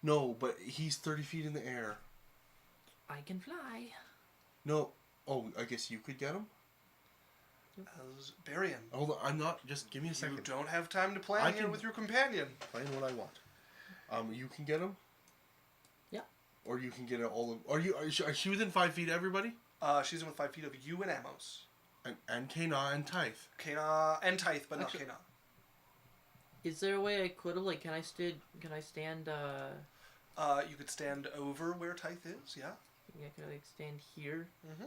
No, but he's 30 feet in the air. I can fly. No. Oh, I guess you could get him? As Barian, Hold on, I'm not. Just give me a you second. don't have time to plan I here can- with your companion. Find what I want. You can get him? Yeah. Or you can get it all of... Are she within 5 feet of everybody? She's within 5 feet of you and Amos. And Kana and Tyth. Kana and Tyth, but Actually- not Kana. Is there a way I could have, like, can I stand, You could stand over where Tyth is, yeah. yeah, can I, like, stand here? Mm-hmm.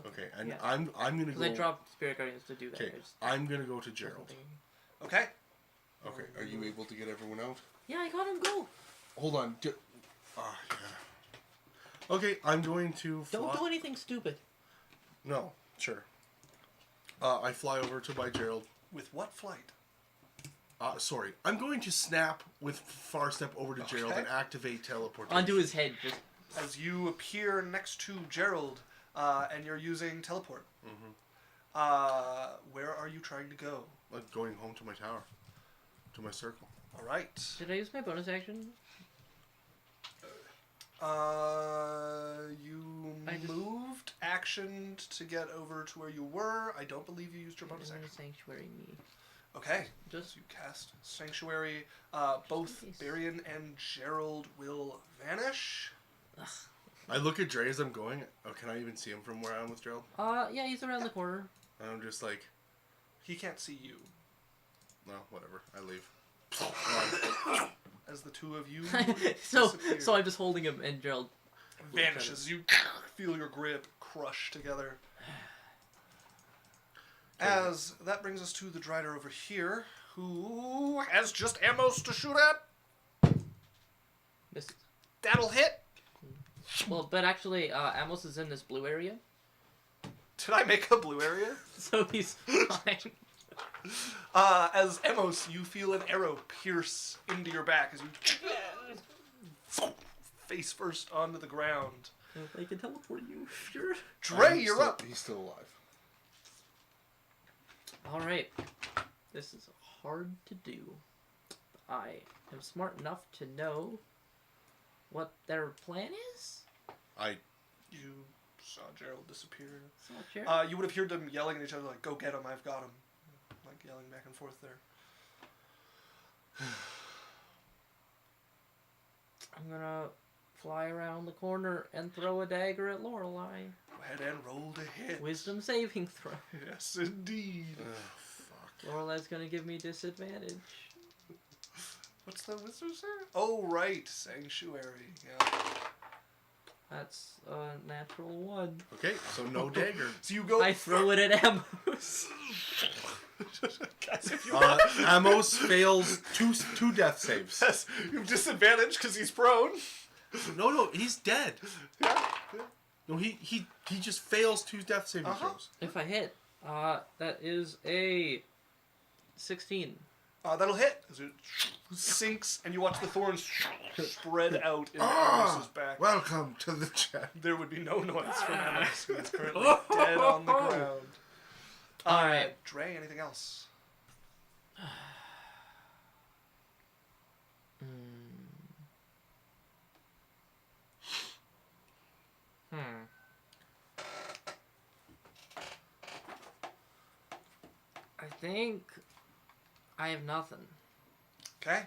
Okay, and yeah. I'm gonna Because go... I dropped Spirit Guardians to do that. Okay, I just I'm gonna go to wasn't Gerald. thinking. Okay. Okay, are you able to get everyone out? Yeah, I got him, go! Hold on. Yeah. Okay, I'm going to fly... Don't do anything stupid. No, sure. I fly over to by Gerald. With what flight? Sorry. I'm going to snap with Far Step over to Gerald Okay. and activate teleportation. Onto his head, just... As you appear next to Gerald, and you're using teleport. Mm-hmm. Where are you trying to go? Like going home to my tower. To my circle. All right. Did I use my bonus action? You I just- Okay. Just You cast Sanctuary. Both in case. Barian and Gerald will vanish. I look at Dre as I'm going. Oh, can I even see him from where I am with Gerald? Yeah, he's around the corner. And I'm just like, He can't see you. no, whatever. I leave. As the two of you so disappear. I'm just holding him, and Gerald vanishes. You feel your grip crush together. As that brings us to the Drider over here, who has just ammos to shoot at. misses. That'll hit. Well, but actually, Amos is in this blue area, Did I make a blue area? so he's fine. As Amos, you feel an arrow pierce into your back as you face first onto the ground. They can teleport you. Sure. Dre, you're up. He's still alive. All right. This is hard to do. I am smart enough to know what their plan is. You saw Gerald disappear. So Gerald. You would have heard them yelling at each other like, "Go get him! I've got him!" Like yelling back and forth there. I'm gonna fly around the corner and throw a dagger at Lorelei. Go ahead and roll to hit. Wisdom saving throw. Yes, indeed. Fuck. Lorelei's gonna give me disadvantage. What's the wisdom save? Oh, right. Sanctuary. Yeah. That's a natural 1. Okay, so no dagger. So you go. I throw it at Amos. Guys, if you Amos fails two death saves. yes, you have disadvantage because he's prone. No, he's dead. Yeah. No, he just fails 2 death saving throws. If I hit, that is a 16. That'll hit as it sinks, and you watch the thorns spread out in Amos's back. Welcome to the chat. There would be no noise from Amos, who is currently dead on the ground. All right. Dre, anything else? I think I have nothing. Okay.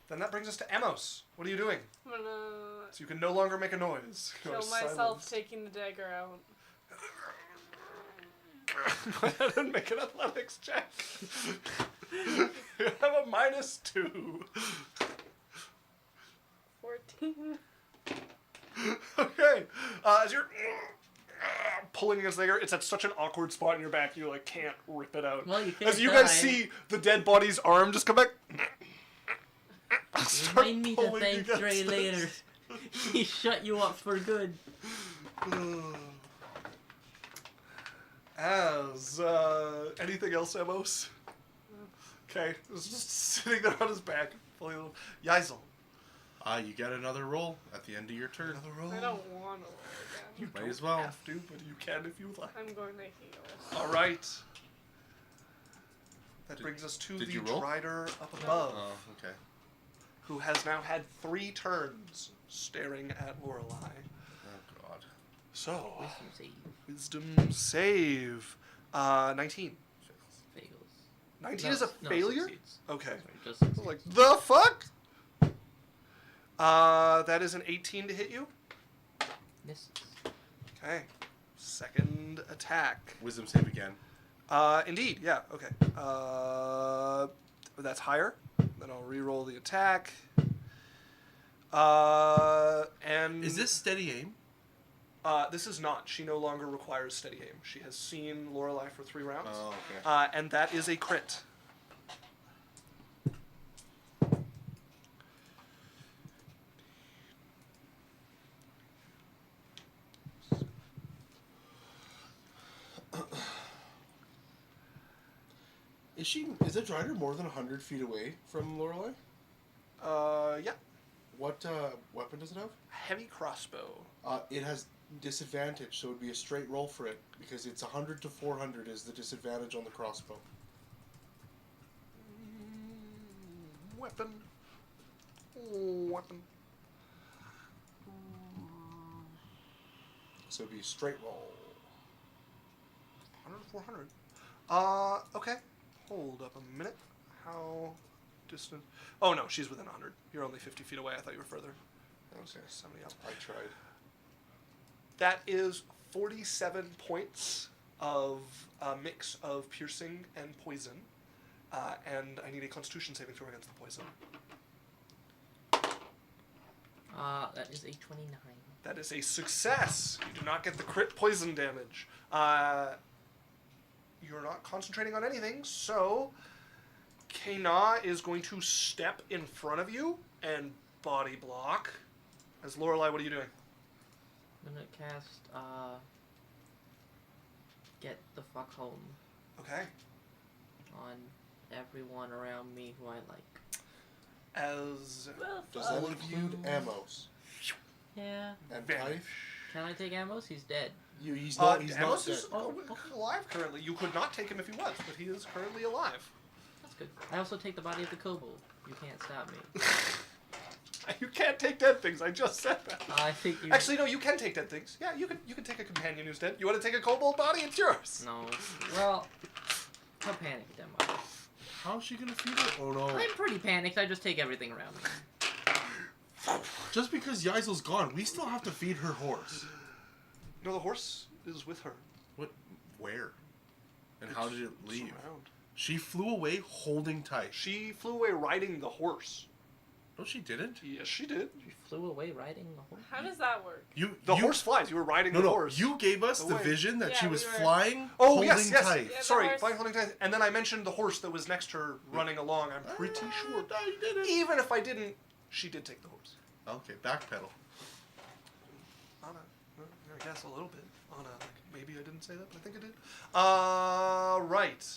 Then that brings us to Amos. What are you doing? I'm gonna So you can no longer make a noise. You kill are myself silenced. taking the dagger out. Go ahead and make an athletics check. You have a -2. 14. Okay. As you're pulling against the air, it's at such an awkward spot in your back, you like can't rip it out. Well, you can't As you die. guys see the dead body's arm just come back. Start Remind me to pulling thank against Dre it. later. He shut you up for good. As anything else, Amos? Okay, it's just sitting there on his back, fully. Yaisel. You get another roll at the end of your turn. Another roll. I don't want to roll again. You Might don't as well. have to, but you can if you like. I'm going to heal. All right. That brings us to did the you roll? Drider up above, Oh, okay. who has now had 3 turns staring at Lorelei. Oh god. So, Wisdom save wisdom save. 19. fails. 19 is a failure? Succeeds. Okay. Sorry, just I was like, the fuck? That is an 18 to hit you. misses. Okay. Second attack. Wisdom save again. Indeed, yeah, okay. That's higher. Then I'll re-roll the attack. And Is this steady aim? this is not. She no longer requires steady aim. She has seen Lorelei for 3 rounds. Oh, okay. And that is a crit. Is the Drider more than 100 feet away from Lorelei? Yeah. What weapon does it have? Heavy crossbow. It has disadvantage, so it would be a straight roll for it, because it's 100 to 400 is the disadvantage on the crossbow. Weapon. Weapon. So it'd be a straight roll. 100 to 400. Okay. Hold up a minute. How distant? Oh no, she's within 100. You're only 50 feet away. I thought you were further. Okay. 70 up. I tried. That is 47 points of a mix of piercing and poison. And I need a Constitution saving throw against the poison. That is a 29. That is a success. You do not get the crit poison damage. You're not concentrating on anything, so Kana is going to step in front of you and body block. As Lorelei, what are you doing? I'm gonna cast, get the fuck home Okay. on everyone around me who I like. As Does that include Amos Yeah. and Vanish. Typh? Can I take Amos? He's dead. He's not. He's Amos not is dead. alive currently. You could not take him if he was, but he is currently alive. That's good. I also take the body of the kobold. You can't stop me. You can't take dead things. I just said that. I think you... Actually, no. You can take dead things. Yeah, you can take a companion who's dead. You want to take a kobold body? It's yours. No. Well, don't panic, Demo. How's she gonna feed it? Oh no! I'm pretty panicked. I just take everything around me. Just because Yaizel's gone, we still have to feed her horse. No, the horse is with her. What? Where? And how did it It's leave? around. She flew away holding Typh. She flew away riding the horse. No, she didn't. Yes, she did. You flew away riding the horse. How does that work? The horse flies. You were riding No, the no. horse. You gave us the Away. vision that Yeah, she we was were- flying, Oh, holding yes, yes. Typh. Yeah, the Sorry, horse- flying holding tight. And then I mentioned the horse that was next to her running along. I'm pretty sure. No, you didn't. Even if I didn't, she did take the horse. Okay, backpedal. I guess a little bit. Maybe I didn't say that, but I think I did. Right.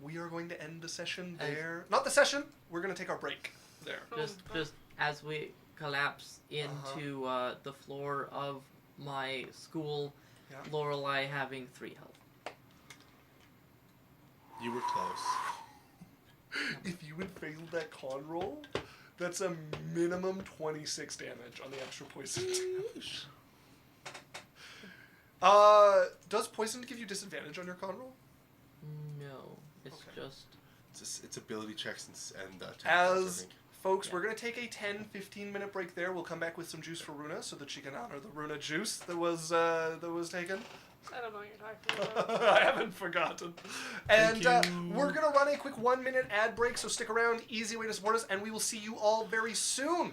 We are going to end the session there. Not the session. We're going to take our break there. Just as we collapse into the floor of my school, Yeah. Lorelei having 3 health. You were close. If you had failed that con roll, that's a minimum 26 damage on the extra poison damage. Does poison give you disadvantage on your con roll? No, it's Okay. just... It's ability checks and tactics, I As think. folks, Yeah. we're going to take a 10-15 minute break there. We'll come back with some juice for Runa so that she can honor the Runa juice that was taken. I don't know what you're talking about. I haven't forgotten. And Thank you. we're going to run a quick 1 minute ad break, so stick around. Easy way to support us, and we will see you all very soon.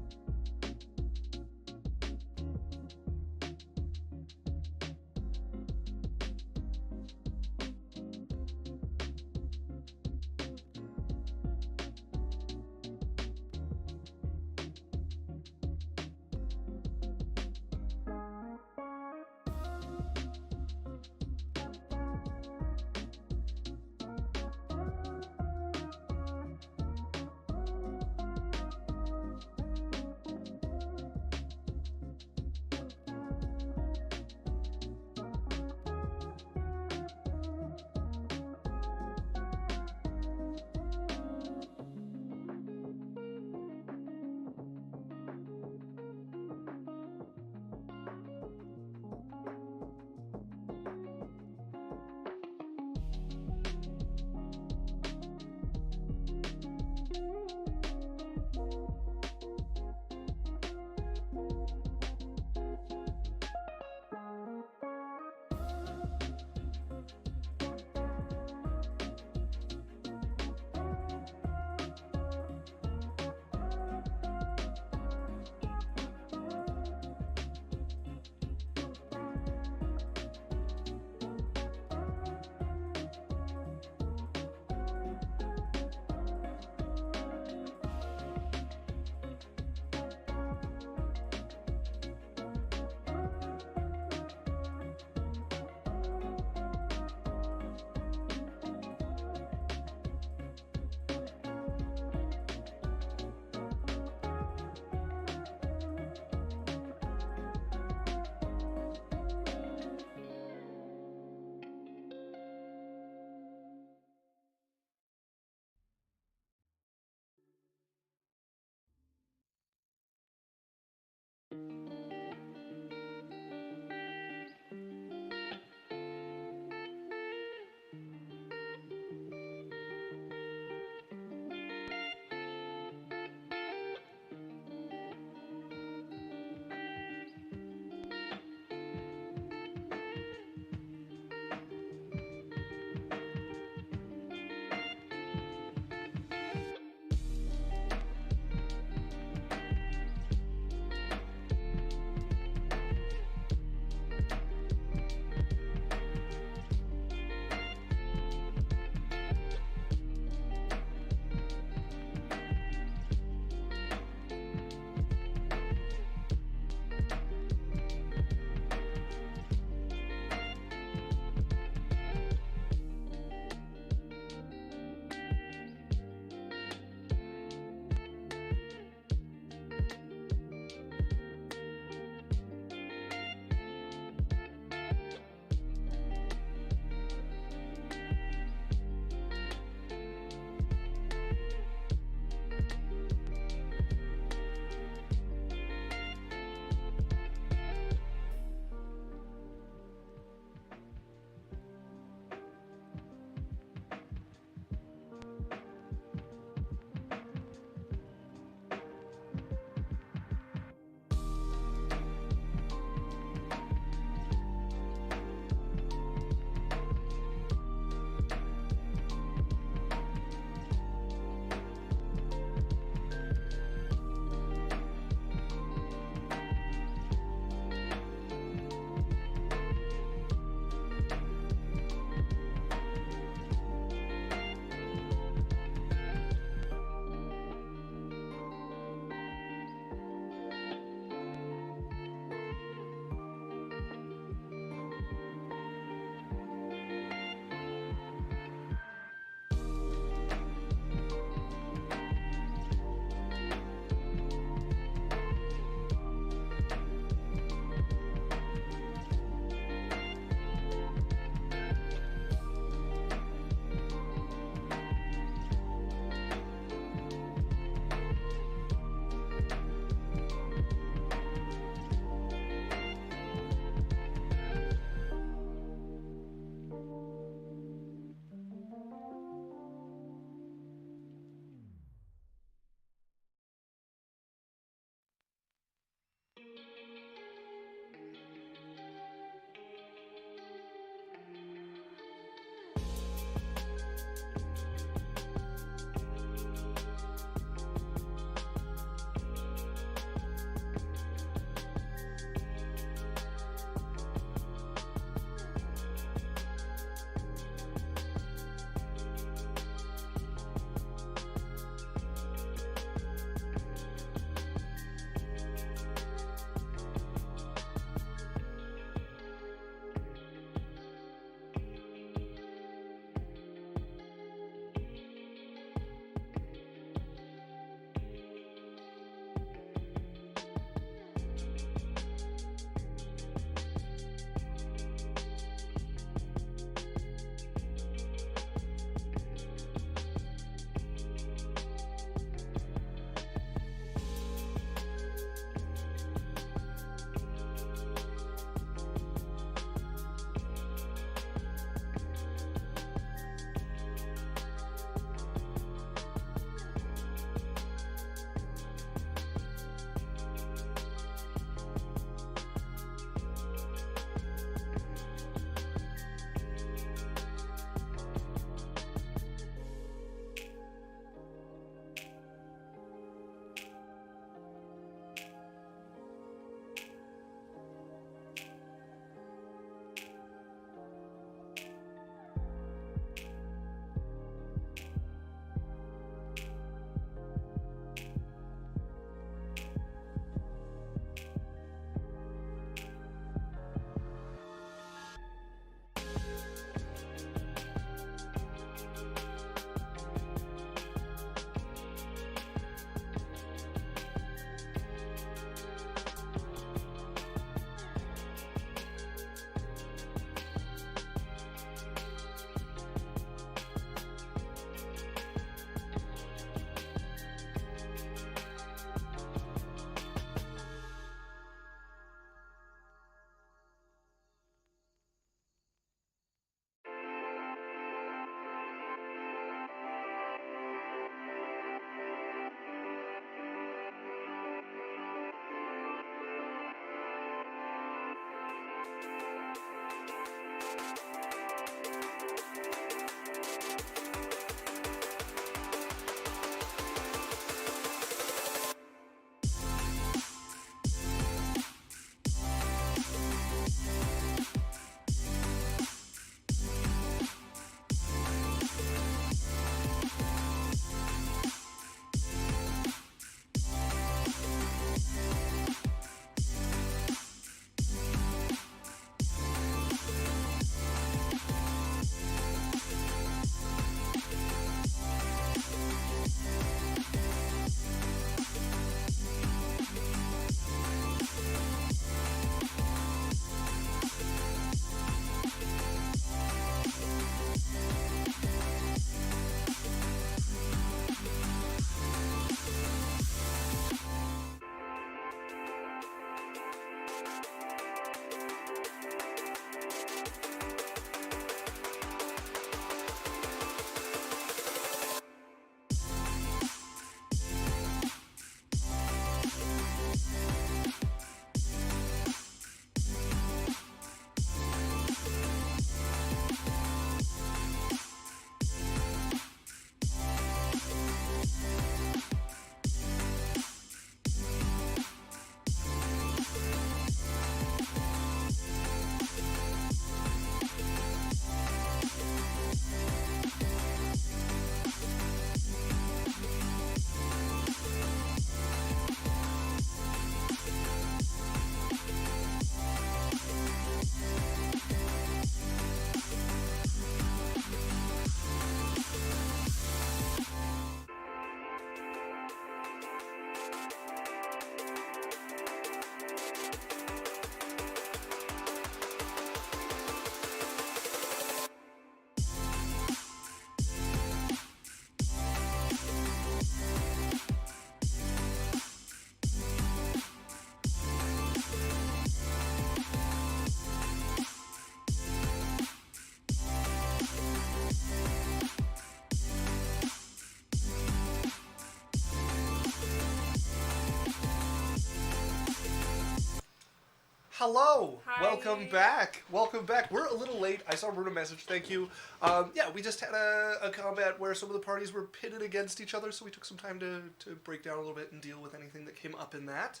Hello. Hi. Welcome back. Welcome back. We're a little late. I saw Runa message. Thank you. Yeah, we just had a combat where some of the parties were pitted against each other, so we took some time to break down a little bit and deal with anything that came up in that.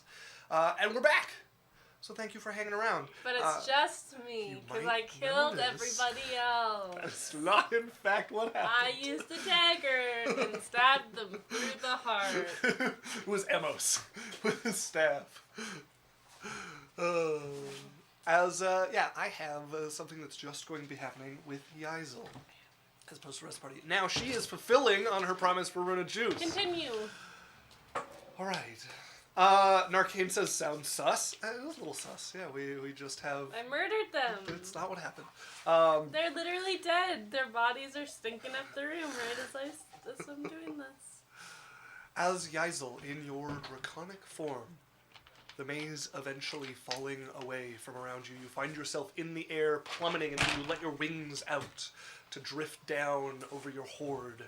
And we're back. So thank you for hanging around. But it's just me, because I killed everybody else. That's not, in fact, what happened. I used a dagger and stabbed them through the heart. It was Emos with his staff. I have something that's just going to be happening with Yaisel, as opposed to the rest of the party. Now she is fulfilling on her promise for Runa Juice. Continue. All right. Narcane says, sounds sus. It was a little sus. Yeah, we just have... I murdered them. It's not what happened. They're literally dead. Their bodies are stinking up the room right as I'm doing this. As Yaisel, in your draconic form, the maze eventually falling away from around you, you find yourself in the air, plummeting, and you let your wings out to drift down over your horde.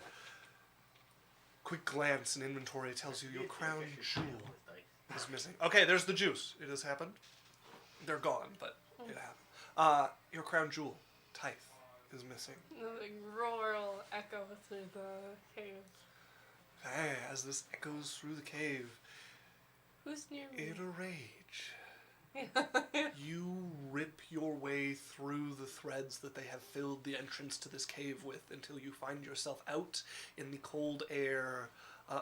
Quick glance and inventory tells you your crown jewel is missing. Okay, there's the juice. It has happened. They're gone, but it happened. Your crown jewel, Tithe, is missing. The big rural echo through the cave. Okay, as this echoes through the cave, Who's near me? in a rage, you rip your way through the threads that they have filled the entrance to this cave with until you find yourself out in the cold air.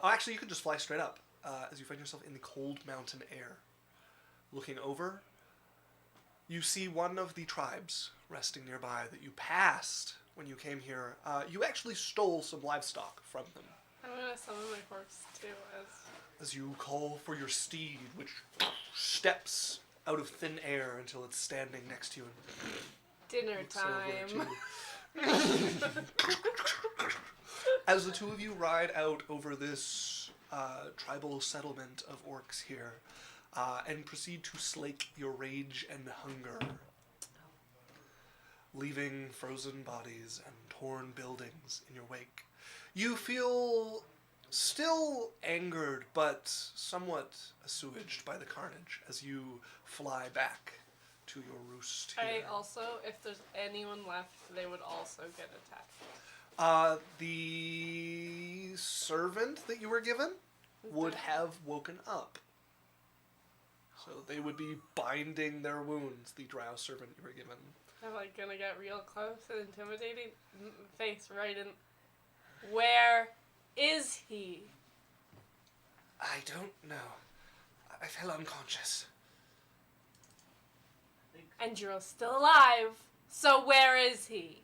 Actually, you could just fly straight up as you find yourself in the cold mountain air. Looking over, you see one of the tribes resting nearby that you passed when you came here. You actually stole some livestock from them. I'm gonna summon my horse too As you call for your steed, which steps out of thin air until it's standing next to you. dinner Looks over time. at you. As the two of you ride out over this tribal settlement of orcs here, and proceed to slake your rage and hunger, leaving frozen bodies and torn buildings in your wake. You feel still angered, but somewhat assuaged by the carnage as you fly back to your roost here. I also, if there's anyone left, they would also get attacked. The servant that you were given would have woken up. So they would be binding their wounds, the drow servant you were given. I'm like gonna get real close and intimidating. Face right in. Where is he? I don't know. I fell unconscious. And you're still alive. So where is he?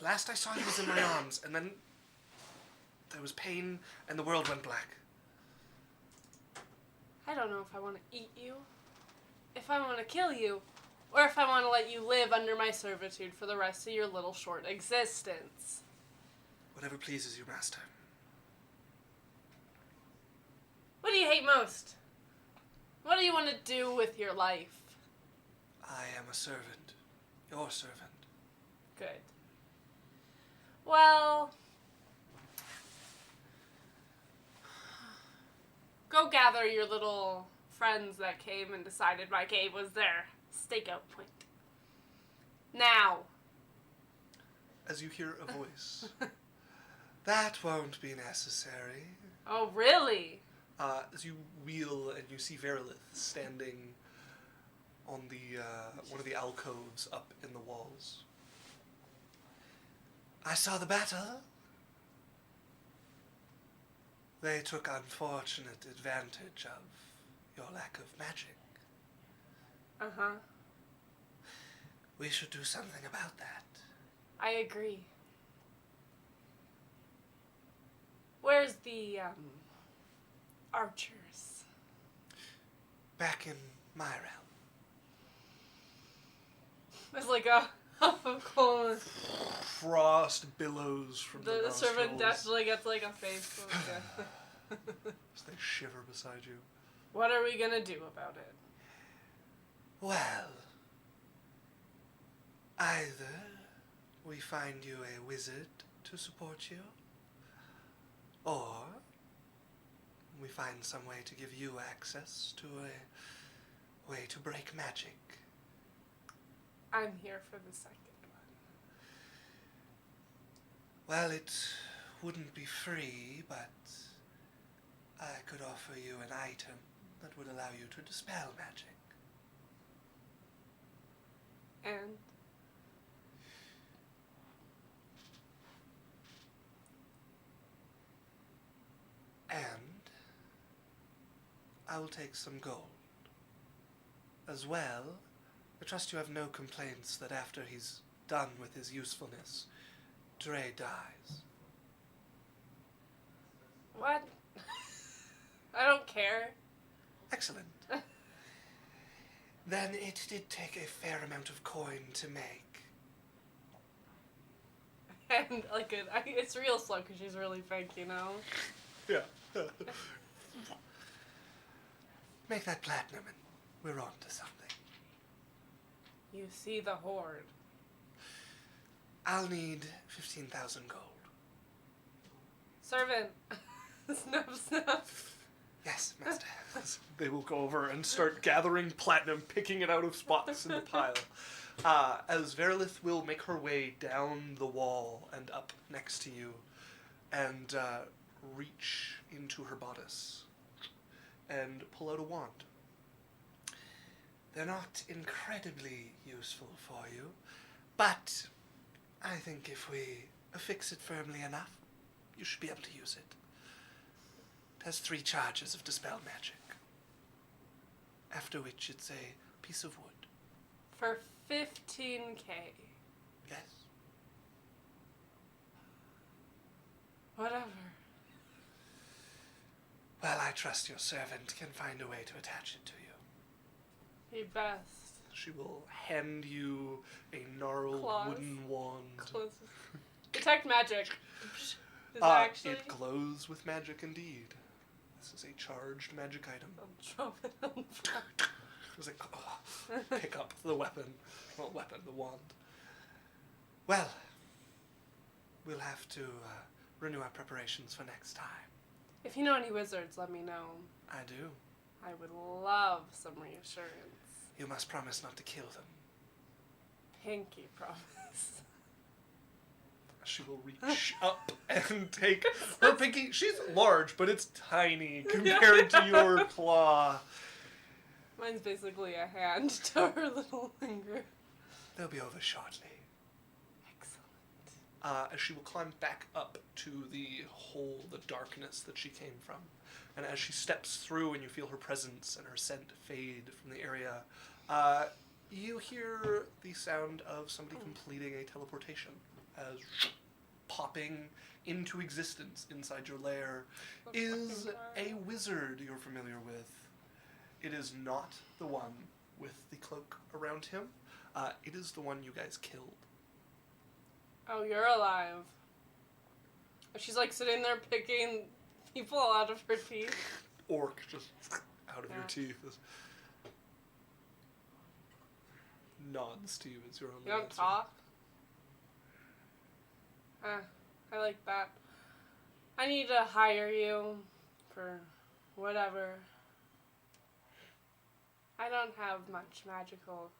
Last I saw he was in my arms, and then there was pain, and the world went black. I don't know if I want to eat you, if I want to kill you, or if I want to let you live under my servitude for the rest of your little short existence. Whatever pleases you, master. What do you hate most? What do you want to do with your life? I am a servant. Your servant. Good. Well, go gather your little friends that came and decided my cave was their stakeout point. Now. As you hear a voice. That won't be necessary. Oh, really? As you wheel and you see Verilith standing on the one of the alcoves up in the walls. I saw the battle. They took unfortunate advantage of your lack of magic. Uh-huh. We should do something about that. I agree. Where's the, archers? Back in my realm. There's like a huff of coal. Frost billows from The servant nostrils definitely gets like a face. as they shiver beside you. What are we gonna do about it? Well, either we find you a wizard to support you, or we find some way to give you access to way to break magic. I'm here for the second one. Well, it wouldn't be free, but I could offer you an item that would allow you to dispel magic. And And I will take some gold. As well, I trust you have no complaints that after he's done with his usefulness, Dre dies. what? I don't care. Excellent. Then it did take a fair amount of coin to make. And like it's real slow because she's really fake, you know. Yeah. Make that platinum and we're on to something. You see the horde. I'll need 15,000 gold. Servant. Snuff, snuff. Yes, master. They will go over and start gathering platinum, picking it out of spots in the pile. As Verilith will make her way down the wall and up next to you and reach into her bodice and pull out a wand. They're not incredibly useful for you, but I think if we affix it firmly enough, you should be able to use it. It has 3 charges of dispel magic, after which it's a piece of wood. For 15K. Yes. Whatever. Well, I trust your servant can find a way to attach it to you. Be best. She will hand you a gnarled Claws. wooden wand. Close. Detect magic. Is that actually? It glows with magic indeed. This is a charged magic item. I'll drop it on the floor. It was like, pick up the weapon. Well, weapon, the wand. Well, we'll have to renew our preparations for next time. If you know any wizards, let me know. I do. I would love some reassurance. You must promise not to kill them. Pinky promise. She will reach up and take her pinky. She's large, but it's tiny compared to your claw. Mine's basically a hand to her little finger. They'll be over shortly. Excellent. As she will climb back up to the hole, the darkness that she came from. And as she steps through and you feel her presence and her scent fade from the area, you hear the sound of somebody completing a teleportation as popping into existence inside your lair is a wizard you're familiar with. It is not the one with the cloak around him. It is the one you guys killed. Oh, you're alive. She's like sitting there picking people out of her teeth. Orc just out of your Yeah. teeth. Nods to you as your only You don't answer. talk? I like that. I need to hire you for whatever. I don't have much magical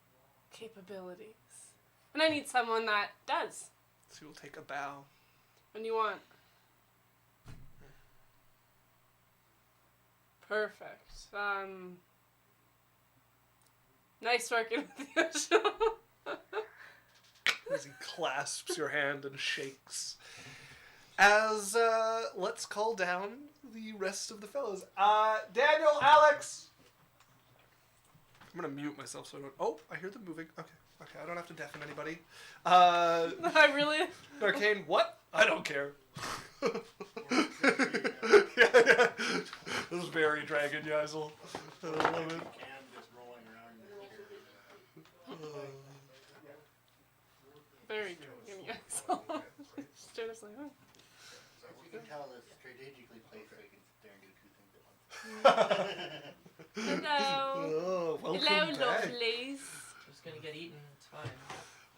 capabilities. And I need someone that does. So you'll take a bow. What do you want? Perfect. Nice working with you, Sean. As he clasps your hand and shakes. As, let's call down the rest of the fellows. Daniel, Alex! I'm gonna mute myself so I don't... Oh, I hear them moving. Okay, I don't have to deafen anybody. I really... Arcane, what? I don't care. yeah. This is very Dragon Yazel. I love it. Can just rolling around in the air. Very good. Yes. Straight up like, oh. So you can tell this strategically placed so you can sit there and do 2 things at once. Hello. Oh, welcome Hello, back. lovelies. Just gonna get eaten. It's fine.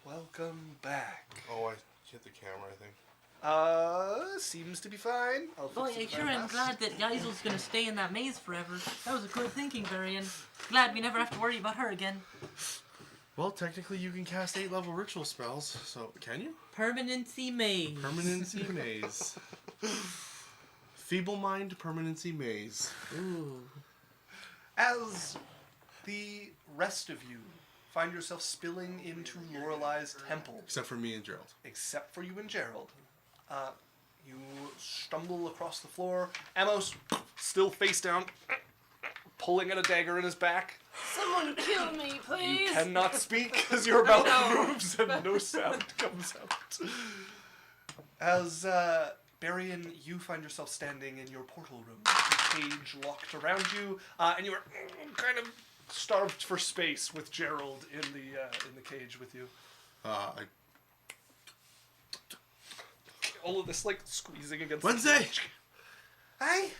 Welcome back. Oh, I hit the camera, I think. Seems to be fine. I'll Oh, fix yeah, it sure, very I'm fast. glad that Yaizel's gonna stay in that maze forever. That was a good thinking, Varian. Glad we never have to worry about her again. Well, technically you can cast 8 level ritual spells, so can you? Permanency maze. Permanency maze. Feeble mind permanency maze. Ooh. As the rest of you find yourself spilling into Lorelei's temple, Except for me and Gerald. except for you and Gerald, you stumble across the floor. Amos, still face down, pulling at a dagger in his back. Someone kill me, please. You cannot speak as your mouth know. moves and no sound comes out. As Barian, you find yourself standing in your portal room, the cage locked around you, and you are kind of starved for space with Gerald in the cage with you. All of this like squeezing against. Wednesday! The cage.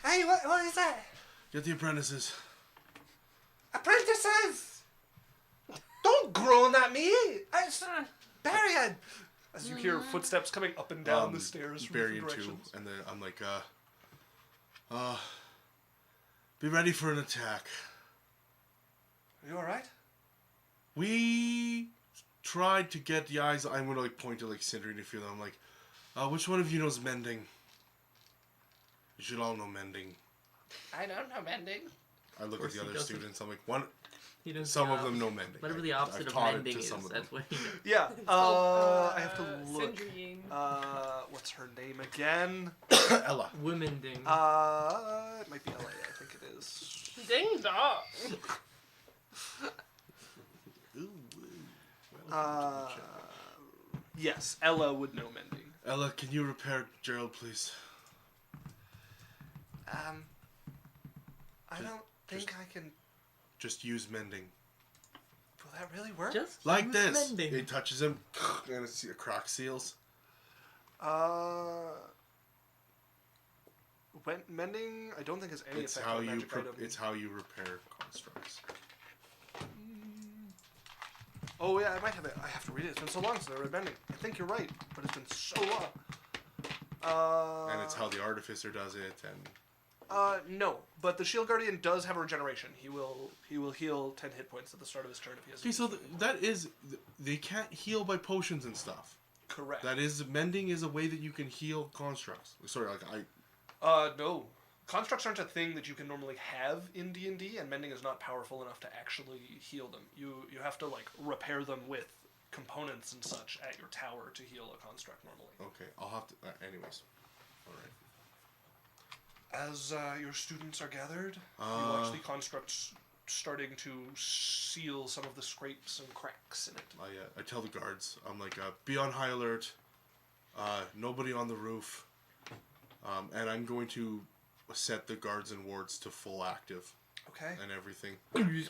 Hey, what is that? Get the apprentices. Apprentices! Don't groan at me! Barian! As you hear footsteps coming up and down the stairs from Barry different and 2, directions. and then I'm like, be ready for an attack. Are you alright? We tried to get the eyes. I'm gonna like point to like Sindri and a few of them. I'm like, which one of you knows mending? You should all know mending. I don't know mending. I look Of at the course he other doesn't. students. I'm like, one. He does Some the of them opposite. know mending. Whatever the opposite I've of taught it mending to is, some of that's them. what he knows. Yeah, I have to look. Syndrome. What's her name again? Ella. Womending. It might be LA, I think it is. Ding dong. Yes, Ella would know mending. Ella, can you repair Gerald, please? I don't think I can. Just use mending. Will that really work? Just Like use this. Mending. It touches him, and it's a crack seals. Mending, I don't think has any It's effect how on you. magic item. It's how you repair constructs. Oh yeah, I might have it. I have to read it. It's been so long since I read mending. I think you're right, but it's been so long. And it's how the artificer does it, and No, but the Shield Guardian does have a regeneration. He will heal 10 hit points at the start of his turn if he has. okay. So that is, they can't heal by potions and stuff. Correct. That is, mending is a way that you can heal constructs. Sorry, like No. Constructs aren't a thing that you can normally have in D&D, and mending is not powerful enough to actually heal them. You have to like repair them with components and such at your tower to heal a construct normally. Okay, I'll have to. Anyways, all right. As your students are gathered, you watch the constructs starting to seal some of the scrapes and cracks in it. I tell the guards, I'm like, be on high alert. Nobody on the roof. And I'm going to set the guards and wards to full active Okay. and everything. We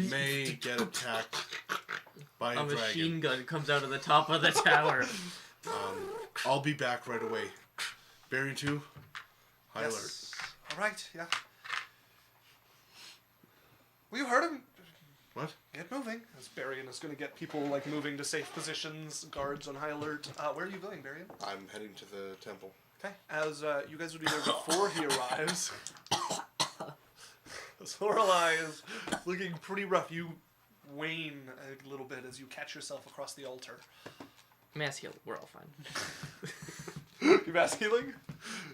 may get attacked by A a machine dragon. gun comes out of the top of the tower. I'll be back right away. Barry 2, high alert. Yes. All right. Yeah. Well, you heard him. What? Get moving. As Barian is going to get people like moving to safe positions, guards on high alert. Where are you going, Barian? I'm heading to the temple. Okay. As you guys would be there before he arrives. Lorelei is looking pretty rough. You wane a little bit as you catch yourself across the altar. Mass heal, we're all fine. You mass healing?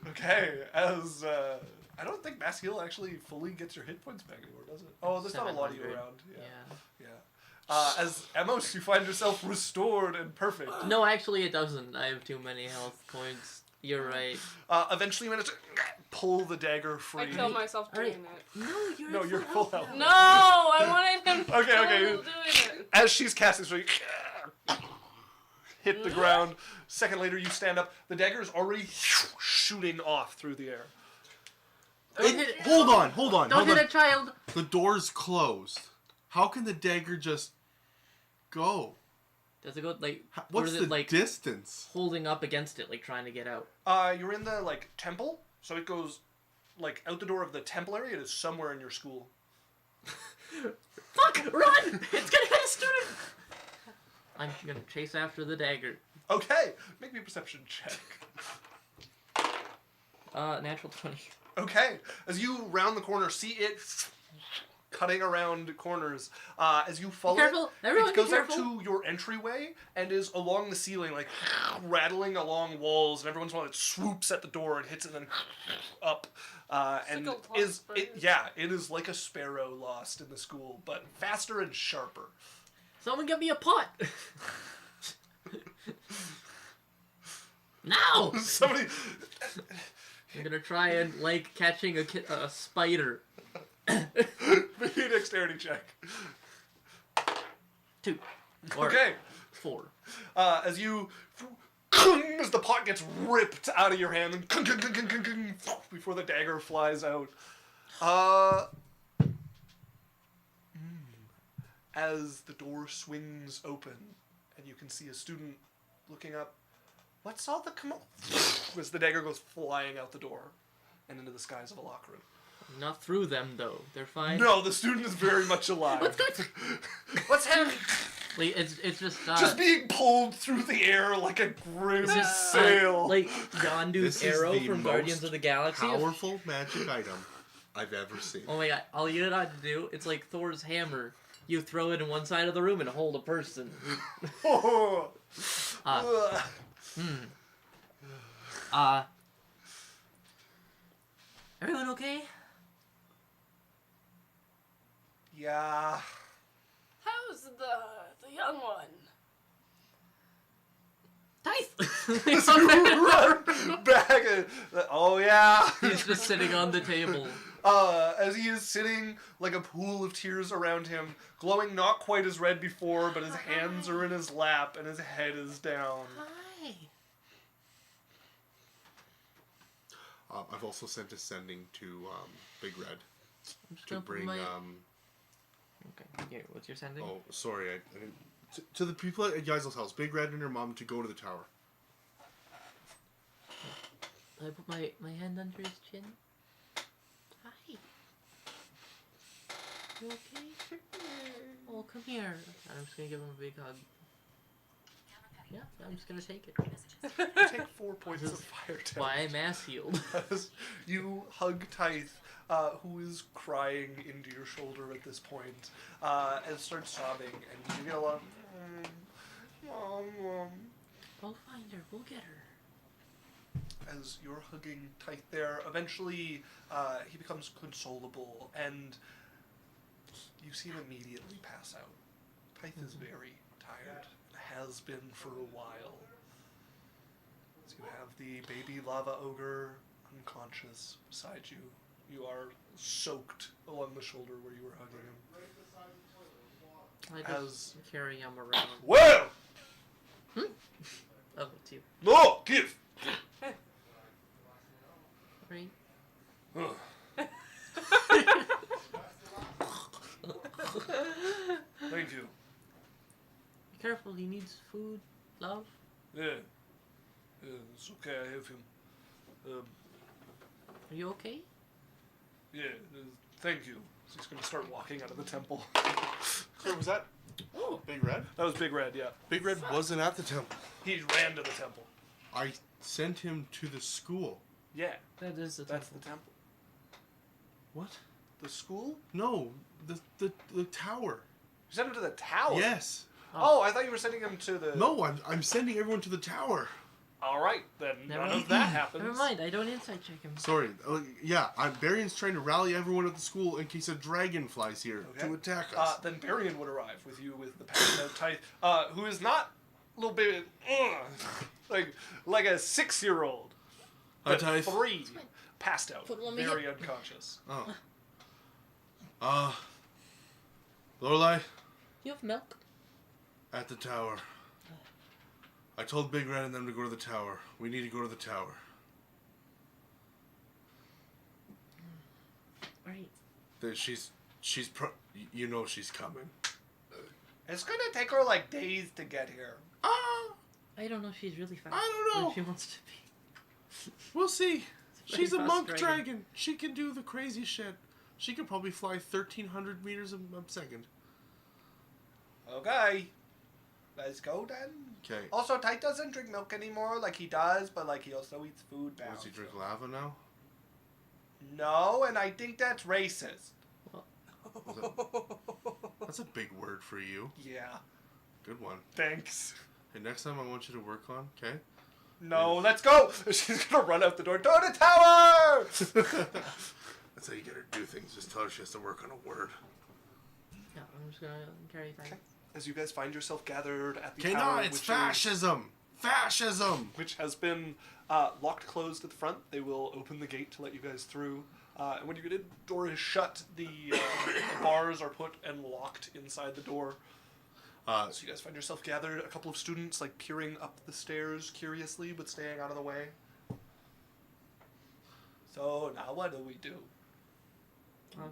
Okay. As I don't think mass heal actually fully gets your hit points back anymore, does it? Oh, there's not a lot of you 700. around. Yeah. Yeah. As Emos, you find yourself restored and perfect. No, actually it doesn't. I have too many health points. You're right. Eventually, you manage to pull the dagger free. I killed myself doing Alright. it. No, You're full health. No, I wanted him to Okay. doing it. As she's casting, so you hit the ground. Second later, you stand up. The dagger is already shooting off through the air. Hold on, hold on. Don't hold hit on. a child! The door's closed. How can the dagger just go? Does it go like... or What's is the it like distance? holding up against it, like trying to get out? You're in the like temple, so it goes like out the door of the temple area. It is somewhere in your school. Fuck! Run! It's gonna hit a student! I'm gonna chase after the dagger. Okay, make me a perception check. Natural 20. Okay, as you round the corner, see it cutting around corners. As you follow careful. Everyone it be goes out careful. to your entryway and is along the ceiling, like rattling along walls. And every once in a while, it swoops at the door and hits it, and then up. And like a is bird. it? Yeah, it is like a sparrow lost in the school, but faster and sharper. Someone get me a pot. Now. Somebody. I'm gonna try and like catching a spider. Make me a dexterity check. 2. Or Okay. 4. As you, as the pot gets ripped out of your hand, and before the dagger flies out. As the door swings open, and you can see a student looking up. What's all the as the dagger goes flying out the door, and into the skies of a locker room. Not through them though. They're fine. No, the student is very much alive. What's happening? Like it's just being pulled through the air like a grim This is sail. like Yondu's This is arrow the from Guardians of the Galaxy. Powerful magic item I've ever seen. Oh my god! All you know how to do, it's like Thor's hammer. You throw it in one side of the room and hold a person. Oh. Uh, Everyone okay? Yeah. How's the young one? Dice! As you run back. Oh yeah. He's just sitting on the table. As he is sitting like a pool of tears around him, glowing not quite as red before, but his hands are in his lap and his head is down. Hi. I've also sent a sending to Big Red I'm just to gonna put bring. my... Okay, here, what's your sending? Oh, sorry. I didn't, to the people at Yaisel's house, Big Red and her mom to go to the tower. I put my hand under his chin. Hi. You okay? Oh, come here. I'm just gonna give him a big hug. Yeah, I'm just gonna take it. Take 4 points of fire damage. Why I'm ass healed. As you hug Tithe, who is crying into your shoulder at this point, and starts sobbing, and you get a lot of, Mom. We'll find her. We'll get her. As you're hugging Tithe there, eventually he becomes consolable, and you see him immediately pass out. Tithe is very tired, and has been for a while. As you have the baby lava ogre unconscious beside you. You are soaked along the shoulder where you were hugging him. I just As- carry him around. Well! Oh, it's you. No! Give! Right? Ugh. Thank you. Be careful, he needs food, love. Yeah. It's okay, I have him. Are you okay? Yeah, thank you. So he's gonna start walking out of the temple. Where was that? Oh, Big Red? That was Big Red, yeah. Big Red wasn't at the temple. He ran to the temple. I sent him to the school. Yeah, That is the that's temple. the temple. What? The school? No, the tower. You sent him to the tower? Yes. Oh, I thought you were sending him to the... No, I'm sending everyone to the tower. Alright, then Never none mind. of that happens. Never mind, I don't insight check him. Sorry. Yeah, Barion's trying to rally everyone at the school in case a dragon flies here Okay. to attack us. Then Barian would arrive with you with the passed out Tithe, who is not a little bit like a 6-year-old, Hi, but Tithe. 3, passed out, Put one me very unconscious. Oh. Lorelai, You have milk? at the tower. I told Big Red and them to go to the tower. We need to go to the tower. Right. She's you know she's coming. It's gonna take her like days to get here. I don't know if she's really fast. I don't know. But she wants to be. We'll see. It's a very She's a fast monk dragon. dragon. She can do the crazy shit. She can probably fly 1,300 meters a second. Okay, let's go then. Okay. Also, Tyke doesn't drink milk anymore like he does, but like he also eats food now. Does he drink lava now? No, and I think that's racist. That's a big word for you. Yeah. Good one. Thanks. Hey, next time I want you to work on, okay? No, let's go! She's gonna run out the door. To the tower! That's how you get her to do things. Just tell her she has to work on a word. Yeah, I'm just gonna carry Tyke. Okay. As you guys find yourself gathered at the Okay, tower, no, it's fascism! Fascism! which has been locked closed at the front. They will open the gate to let you guys through. And when you get in, the door is shut. The bars are put and locked inside the door. So you guys find yourself gathered. A couple of students like peering up the stairs curiously, but staying out of the way. So now what do we do? I'm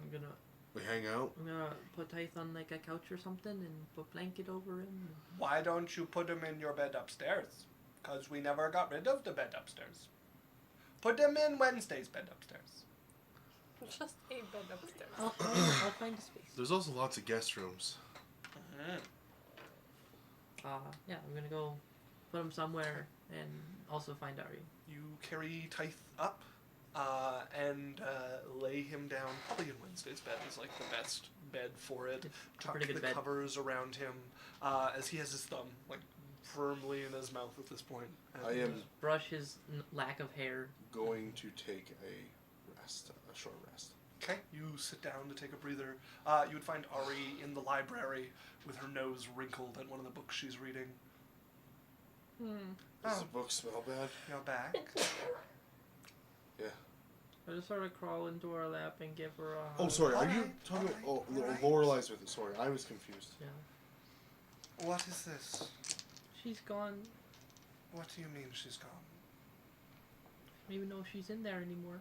We gonna put Tyke on like a couch or something and put blanket over him. Why don't you put him in your bed upstairs? Because we never got rid of the bed upstairs. Put him in Wednesday's bed upstairs. Just a bed upstairs. I'll find a space. There's also lots of guest rooms. Yeah, I'm gonna go put him somewhere and also find Ari. You carry Tythe up and lay him down. Probably in Wednesday's bed is like the best bed for it. It's a Tuck pretty the good bed. covers around him as he has his thumb like firmly in his mouth at this point. And, I am Brush his lack of hair. going to take a short rest. Okay, you sit down to take a breather. You would find Ari in the library with her nose wrinkled at one of the books she's reading. Does the book smell bad? You're back. Yeah. I just sort of crawl into her lap and give her a hug. Oh, sorry. Are you Alright, talking about... Oh, alright. Lorelai's with it. Sorry, I was confused. Yeah. What is this? She's gone. What do you mean she's gone? I don't even know if she's in there anymore.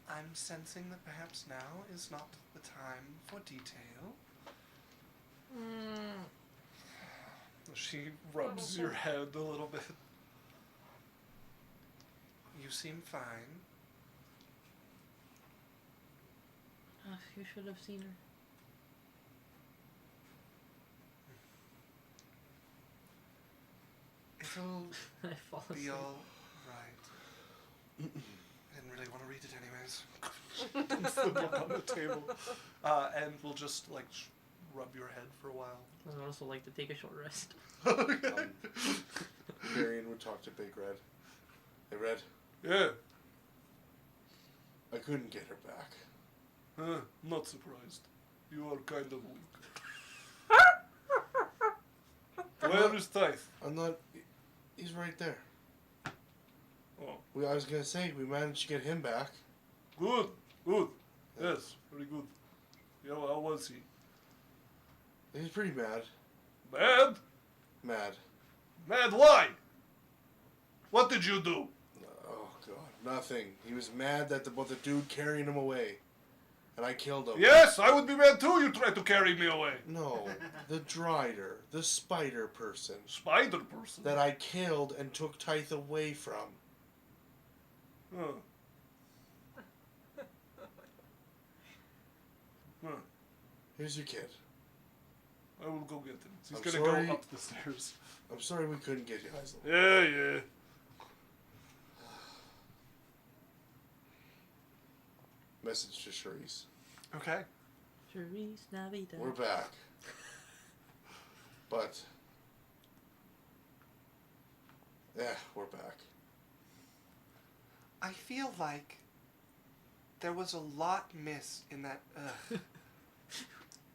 I'm sensing that perhaps now is not the time for detail. She rubs your head a little bit. You seem fine. You should have seen her. It'll I fall be asleep. all right. I didn't really want to read it anyways. Dumps the book on the table. And we'll just like rub your head for a while. I would also like to take a short rest. Marion would talk to Big Red. Hey, Red, Yeah. I couldn't get her back. Not surprised. You are kind of weak. Where is Tythe? I'm not... He's right there. Oh, I was going to say, we managed to get him back. good. Yes, very good. Yeah, how was he? He's pretty mad. Mad? Mad. Mad why? What did you do? Oh, God. Nothing. He was mad that about the dude carrying him away. And I killed him. Yes, I would be mad too. You tried to carry me away. No. The Drider. The spider person. Spider person. That I killed and took Tythe away from. Huh. Huh. Here's your kid. I will go get him. He's I'm gonna sorry. go up the stairs. I'm sorry we couldn't get you, Hazel. Yeah. Message to Charisse. Okay. Charisse Navidad. We're back. But... Yeah, we're back. I feel like there was a lot missed in that.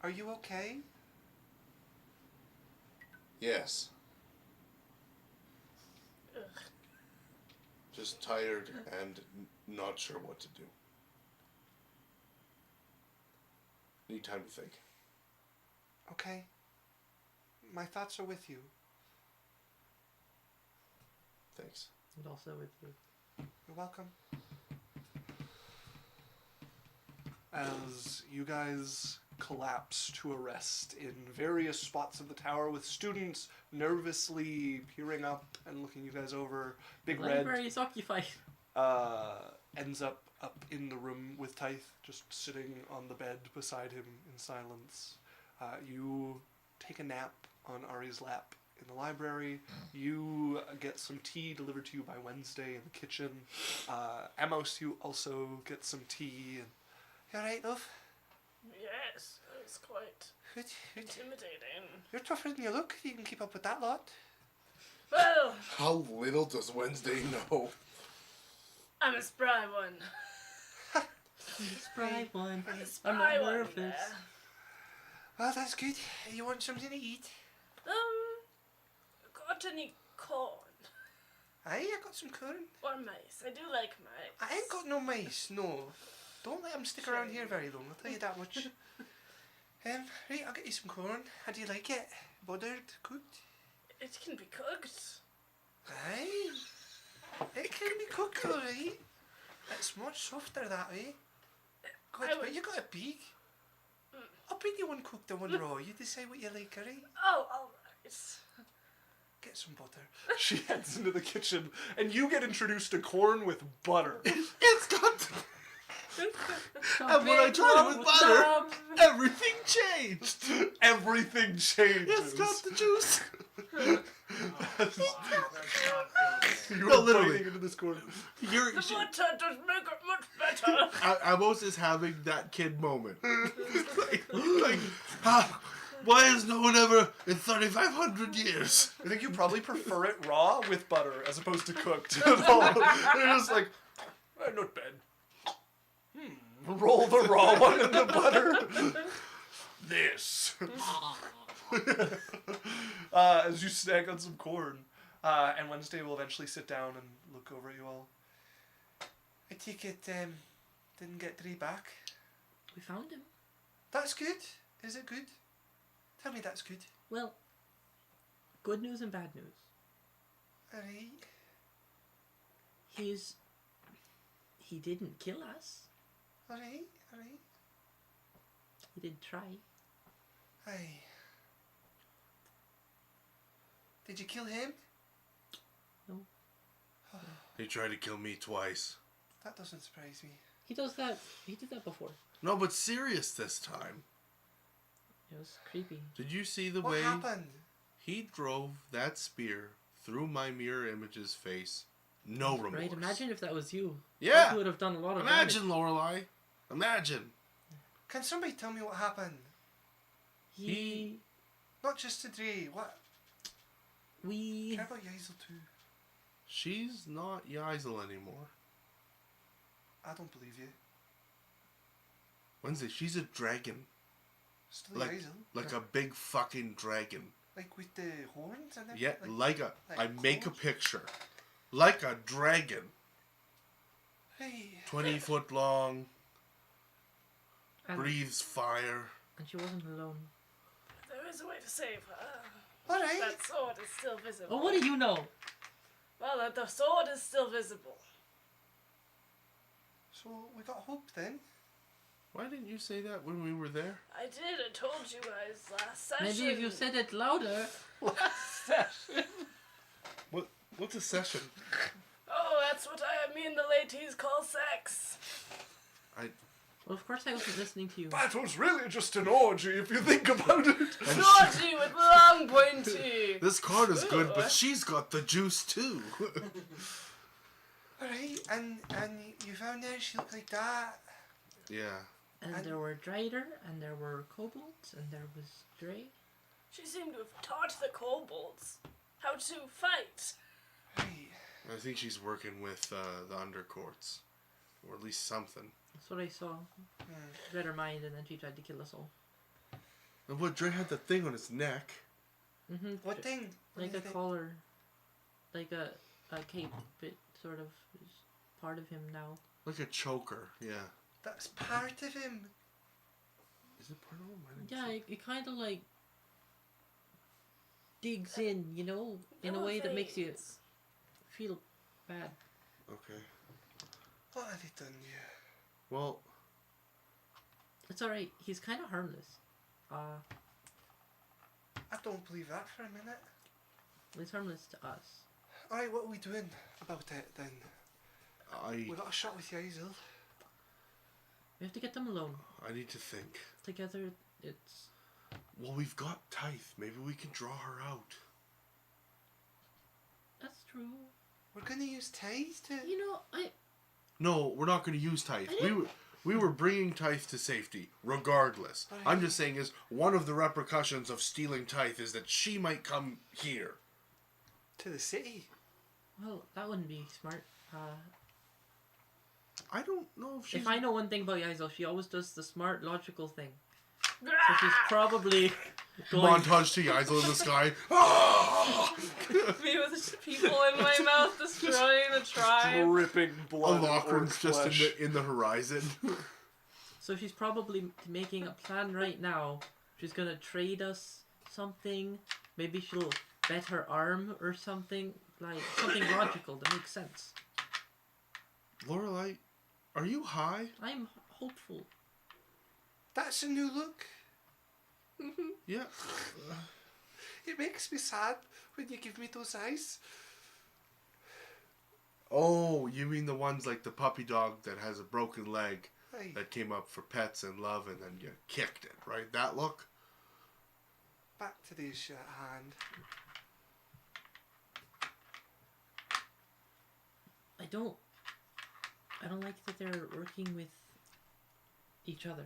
Are you okay? Yes. Just tired and not sure what to do. Need time to think. Okay. My thoughts are with you. Thanks. And also with you. You're welcome. As you guys collapse to a rest in various spots of the tower with students nervously peering up and looking you guys over, Big The Red library is occupied. ends up in the room with Tythe, just sitting on the bed beside him in silence. You take a nap on Ari's lap in the library. You get some tea delivered to you by Wednesday in the kitchen. Amos, you also get some tea. And you alright, love? Yes, it's quite Good. intimidating. You're tougher than you look. You can keep up with that lot. Well, How little does Wednesday know? I'm a spry one. Spry one. I'm a I'm spry not one nervous. there. Well, that's good. You want something to eat? Got any corn Aye, I got some corn. or mice? I do like mice. I ain't got no mice, no. Don't let them stick around here very long, I'll tell you that much. Right, I'll get you some corn. How do you like it? Buttered? Cooked? It can be cooked. Aye. It can be cooked, alright. It's much softer that way. God, but you got a beak. I'll bring you one cooked and one raw. You decide what you like, alright? Oh, alright. Get some butter. She heads into the kitchen, and you get introduced to corn with butter. It's got. And when I tried it with butter, everything changed. Everything changes. It's got the juice. That's not good. You No, are literally. biting into this corn. You're. The butter does make it much better. Amos is having that kid moment. Why has no one ever in 3,500 years? I think you probably prefer it raw with butter as opposed to cooked. You're just like, not bad. Roll the raw one in the butter. This. As you snack on some corn. And Wednesday will eventually sit down and look over at you all. I take it, didn't get Dre back. We found him. That's good. Is it good? Tell me that's good. Well, good news and bad news. Alright. He didn't kill us. Alright. He did try. Aye. Did you kill him? No. He tried to kill me twice. That doesn't surprise me. He does that. He did that before. No, but serious this time. It was creepy. Did you see the What way happened? he drove that spear through my mirror image's face? No remorse. Right? Imagine if that was you. Yeah. You would have done a lot of Imagine, damage. Lorelai. Imagine. Can somebody tell me what happened? He. Not just to Dre. What? We. Care about Yaisel too. She's not Yaisel anymore. I don't believe you. Wednesday, she's a dragon. Still Like, Yaisel. like a big fucking dragon. Like with the horns and everything? Yeah, like a. like I make a claws? picture. Like a dragon. Hey. 20 foot long. And, Breathes fire. and she wasn't alone. There is a way to save her. Alright. That sword is still visible. Oh, what do you know? Well, that the sword is still visible. So we got hope then. Why didn't you say that when we were there? I did. I told you guys last session. Maybe if you said it louder. What's a session? Oh, that's what me and the ladies call sex. Well, of course I wasn't listening to you. That was really just an orgy if you think about it. Naughty with long pointy. This card is good, Ooh. but she's got the juice too. Alright, and you found her, she looked like that. Yeah. And And- there were Drider, and there were kobolds, and there was Dre. She seemed to have taught the kobolds how to fight. Right. I think she's working with the undercourts. Or at least something. That's what I saw. Read her mind, and then she tried to kill us all. And what, Dre had the thing on his neck. Mm-hmm. What thing? What Like do a you think? collar. Like a cape, but sort of is part of him now. Like a choker, yeah. That's part of him. Is it part of him? I didn't Yeah, see. it kind of like digs in, you know, in a way that makes you Elevates. feel bad. Okay. What have he done you? Well, It's alright, he's kind of harmless. I don't believe that for a minute. He's harmless to us. Alright, what are we doing about it then? We got a shot with Yaisel. We have to get them alone. I need to think. Together, it's Well, we've got Tithe. Maybe we can draw her out. That's true. We're gonna use Tithe to... You know, No, we're not going to use Tithe. I didn't- We were bringing Tithe to safety, regardless. But I'm just saying is one of the repercussions of stealing Tithe is that she might come here. To the city. well, that wouldn't be smart. I don't know if she's... If I know one thing about Yaisel, she always does the smart, logical thing. So she's probably going... Montage to Yaisel in the sky. Ah! Me with people in my mouth destroying a tribe. Dripping blood. Alokran's just in the horizon. So she's probably making a plan right now. She's gonna trade us something. Maybe she'll bet her arm or something. Like, something logical that makes sense. Lorelei, are you high? I'm hopeful. That's a new look. Yeah. It makes me sad when you give me those eyes. Oh, you mean the ones like the puppy dog that has a broken leg Aye. that came up for pets and love and then you kicked it, right? That look? Back to the issue at hand. I don't like that they're working with each other.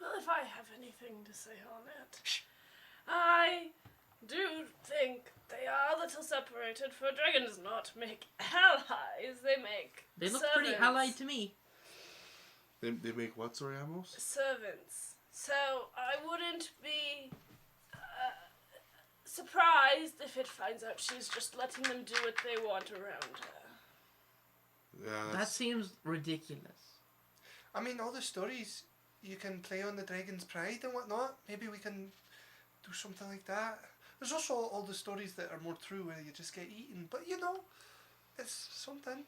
Well, if I have anything to say on it, I do think they are a little separated, for dragons not make allies, they make They look servants. pretty allied to me. They make what, sorry, Amos? Servants. So I wouldn't be surprised if it finds out she's just letting them do what they want around her. Yeah, That that's... seems ridiculous. I mean, all the stories you can play on the Dragon's Pride and whatnot. Maybe we can do something like that. There's also all the stories that are more true where you just get eaten. But you know, it's something.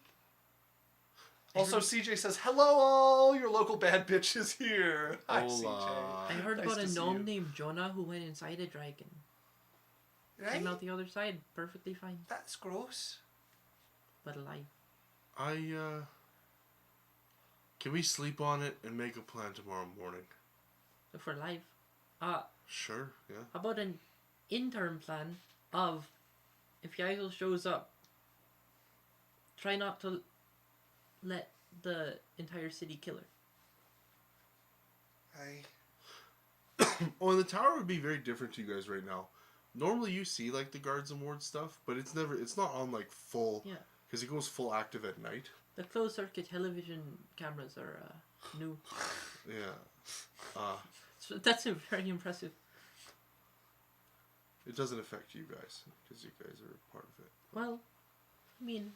Also, CJ says, "Hello, all your local bad bitch is here." Hi, Hola. I heard Nice about to a see gnome you. named Jonah who went inside a dragon. Right? Came out the other side perfectly fine, That's gross. but alive. Can we sleep on it and make a plan tomorrow morning? If we're alive. Sure, yeah. How about an interim plan of, if Yaisel shows up, try not to let the entire city kill her. Aye. Oh, and the tower would be very different to you guys right now. Normally you see like the guards and wards stuff, but it's not on like full, Yeah. because it goes full active at night. The closed circuit television cameras are new. Yeah. So that's very impressive. It doesn't affect you guys, because you guys are part of it. Well, I mean,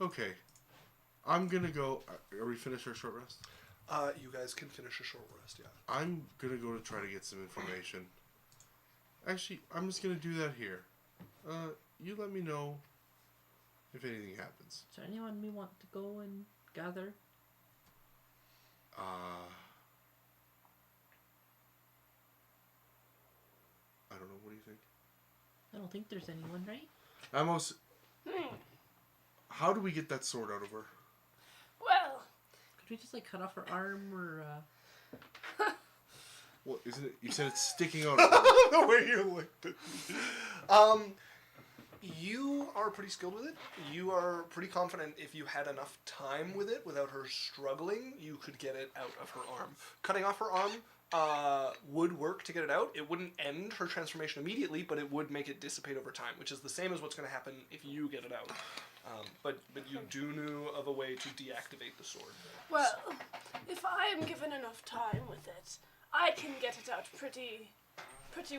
Okay. I'm gonna go, are we finished our short rest? You guys can finish a short rest, yeah. I'm gonna go to try to get some information. Actually, I'm just gonna do that here. You let me know if anything happens. is there anyone we want to go and gather? I don't know, what do you think? I don't think there's anyone, right? Amos, how do we get that sword out of her? Well, Could we just like cut off her arm or Well, isn't it, you said it's sticking out. The way you looked at me. You are pretty skilled with it. You are pretty confident if you had enough time with it without her struggling, you could get it out of her arm. Cutting off her arm would work to get it out. It wouldn't end her transformation immediately, but it would make it dissipate over time, which is the same as what's going to happen if you get it out. But you do know of a way to deactivate the sword. well, if I am given enough time with it, I can get it out pretty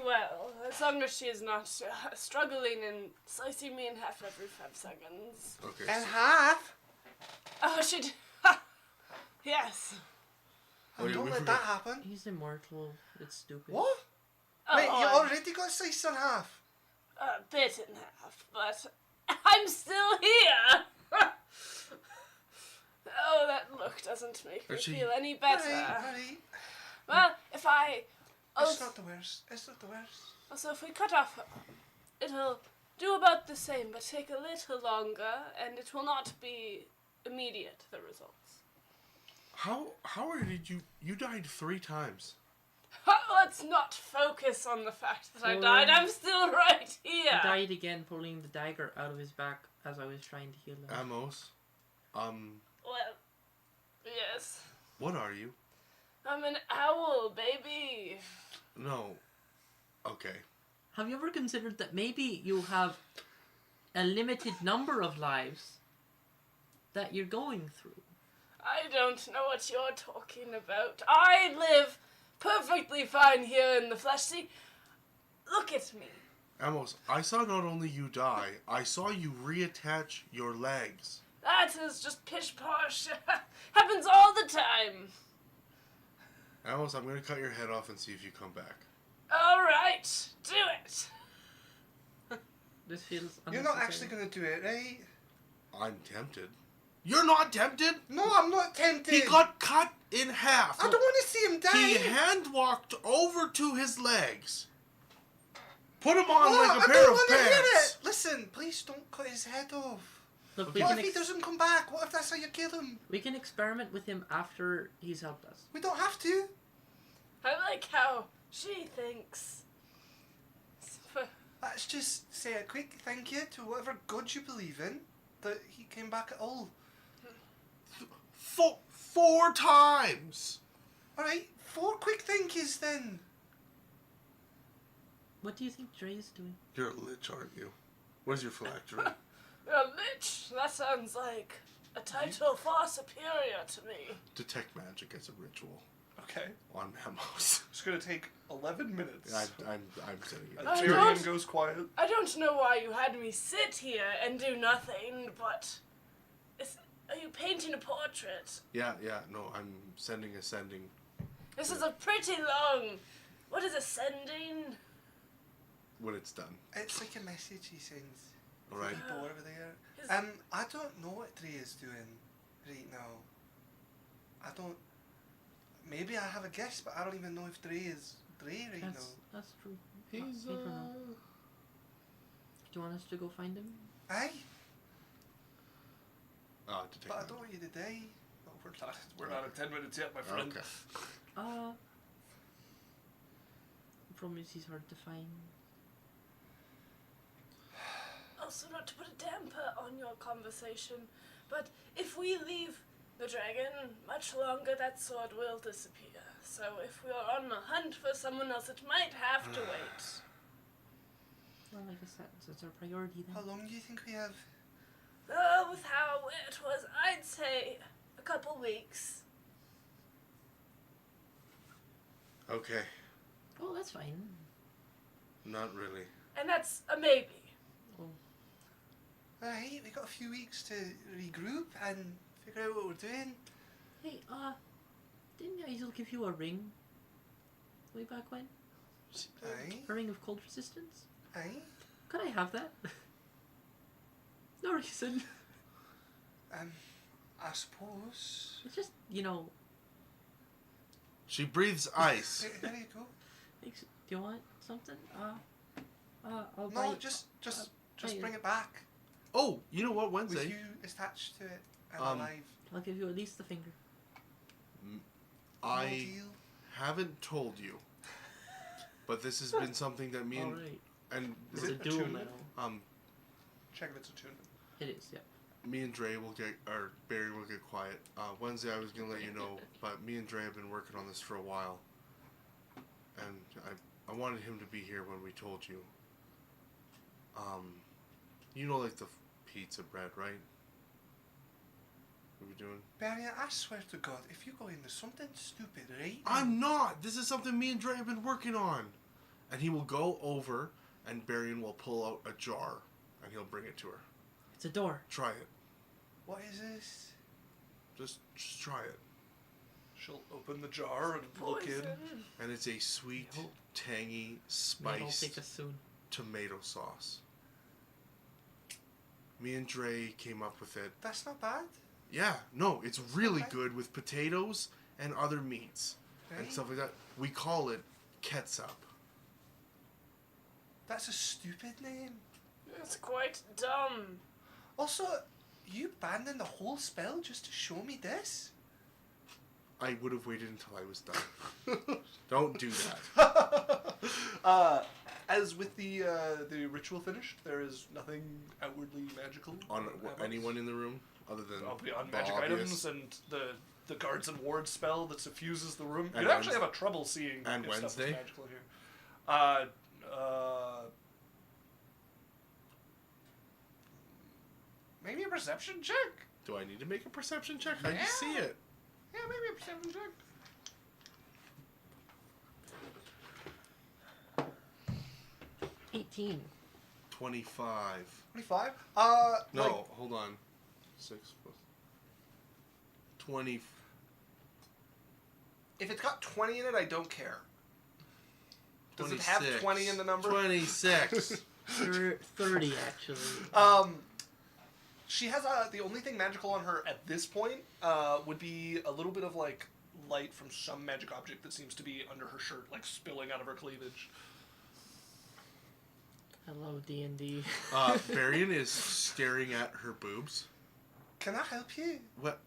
well, as long as she is not struggling and slicing me in half every 5 seconds. Okay. And half? Oh, yes. Wait, Don't we let forgot- that happen. he's immortal? It's stupid. What? Oh, Mate, you already got sliced in half. a bit in half, but I'm still here. Oh, that look doesn't make me Actually- feel any better. Right. Well, if I... It's not the worst. It's not the worst. Also, if we cut off, it'll do about the same, but take a little longer, and it will not be immediate, the results. did you died 3 times? Let's not focus on the fact that I died. I'm still right here. He died again, pulling the dagger out of his back as I was trying to heal him. Amos, Well, yes. what are you? I'm an owl, baby. No. Okay. Have you ever considered that maybe you have a limited number of lives that you're going through? I don't know what you're talking about. I live perfectly fine here in the flesh. See, look at me. Amos, I saw not only you die, I saw you reattach your legs. That is just pish posh. Happens all the time. Amos, I'm gonna cut your head off and see if you come back. All right, do it. This feels You're not unnecessary. actually gonna do it, right? I'm tempted. You're not tempted? No, I'm not tempted. He got cut in half. I don't want to see him die. He hand walked over to his legs. Put him on Oh, like a I pair don't of want to hear pants. it. Listen, please don't cut his head off. Look, What if he doesn't come back? What if that's how you kill him? we can experiment with him after he's helped us. We don't have to. I like how she thinks. Let's just say a quick thank you to whatever god you believe in that he came back at all. 4 times. Alright, 4 quick thank yous then. What do you think Dre is doing? You're a lich, aren't you? What is your phylactery? A lich? That sounds like a title far superior to me. Detect magic as a ritual Okay. on Amos. It's gonna take 11 minutes. I'm setting it. And I Tyrion don't- goes quiet. I don't know why you had me sit here and do nothing, but... Are you painting a portrait? Yeah, no, I'm ascending. This is a pretty long... What is ascending? When it's done. It's like a message he sends. Alright. People over there. Is- I don't know what Dre is doing right now. I don't... Maybe I have a guess, but I don't even know if Dre is Dre right now. That's true. He's, We don't know. Do you want us to go find him? Aye, Detect but I magic. don't want you to die. Oh, we're not at 10 minutes yet, my friend. Okay. The problem is he's hard to find. Also, not to put a damper on your conversation, but if we leave the dragon much longer, that sword will disappear. So if we are on the hunt for someone else, it might have to wait. Well, I guess that's our priority then. How long do you think we have? With how it was, I'd say a couple weeks. Okay. Oh, that's fine. Not really. And that's a maybe. Oh, Alright, we got a few weeks to regroup and figure out what we're doing. hey, didn't Hazel give you a ring way back when? Aye, A ring of cold resistance? aye. Could I have that? No reason. I suppose. It's just, you know, She breathes ice. There you go. do you want something? I'll buy No, you- just buy you- bring it back Oh, you know what? with Wednesday. you attached to it and Um, alive. I'll give you at least the finger. No I deal. haven't told you, but this has been something that me and Alright. and It's Is a it dual attunement? metal. Check if it's attunement. It is, yeah. me and Dre will get, or Barry will get quiet. Wednesday, I was gonna let you know, but me and Dre have been working on this for a while, and I wanted him to be here when we told you. You know, like the pizza bread, right? What are we doing? Barry, I swear to God, if you go in, there's something stupid, right? I'm not. This is something me and Dre have been working on, and he will go over, and Barry will pull out a jar, and he'll bring it to her. It's a door. Try it. What is this? Just try it. She'll open the jar and look in. Poison. And it's a sweet, Yo. tangy, Maybe I'll take spiced us soon. tomato sauce. Me and Dre came up with it. That's not bad. Yeah, no, it's really Okay. good with potatoes and other meats and Right? stuff like that. We call it ketchup. That's a stupid name. It's quite dumb. Also, you abandoned the whole spell just to show me this? I would have waited until I was done. Don't do that. As with the ritual finished, there is nothing outwardly magical. On about anyone in the room other than on the magic obvious- items and the guards and wards spell that suffuses the room. And You'd actually have a trouble seeing and if stuff was Wednesday? magical here. Maybe a perception check. Do I need to make a perception check? How do you see it? Yeah, maybe a perception check. 18. 25. 25. No, Like, hold on. 6 plus 20. if it's got 20 in it, I don't care. Does it have 26. 20 in the number? 26. 30, actually. She has the only thing magical on her at this point would be a little bit of like light from some magic object that seems to be under her shirt, like spilling out of her cleavage. I love D&D. Varian is staring at her boobs. Can I help you? What?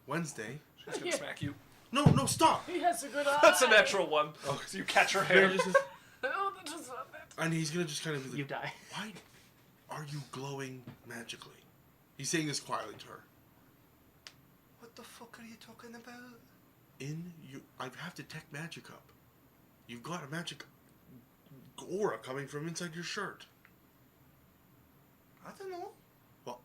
Wednesday? She's gonna smack you. No, stop! He has a good eye. That's a natural one. Oh. So you catch her hair. Varian just, Oh, that was not it. and he's gonna just kind of be like, You die. why are you glowing magically? He's saying this quietly to her. What the fuck are you talking about? I have detect magic up. You've got a magic aura coming from inside your shirt. I don't know. Well,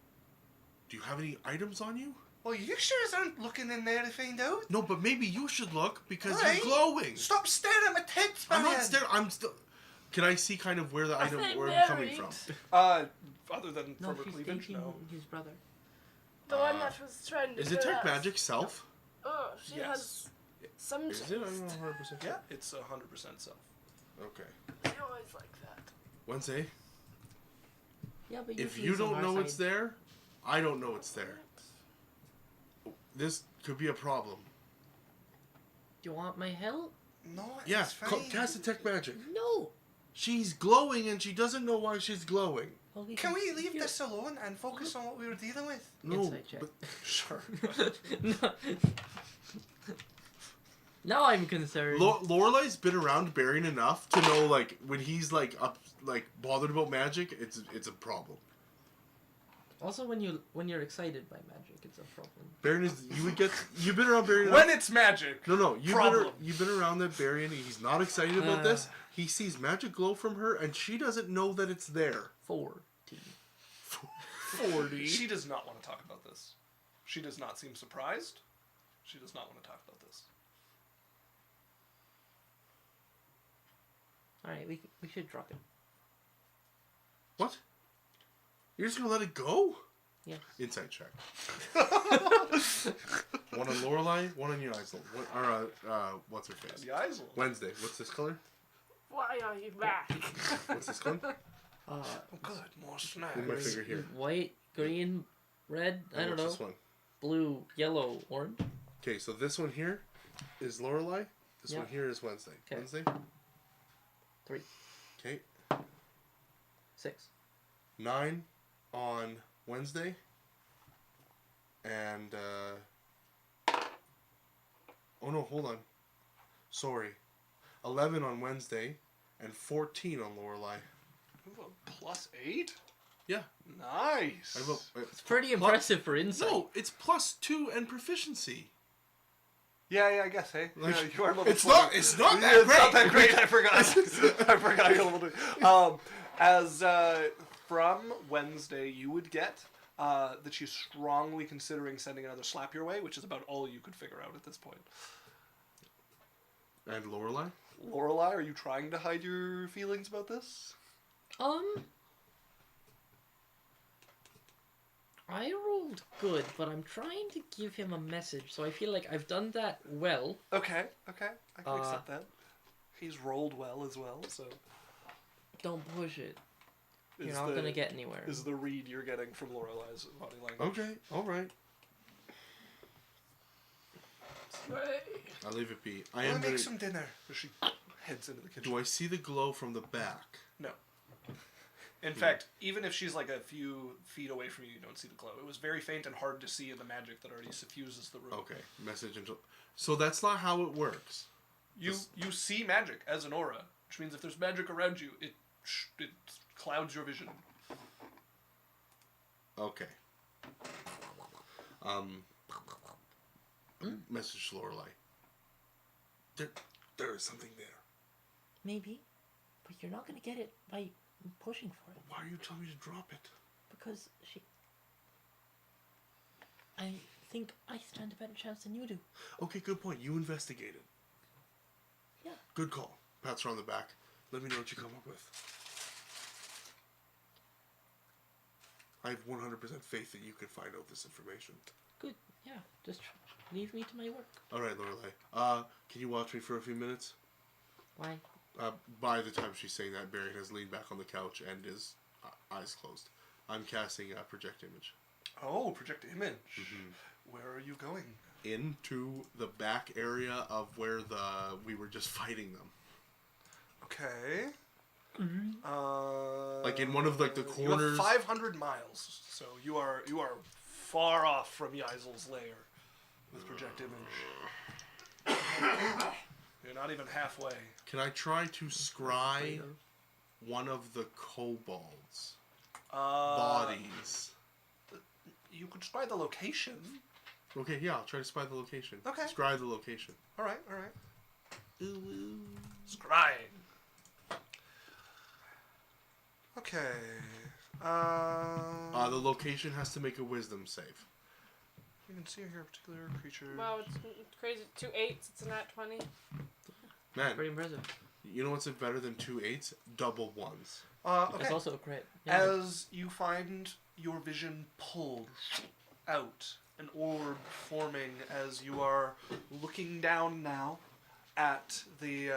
do you have any items on you? Well, you sure aren't looking in there to find out. No, but maybe you should look because Alright. you're glowing. Stop staring at my tits, man. I'm not staring. I'm still. Can I see kind of where the item they where it's coming married? from? Other than No, from her she's cleavage, dating no. his brother. The one that was trying to Is kill detect us. magic self? Oh, she Yes. has some Is taste. it? I'm not 100% Yeah, it's 100% self. Okay. I always like that. Wednesday. Yeah, but If usually you it's on don't our know side. it's there, I don't know it's there. This could be a problem. Do you want my help? No, it's Yeah, fine. cast detect magic. No. She's glowing and she doesn't know why she's glowing. Okay, Can we leave you're- this alone and focus on what we were dealing with? No, Insight check. but Sure. No. Now I'm concerned. Lorelai's been around Barian enough to know, like, when he's like bothered about magic, it's a problem. Also, when you're excited by magic, it's a problem. Barian is you've been around Barian When enough. it's magic. No, Problem. you've been around that Barian. He's not excited about this. He sees magic glow from her, and she doesn't know that it's there. 14. 40. She does not want to talk about this. She does not seem surprised. She does not want to talk about this. Alright, we should drop it. What? You're just gonna let it go? Yes. Insight check. One on Lorelai, one on Unizel. What's her face? The eyes will. Wednesday. What's this color? Why are you back? What's this one? Oh, good. More snacks. Move my finger here. White, green, red, I And don't what's know. this one? Blue, yellow, orange. Okay, so this one here is Lorelai. This Yeah. one here is Wednesday. 'Kay. Wednesday. 3, Okay. 6. 9 on Wednesday. And oh no, hold on. Sorry. 11 on Wednesday and 14 on Lorelai. Ooh, a +8? Yeah. Nice. It's pretty impressive for insight. No, it's +2 and proficiency. Yeah, I guess, hey. Like, Yeah, you are level it's 20. not that It's great. not that great. I forgot. I forgot you're level 20. As from Wednesday, you would get that she's strongly considering sending another slap your way, which is about all you could figure out at this point. And Lorelai? Lorelai, are you trying to hide your feelings about this? I rolled good, but I'm trying to give him a message, so I feel like I've done that well. Okay, I can accept that. He's rolled well as well, so. Don't push it. You're is not the- gonna get anywhere. Is the read you're getting from Lorelai's body language. Okay, alright. Right. I'll leave it be. I I'll am make gonna... some dinner. As she heads into the kitchen. Do I see the glow from the back? No. In fact, even if she's like a few feet away from you, you don't see the glow. It was very faint and hard to see in the magic that already suffuses the room. Okay, message into... So that's not how it works. You see magic as an aura, which means if there's magic around you, it clouds your vision. Okay. Message to Lorelei. There is something there. Maybe, but you're not gonna get it by pushing for it. Why are you telling me to drop it? Because I think I stand a better chance than you do. Okay, good point. You investigated. Yeah. Good call. Pats her on the back. Let me know what you come up with. I have 100% faith that you can find out this information. Good. Yeah. Just leave me to my work. All right, Lorelei. Can you watch me for a few minutes? Why? By the time she's saying that, Barry has leaned back on the couch and his eyes closed. I'm casting a project image. Oh, project image. Mm-hmm. Where are you going? Into the back area of where we were just fighting them. Okay. Like in one of like the corners. You have 500 miles, so you are far off from Yaizel's lair with project image. You're not even halfway. Can I try to scry one of the kobolds' bodies? You could spy the location. Okay, yeah, I'll try to spy the location. Okay. Scry the location. All right. Scrying. Okay. The location has to make a wisdom save. You can see here a particular creature. Wow, it's crazy. 2 8s, it's a nat 20. Man, Pretty impressive. you know what's better than 2 8s? Double 1s. Okay. It's also a crit. Yeah. As you find your vision pulled out, an orb forming as you are looking down now at the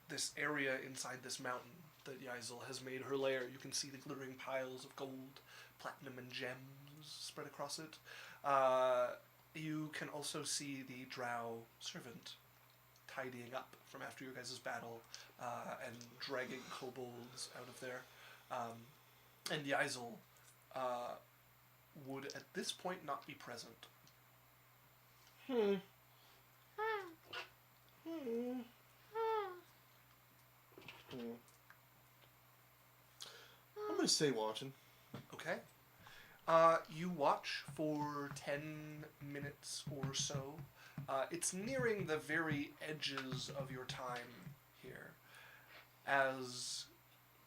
this area inside this mountain that Yaizel has made her lair. You can see the glittering piles of gold, platinum, and gems spread across it. You can also see the drow servant tidying up from after your guys' battle and dragging kobolds out of there. And Yaizel would at this point not be present. I'm gonna stay watching. Okay. You watch for 10 minutes or so. It's nearing the very edges of your time here, as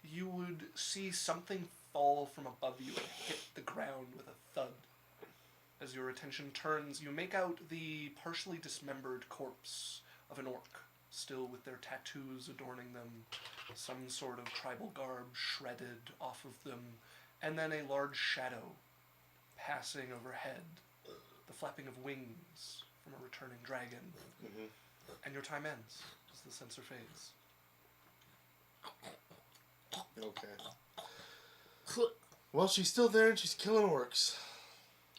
you would see something fall from above you and hit the ground with a thud. As your attention turns, you make out the partially dismembered corpse of an orc, still with their tattoos adorning them, some sort of tribal garb shredded off of them, and then a large shadow passing overhead, the flapping of wings from a returning dragon. Mm-hmm. And your time ends as the sensor fades. Okay. Well, she's still there and she's killing orcs.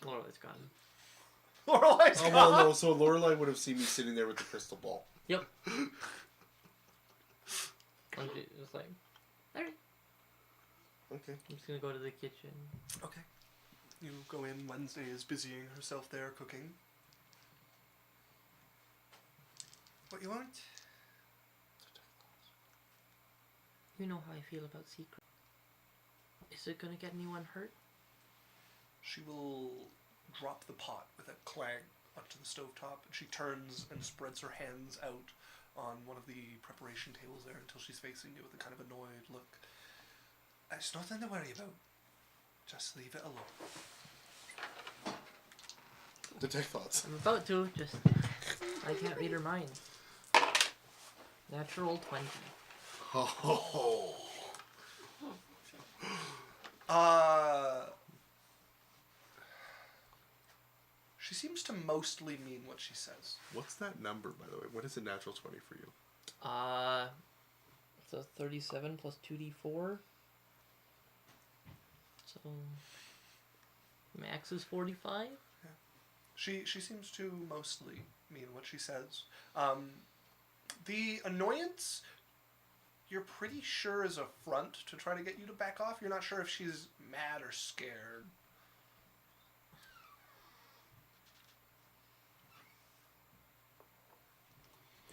Lorelai's gone. Lorelei's Oh, gone! well, no, so Lorelei would have seen me sitting there with the crystal ball. Yep. And she was like, alright, Okay. I'm just gonna go to the kitchen. Okay. You go in, Wednesday is busying herself there cooking. What you want? You know how I feel about secret. Is it gonna get anyone hurt? She will drop the pot with a clang onto the stovetop, and she turns and spreads her hands out on one of the preparation tables there until she's facing you with a kind of annoyed look. It's nothing to worry about. Just leave it alone. Detect thoughts. I'm about to, just... I can't read her mind. Natural 20. Oh. She seems to mostly mean what she says. What's that number, by the way? What is a natural 20 for you? It's a 37 plus 2d4. So... max is 45? Yeah. She seems to mostly mean what she says. The annoyance, you're pretty sure is a front to try to get you to back off. You're not sure if she's mad or scared.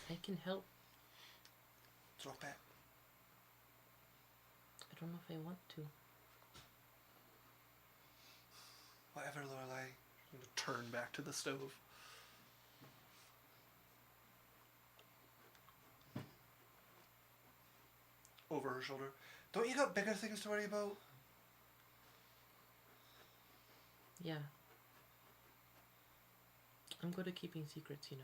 I can help. Throw it back. I don't know if I want to. Whatever, Lorelei. I'm gonna turn back to the stove. Over her shoulder. Don't you got bigger things to worry about? Yeah. I'm good at keeping secrets, you know.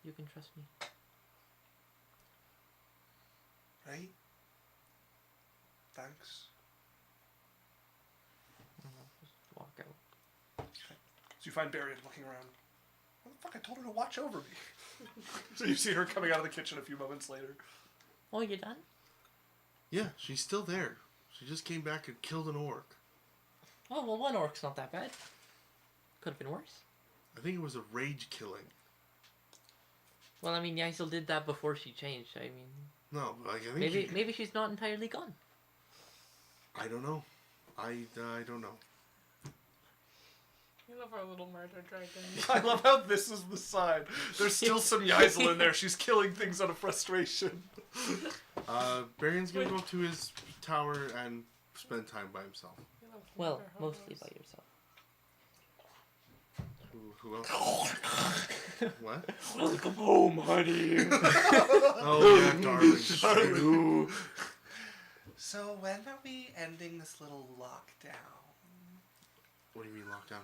You can trust me. Right? Thanks. I'll just walk out. So you find Barry looking around. What the fuck? I told her to watch over me. So you see her coming out of the kitchen a few moments later. Oh, you done? Yeah, she's still there. She just came back and killed an orc. Oh, well, one orc's not that bad. Could have been worse. I think it was a rage killing. Well, I mean, Yaisel did that before she changed. I mean, No, like I think maybe she's not entirely gone. I don't know. I don't know. You love our little murder dragon. I love how this is the side. There's still some Yaisel in there. She's killing things out of frustration. Barion's gonna go up to his tower and spend time by himself. Well, mostly by yourself. Who else? What? Welcome home, honey. Oh yeah, darling. So when are we ending this little lockdown? What do you mean lockdown?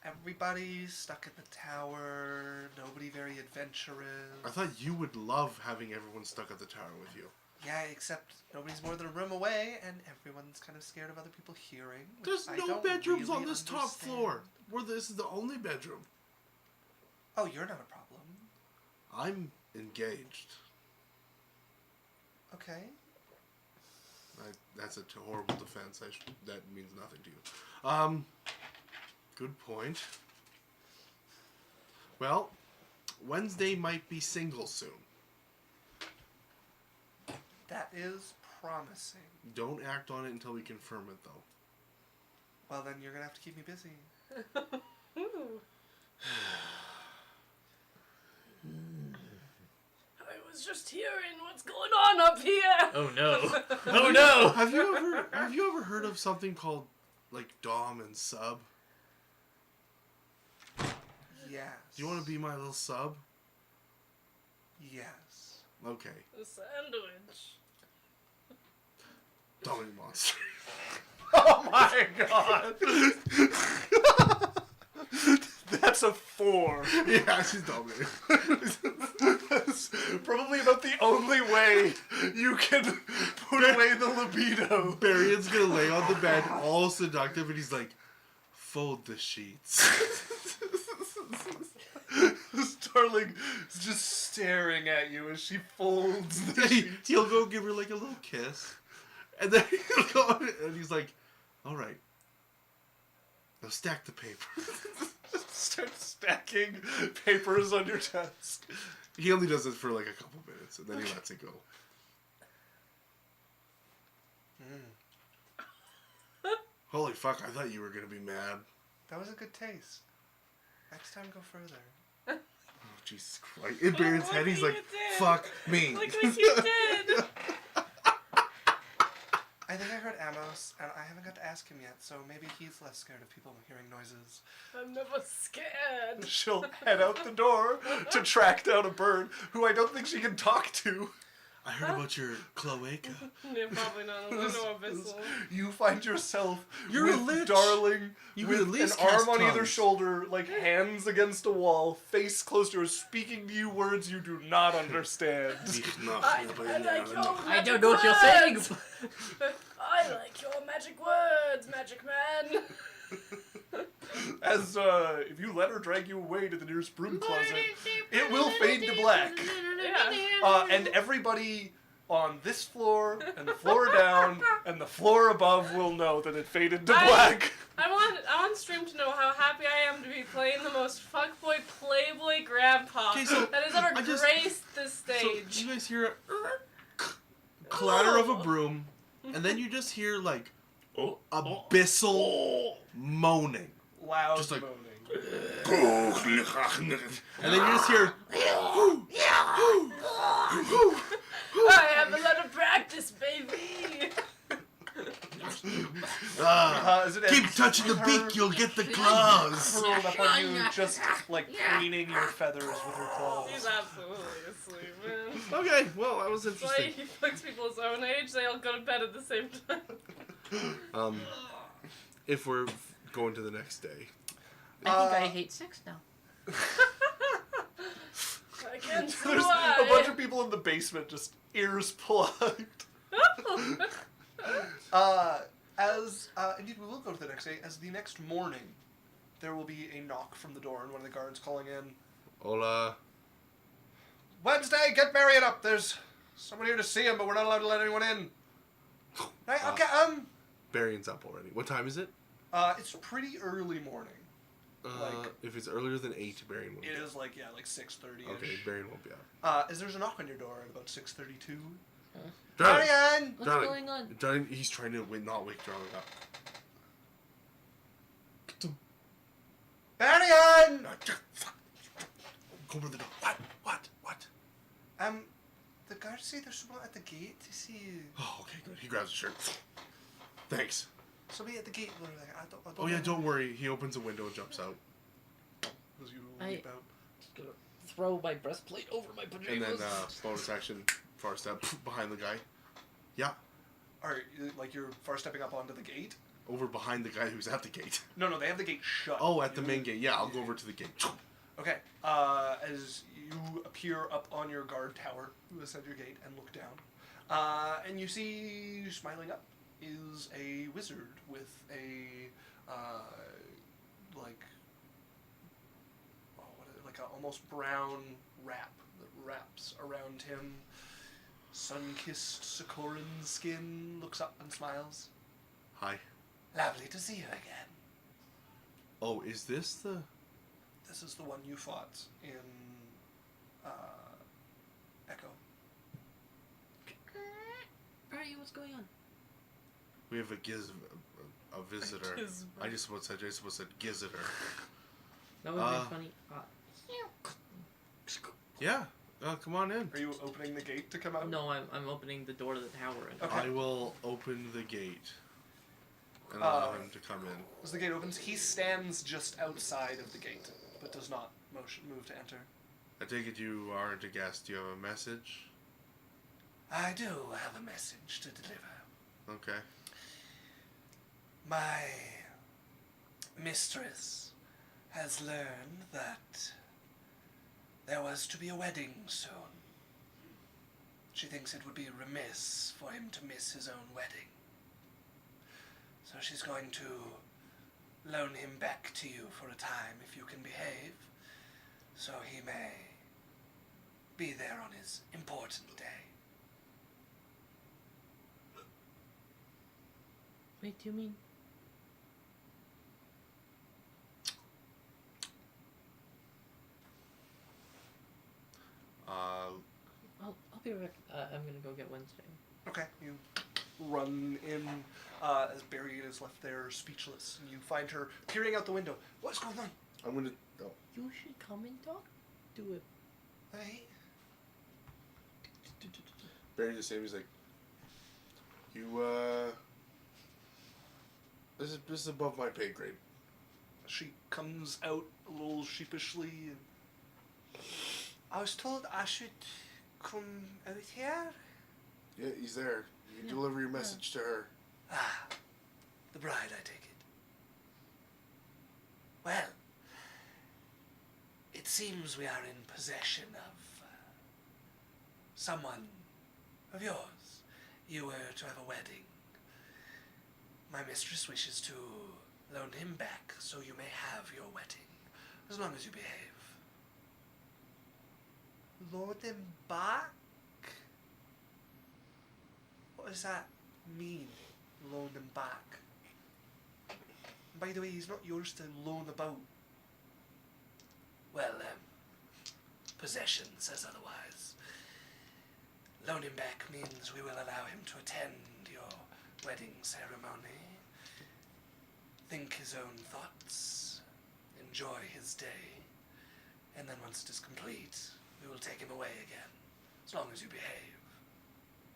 Everybody's stuck in the tower. Nobody very adventurous. I thought you would love having everyone stuck at the tower with you. Yeah, except nobody's more than a room away, and everyone's kind of scared of other people hearing. which There's I no don't bedrooms really on this top understand. floor. This is the only bedroom. Oh, you're not a problem. I'm engaged. Okay. That's a horrible defense. That means nothing to you. Good point. Well, Wednesday might be single soon. That is promising. Don't act on it until we confirm it, though. Well, then you're gonna have to keep me busy. Ooh. I was just hearing what's going on up here. Oh no! Oh no! Have you ever heard of something called like Dom and Sub? Yes. Do you want to be my little sub? Yes. Okay. A sandwich. Dummy monster. Oh my god! That's a 4. Yeah, she's dummy. That's probably about the only way you can put away the libido. Barion's gonna lay on the bed, all seductive, and he's like, "Fold the sheets." Starling is just staring at you as she folds the sheets. He'll go give her like a little kiss, and then he'll go and he's like, "All right, now stack the paper." Start stacking papers on your desk. He only does it for like a couple minutes, and then he lets it go. Holy fuck! I thought you were gonna be mad. That was a good taste. Next time, go further. Oh, Jesus Christ! In Barion's Look head, he's what like, you did. "Fuck me." Look what you did. I think I heard Amos, and I haven't got to ask him yet, so maybe he's less scared of people hearing noises. I'm never scared. She'll head out the door to track down a bird who I don't think she can talk to. I heard about your cloaca. Yeah, probably not. I know Abyssal. You find yourself You're with a lich. Darling You with could at least an arm cast on either tongues. shoulder, like hands against a wall, face close to her, speaking to you words you do not understand. I like your I magic don't know what you're saying. words. I like your magic words, Magic Man. As if you let her drag you away to the nearest broom closet, it will fade to black. Yeah. And everybody on this floor and the floor down and the floor above will know that it faded to black. I on stream to know how happy I am to be playing the most fuckboy playboy grandpa Okay, so that has ever I just- graced this So stage. you guys hear a clatter of a broom, and then you just hear like abyssal moaning. Loud Just like- moaning. And then you just hear I have a lot of practice, baby. As it keep ends, touching the her beak, you'll get the claws. curled up on you, just like preening your feathers with her claws. He's absolutely asleep, man. Okay, well that was That's why interesting. he fucks people his own age. They all go to bed at the same time. If we're going to the next day, I think I hate sex now. Again, so There's do I. a bunch of people in the basement, just ears plugged. Indeed, we will go to the next day. As the next morning, there will be a knock from the door, and one of the guards calling in. hola. Wednesday, get Marion up. There's someone here to see him, but we're not allowed to let anyone in. Right? Okay. Barion's up already. What time is it? It's pretty early morning. Like- If it's earlier than 8, Barion won't be It up. is like 6:30. Okay, Barion won't be up. As there's a knock on your door at about 6:32. Darling, Marion. What's darling, going on? darling, he's trying to not wake Darling up. Marion. Fuck. Go over the door. What? The guards say there's someone at the gate to see you. Oh, okay, good. He grabs his shirt. Thanks. Somebody at the gate. They're like, I don't Oh yeah, know. don't worry. He opens a window and jumps out. As you I- leap out. Just gonna throw my breastplate over my pajamas. And then bonus action, far step behind the guy. Yeah, Alright, like you're far stepping up onto the gate? over behind the guy who's at the gate. No, they have the gate shut. Oh, at the You- main gate. Yeah, I'll go over to the gate. Okay. As you appear up on your guard tower, ascend your gate and look down, and you see smiling up is a wizard with a like a almost brown wrap that wraps around him. Sun-kissed Sokoran skin, looks up and smiles. Hi. Lovely to see you again. Oh, is this the? This is the one you fought in Echo. Barry, what's going on? We have a visitor. Gizmo. I just said gizitor. That would be funny. Yeah. Come on in. Are you opening the gate to come out? No, I'm opening the door to the tower. And Okay. I will open the gate and allow him to come in. As the gate opens, he stands just outside of the gate, but does not move to enter. I take it you aren't a guest. Do you have a message? I do have a message to deliver. Okay. My mistress has learned that there was to be a wedding soon. She thinks it would be remiss for him to miss his own wedding. So she's going to loan him back to you for a time if you can behave, so he may be there on his important day. Wait, do you mean? I'll be right back. I'm gonna go get Wednesday. Okay, you run in as Barry is left there speechless, and you find her peering out the window. What's going on? I'm gonna. Oh. You should come and talk to it. Hey. Barry just said, he's like, you, this is above my pay grade. She comes out a little sheepishly. And I was told I should come out here. Yeah, he's there. You can deliver your message to her. Ah, the bride, I take it. Well, it seems we are in possession of someone of yours. You were to have a wedding. My mistress wishes to loan him back so you may have your wedding, as long as you behave. Loan him back? What does that mean, loan him back? By the way, he's not yours to loan about. Well, possession says otherwise. Loan him back means we will allow him to attend your wedding ceremony, think his own thoughts, enjoy his day, and then once it is complete, we will take him away again, as long as you behave.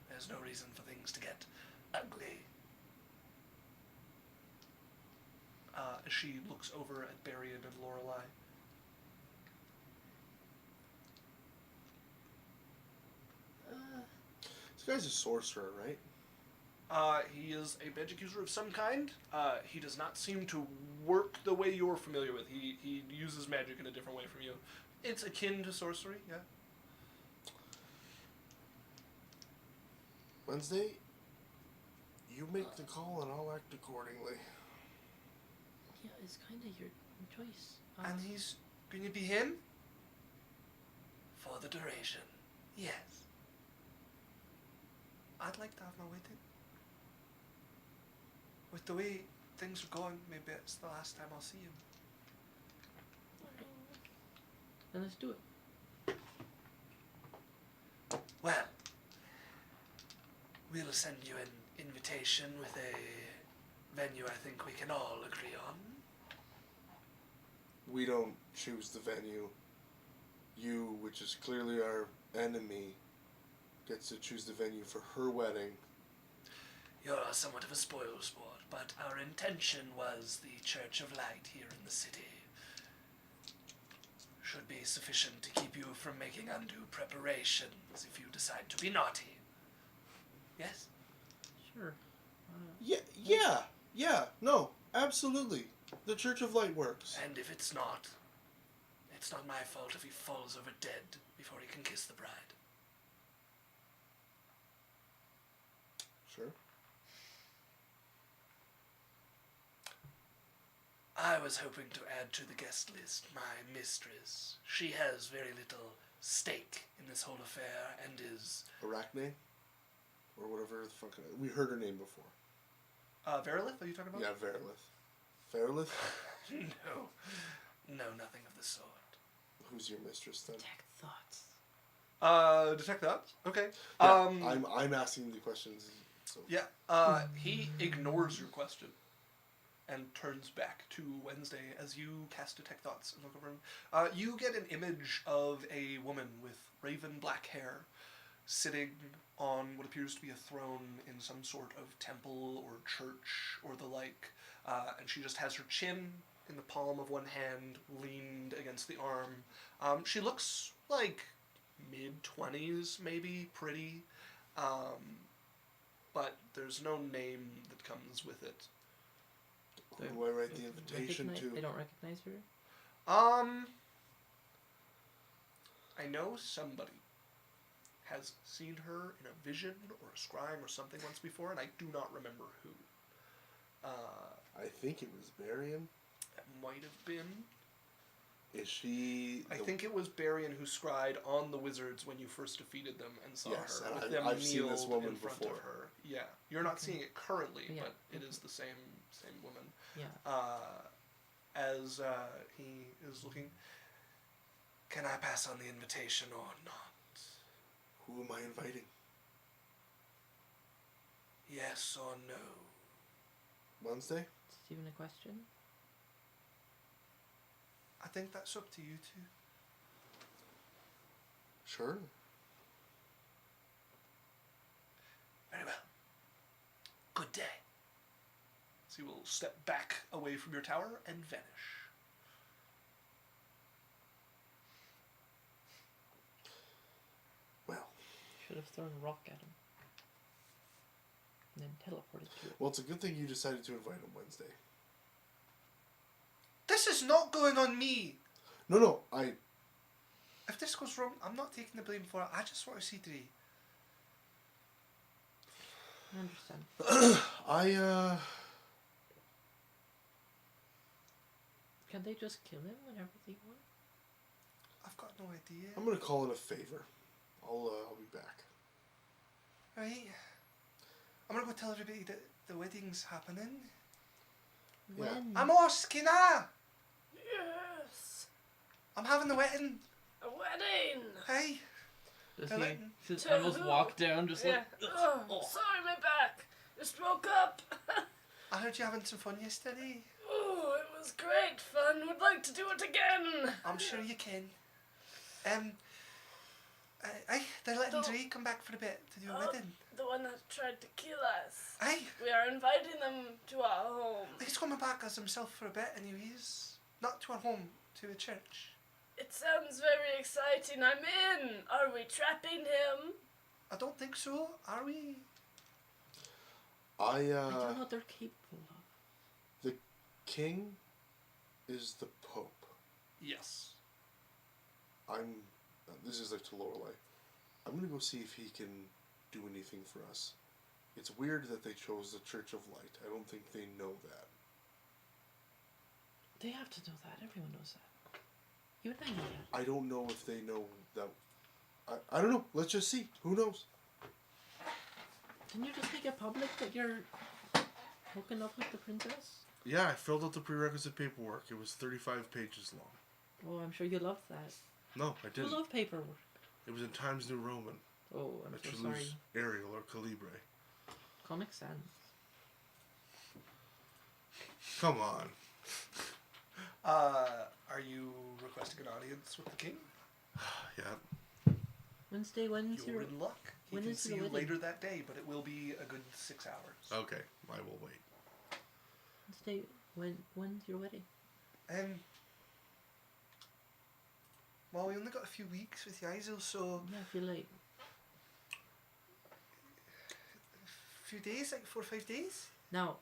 There's no reason for things to get ugly. As she looks over at Barry and Lorelei. This guy's a sorcerer, right? He is a magic user of some kind. He does not seem to work the way you're familiar with. He uses magic in a different way from you. It's akin to sorcery, yeah. Wednesday, you make the call and I'll act accordingly. Yeah, it's kind of your choice. And he's going to be him? For the duration, yes. I'd like to have my wedding. With the way things are going, maybe it's the last time I'll see him. Then let's do it. Well, we'll send you an invitation with a venue I think we can all agree on. We don't choose the venue. You, which is clearly our enemy, gets to choose the venue for her wedding. You're somewhat of a spoil sport, but our intention was the Church of Light here in the city. Should be sufficient to keep you from making undue preparations if you decide to be naughty. Yes? Sure. No, absolutely. The Church of Light works. And if it's not my fault if he falls over dead before he can kiss the bride. Sure. I was hoping to add to the guest list my mistress. She has very little stake in this whole affair and is... Arachne? Or whatever the fuck. We heard her name before. Verilith, are you talking about? Yeah, Verilith. Verilith? No, nothing of the sort. Who's your mistress then? Detect thoughts. Detect that? Okay. Yeah, I'm asking the questions. So. Yeah, he ignores your question and turns back to Wednesday as you cast Detect Thoughts and look over him. You get an image of a woman with raven black hair sitting on what appears to be a throne in some sort of temple or church or the like, and she just has her chin in the palm of one hand leaned against the arm. She looks like mid-20s maybe, pretty, but there's no name that comes with it. Who do I write the invitation to? They don't recognize her? I know somebody has seen her in a vision or a scrying or something once before, and I do not remember who. I think it was Barian. It might have been. Is she... I think it was Barian who scryed on the wizards when you first defeated them and saw Yes, her. and With them I've seen this kneeled woman in front before. of her. Yeah. You're not seeing it currently, Yeah. but it is the same woman. Yeah. As he is looking, can I pass on the invitation or not? Who am I inviting? Yes or no? Wednesday? Is it even a question? I think that's up to you two. Sure. Very well. Good day. So you will step back away from your tower and vanish. Well. Should have thrown a rock at him. And then teleported to it. Well, it's a good thing you decided to invite him Wednesday. This is not going on me! No, If this goes wrong, I'm not taking the blame for it. I just want to see Dre. I understand. Can they just kill him whenever they want? I've got no idea. I'm gonna call it a favor. I'll be back. Right. I'm gonna go tell everybody that the wedding's happening. When? Amos, Kina! Yes. I'm having the wedding. A wedding. Hey. Does They're he letting- just To almost who? walk down just Yeah. like... Oh, sorry, my back. Just woke up. I heard you having some fun yesterday. Oh, it was great fun. Would like to do it again. I'm sure you can. They're letting Don't- Dre come back for a bit to do a Oh. wedding. The one that tried to kill us. Aye. We are inviting them to our home. He's coming back as himself for a bit anyways. Not to our home, to a church. It sounds very exciting. I'm in. Are we trapping him? I don't think so, are we? I don't know what they're capable of. The king is the pope. Yes. This is like to Lorelei. I'm gonna go see if he can do anything for us. It's weird that they chose the Church of Light. I don't think they know that. They have to know that. Everyone knows that. You and I know that. I don't know if they know that. I don't know. Let's just see. Who knows? Didn't you just make it public that you're hooking up with the princess? Yeah, I filled out the prerequisite paperwork. It was 35 pages long. Oh, I'm sure you loved that. No, I You didn't. love paperwork. It was in Times New Roman. Oh, I'm I so should sorry. lose Arial or Calibre. Comic Sans. Come on. Are you requesting an audience with the king? Yeah. Wednesday, when's You're your... in luck. He when can is see the you wedding? later that day, but it will be a good 6 hours. Okay, I will wait. Wednesday, when's your wedding? Well, we only got a few weeks with Yaisel, so Yeah, I feel like... a few days, like 4 or 5 days. Now,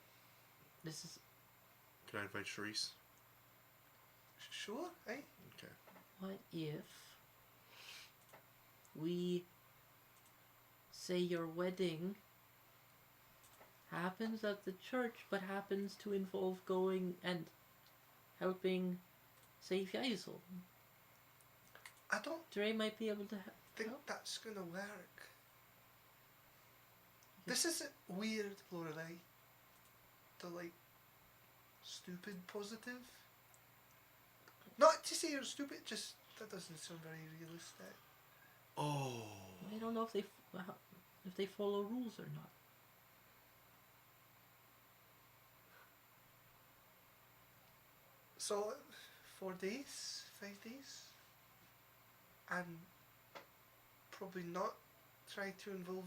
this is... Can I invite Charisse? Sure, eh? Okay. What if we say your wedding happens at the church, but happens to involve going and helping save Yaisel? I don't Dre might be able to think help. that's gonna work. This isn't weird, Lorelei. The like stupid positive. Not to say you're stupid, just that doesn't sound very realistic. Oh. I don't know if they follow rules or not. So, 4 days, 5 days, and probably not try to involve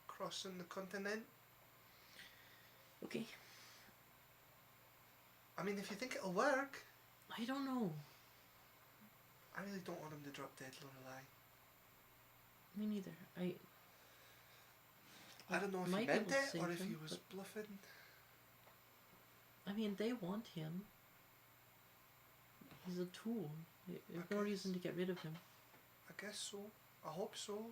crossing the continent. Okay, I mean, if you think it'll work, I don't know. I really don't want him to drop dead, Lorelei. Me neither. I don't know if he might be meant able to it save or if he him, was but- bluffing. I mean, they want him. He's a tool. There's no guess. reason to get rid of him. I guess so. I hope so.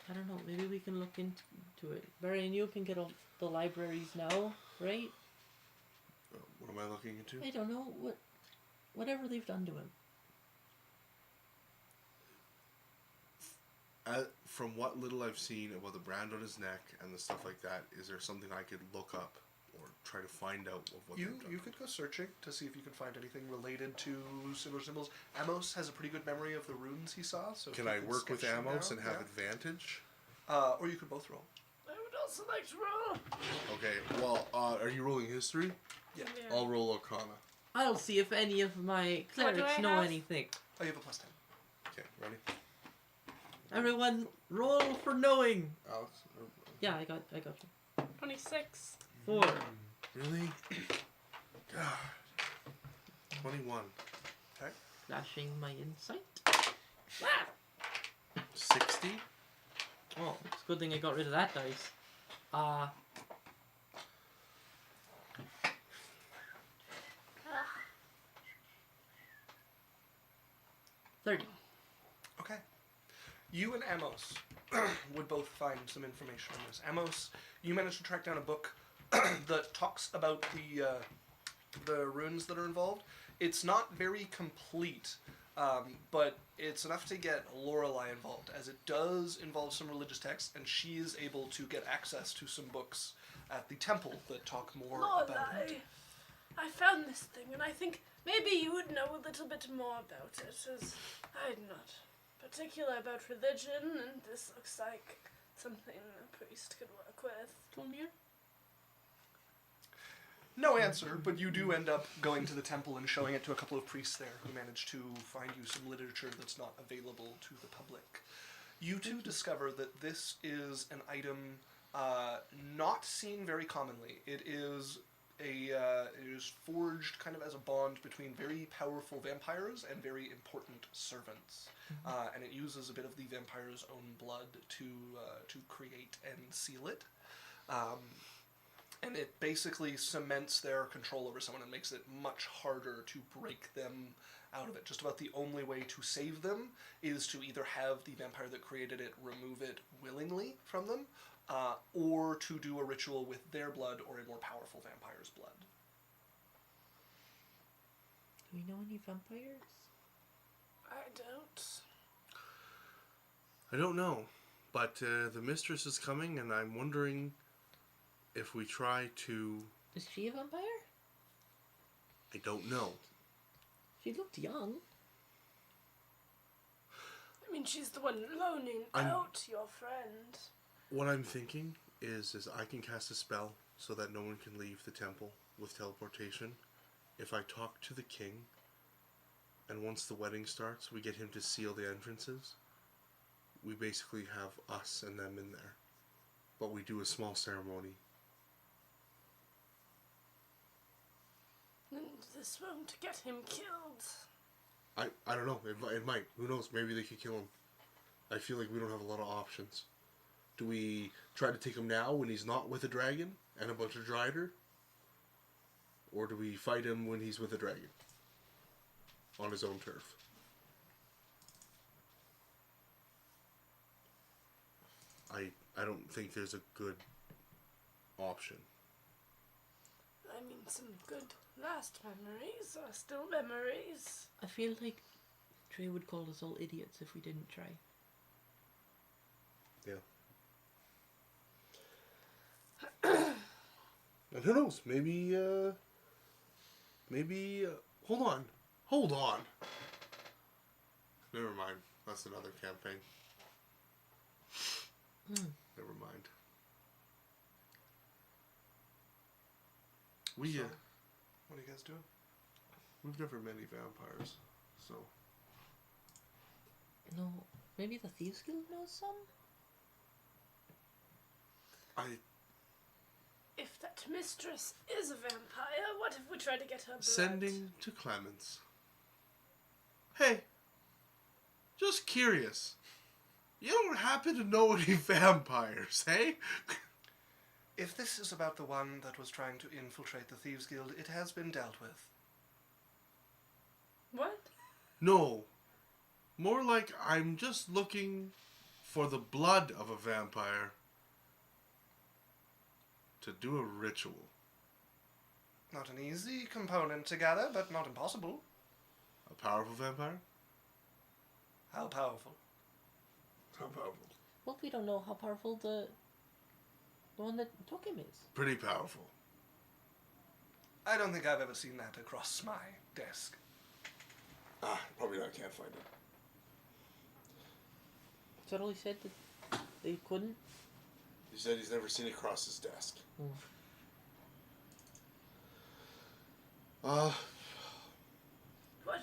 I don't know. Maybe we can look into it. Barry and you can get all the libraries now, right? What am I looking into? I don't know whatever they've done to him. From what little I've seen about the brand on his neck and the stuff like that, is there something I could look up or try to find out of what You they've done? you could go searching to see if you can find anything related to similar symbols. Amos has a pretty good memory of the runes he saw. So if Can you I could work with sketch them Amos down, and have yeah. advantage? Or you could both roll. I would also like to roll. Okay, well, are you rolling history? Yeah. I'll roll Arcana. I'll see if any of my What do clerics I know have? anything. Oh, you have a +10. Okay, ready? Everyone, roll for knowing. Alex? Yeah, I got you. 26. 4. Really? God. 21. Flashing my insight. Ah! 60? Oh, it's a good thing I got rid of that dice. 30. Okay. You and Amos would both find some information on this. Amos, you managed to track down a book that talks about the runes that are involved. It's not very complete, but it's enough to get Lorelei involved, as it does involve some religious texts, and she is able to get access to some books at the temple that talk more about it. Lorelei. I found this thing, and I think maybe you would know a little bit more about it, as I'm not particular about religion, and this looks like something a priest could work with. Tomir? No answer, but you do end up going to the temple and showing it to a couple of priests there who manage to find you some literature that's not available to the public. You too discover that this is an item not seen very commonly. It is forged kind of as a bond between very powerful vampires and very important servants, and it uses a bit of the vampire's own blood to create and seal it. And it basically cements their control over someone and makes it much harder to break them out of it. Just about the only way to save them is to either have the vampire that created it remove it willingly from them, or to do a ritual with their blood or a more powerful vampire's blood. Do we know any vampires? I don't. I don't know, but the mistress is coming, and I'm wondering if we try to... Is she a vampire? I don't know. She looked young. I mean, she's the one loaning out your friend. What I'm thinking is I can cast a spell so that no one can leave the temple with teleportation. If I talk to the king, and once the wedding starts, we get him to seal the entrances, we basically have us and them in there. But we do a small ceremony. And this won't get him killed. I don't know. It might. Who knows? Maybe they could kill him. I feel like we don't have a lot of options. Do we try to take him now when he's not with a dragon and a bunch of Drider? Or do we fight him when he's with a dragon? On his own turf? I don't think there's a good option. I mean, some good last memories are still memories. I feel like Trey would call us all idiots if we didn't try. Yeah. And who knows? Maybe, hold on. Never mind. That's another campaign. Never mind. What are you guys doing? We've never met any vampires, so... No, maybe the Thieves Guild knows some? If that mistress is a vampire, what if we try to get her blood? Sending to Clemens. Hey, just curious. You don't happen to know any vampires, hey? If this is about the one that was trying to infiltrate the Thieves Guild, it has been dealt with. What? No. More like I'm just looking for the blood of a vampire to do a ritual. Not an easy component to gather, but not impossible. A powerful vampire? How powerful? How powerful? Well, we don't know how powerful the one that took him is. Pretty powerful. I don't think I've ever seen that across my desk. Probably not. Can't find it. Totally said that they couldn't. He said he's never seen it cross his desk. What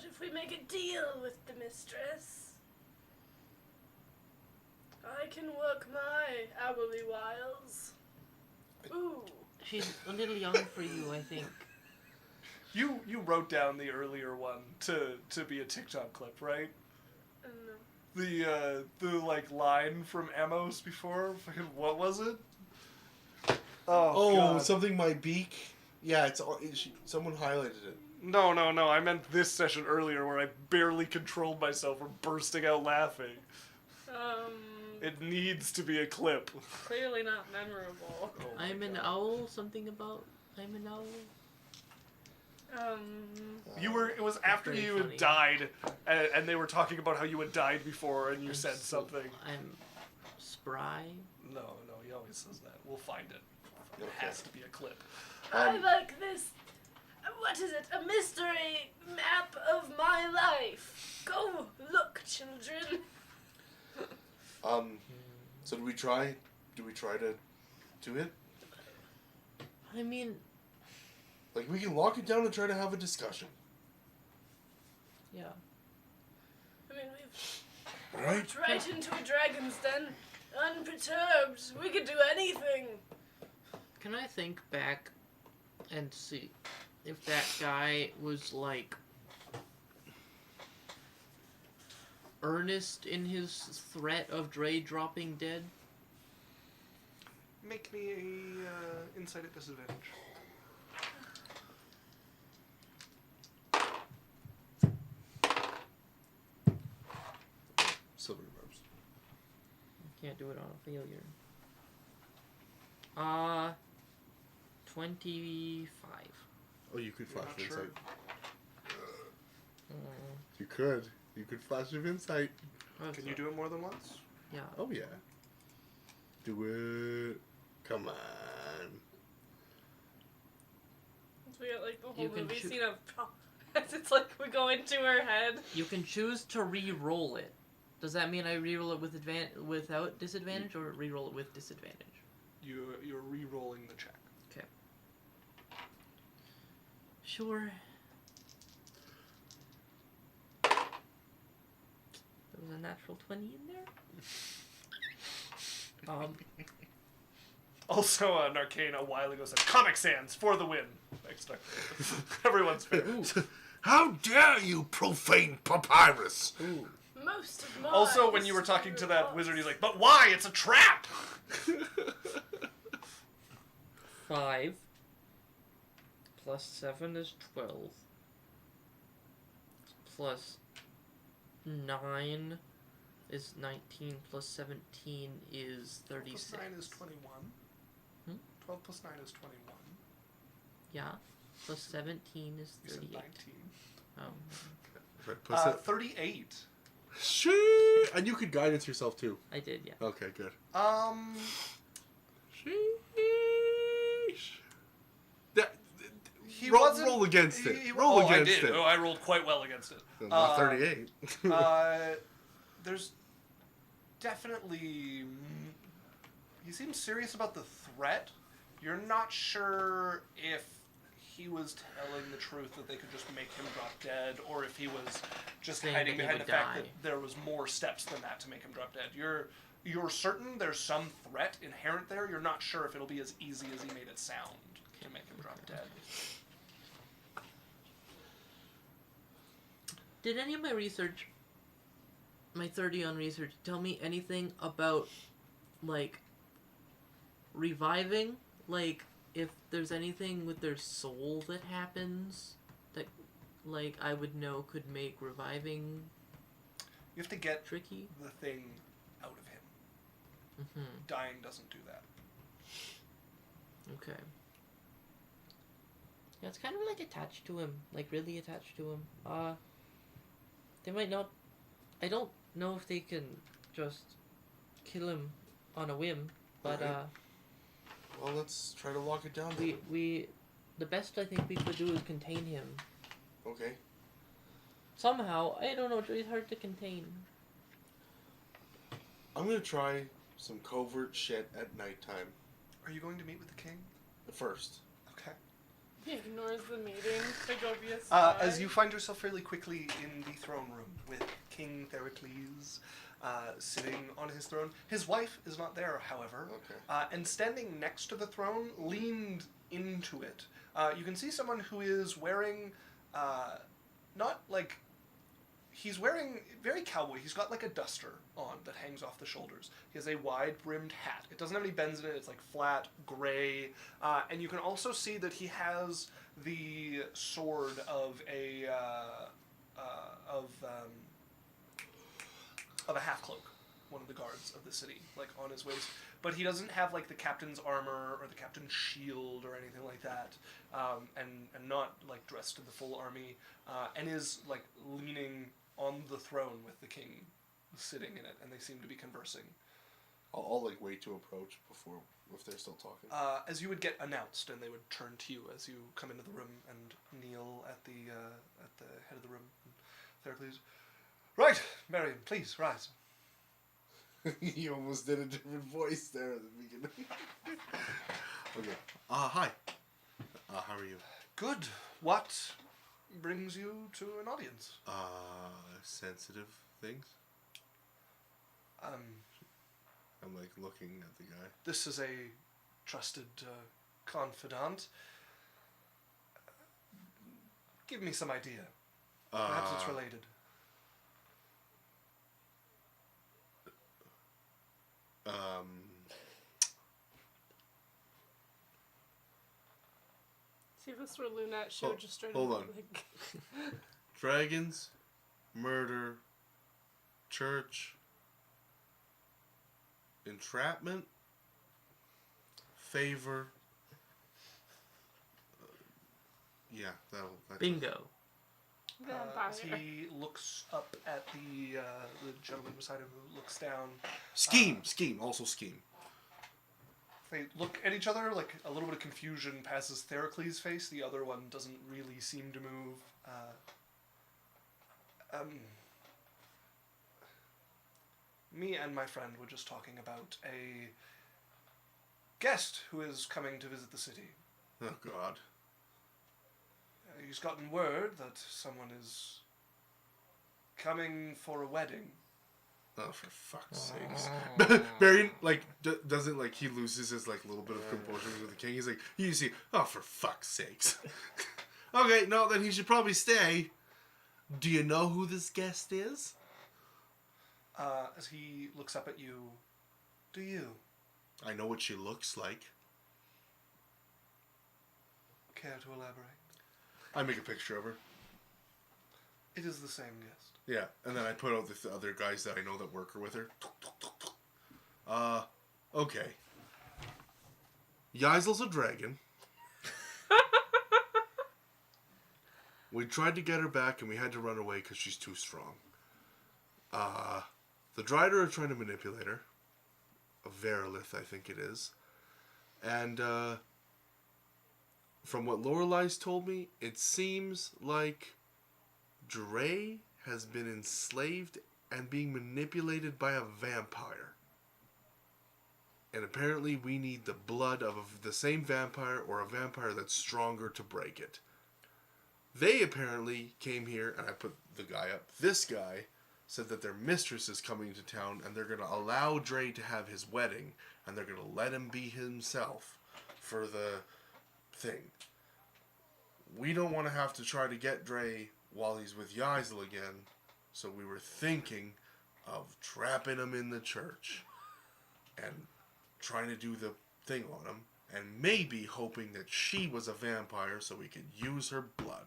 if we make a deal with the mistress? I can work my hourly whiles. Ooh. She's a little young for you, I think. You wrote down the earlier one to be a TikTok clip, right? No. The like line from Amos before. Fucking what was it? Oh, God. something my beak? Yeah, someone highlighted it. No. I meant this session earlier where I barely controlled myself from bursting out laughing. It needs to be a clip. Clearly not memorable. Oh my I'm an God. owl, something about I'm an owl. It was after Very you had funny. died, and they were talking about how you had died before, and you I'm said something. I'm spry. No, he always says that. We'll find it. It has to be a clip. I like this. What is it? A mystery map of my life. Go look, children. So do we try? Do we try to do it? I mean, Like, we can lock it down and try to have a discussion. yeah. I mean, we've Right? walked right into a dragon's den, unperturbed. We could do anything. Can I think back and see if that guy was, like, earnest in his threat of Dre dropping dead? Make me a insight at disadvantage. Silver robes. Can't do it on a failure. 25. Oh, you could You're flash not of sure? insight. Mm, You could. You could flash of insight. Can you do it more than once? Yeah. Oh yeah. Do it. Come on. We got like the whole You can movie choo- scene of it's like we go into her head. You can choose to re-roll it. Does that mean I re-roll it with without disadvantage, or re-roll it with disadvantage? You're re-rolling the check. Sure. There was a natural 20 in there. Also, Narcane a while ago said, Comic Sans for the win. Next time. Everyone's favorite. How dare you profane papyrus? Ooh. Most of my Also, when you were talking to that history wizard, he's like, but why? It's a trap! 5 plus 7 is 12. Plus 9 is 19. Plus 17 is 36. 12 plus 9 is 21. 12 plus 9 is 21. Yeah. Plus 17 is You said 38. 19. Oh, Right, plus it. 38. Shit. And you could guidance yourself too. I did, yeah. Okay, good. Sheesh. That, He roll, wasn't... roll against it. he- Roll oh, against I did. it. Oh, I rolled quite well against it. Not 38. There's definitely... He seems serious about the threat. You're not sure if he was telling the truth that they could just make him drop dead, or if he was just Saying hiding that he behind the would fact die. that there was more steps than that to make him drop dead. You're certain there's some threat inherent there. You're not sure if it'll be as easy as he made it sound to make him drop dead. Did any of my research, my 30 on research, tell me anything about, like, reviving? Like, if there's anything with their soul that happens that, like, I would know could make reviving You have to get tricky? the thing out of him. Mm-hmm. Dying doesn't do that. Okay. Yeah, it's kind of like attached to him. Like, really attached to him. They might not... I don't know if they can just kill him on a whim, but, Right. Well, let's try to lock it down. we... The best I think we could do is contain him. Okay. Somehow, I don't know, it's hard to contain. I'm gonna try some covert shit at nighttime. Are you going to meet with the king? First. Okay. He ignores the meeting to go be a As spy. you find yourself fairly quickly in the throne room with King Theracles sitting on his throne. His wife is not there, however. Okay. And standing next to the throne, leaned into it, you can see someone who is wearing, not like, he's wearing very cowboy. He's got like a duster on that hangs off the shoulders. He has a wide-brimmed hat. It doesn't have any bends in it. It's like flat, gray. And you can also see that he has the sword of a half cloak, one of the guards of the city, like on his waist. But he doesn't have like the captain's armor or the captain's shield or anything like that, and not like dressed in the full army, and is like leaning on the throne with the king sitting in it, and they seem to be conversing. I'll like wait to approach before if they're still talking. As you would get announced, and they would turn to you as you come into the room and kneel at the head of the room. Theracles, right, Marion, please rise. He almost did a different voice there at the beginning. Okay. Hi. How are you? Good. What brings you to an audience? Sensitive things? I'm like looking at the guy. This is a trusted confidant. Give me some idea. Perhaps it's related. See if this were Lunette, she would just straight hold up on. like... Dragons, murder, church, entrapment, favor. Yeah, that's Bingo. Vampire. As he looks up at the gentleman beside him who looks down. Scheme, also scheme. They look at each other, like a little bit of confusion passes Theracles' face. The other one doesn't really seem to move. Me and my friend were just talking about a guest who is coming to visit the city. Oh, God. He's gotten word that someone is coming for a wedding. Oh, for fuck's sakes. Barry, like, doesn't, like, he loses his, like, little bit of composure with the king. He's like, you see, oh, for fuck's sakes. Okay, no, then he should probably stay. Do you know who this guest is? As he looks up at you, do you I know what she looks like. care to elaborate? I make a picture of her. It is the same guest. Yeah, and then I put out the other guys that I know that work with her. Okay. Yaisel's a dragon. We tried to get her back and we had to run away because she's too strong. The Drider are trying to manipulate her. A Verilith, I think it is. And, from what Lorelai's told me, it seems like Dre has been enslaved and being manipulated by a vampire. And apparently we need the blood of the same vampire or a vampire that's stronger to break it. They apparently came here, and I put the guy up. This guy said that their mistress is coming to town, and they're going to allow Dre to have his wedding, and they're going to let him be himself for the thing. We don't want to have to try to get Dre while he's with Yaisel again, so we were thinking of trapping him in the church and trying to do the thing on him, and maybe hoping that she was a vampire so we could use her blood.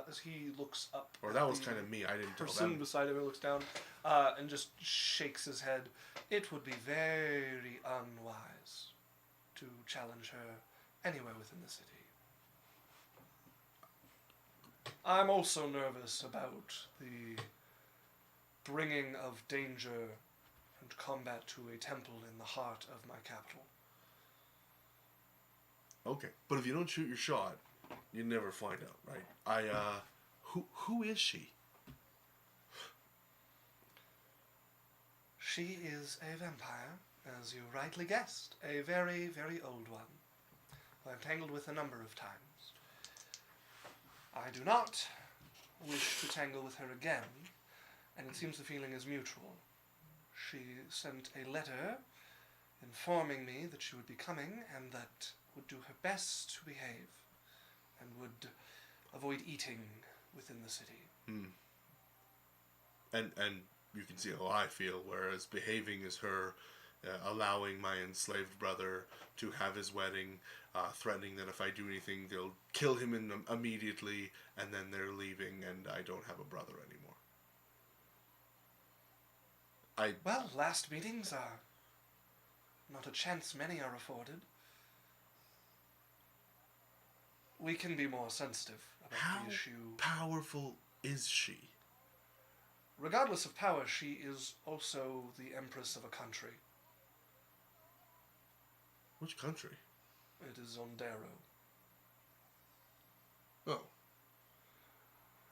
As he looks up, Or that was kind of me. I didn't tell person them. beside him looks down and just shakes his head. It would be very unwise to challenge her anywhere within the city. I'm also nervous about the bringing of danger and combat to a temple in the heart of my capital. Okay, but if you don't shoot your shot, you never find out, right? Who is she? She is a vampire, as you rightly guessed, a very, very old one, who I've tangled with a number of times. I do not wish to tangle with her again, and it seems the feeling is mutual. She sent a letter informing me that she would be coming and that would do her best to behave and would avoid eating within the city. And you can see how I feel, whereas behaving is her allowing my enslaved brother to have his wedding, threatening that if I do anything, they'll kill him immediately, and then they're leaving, and I don't have a brother anymore. Well, last meetings are not a chance many are afforded. We can be more sensitive about How the issue. powerful is she? Regardless of power, she is also the empress of a country. Which country? It is on Darrow. Oh.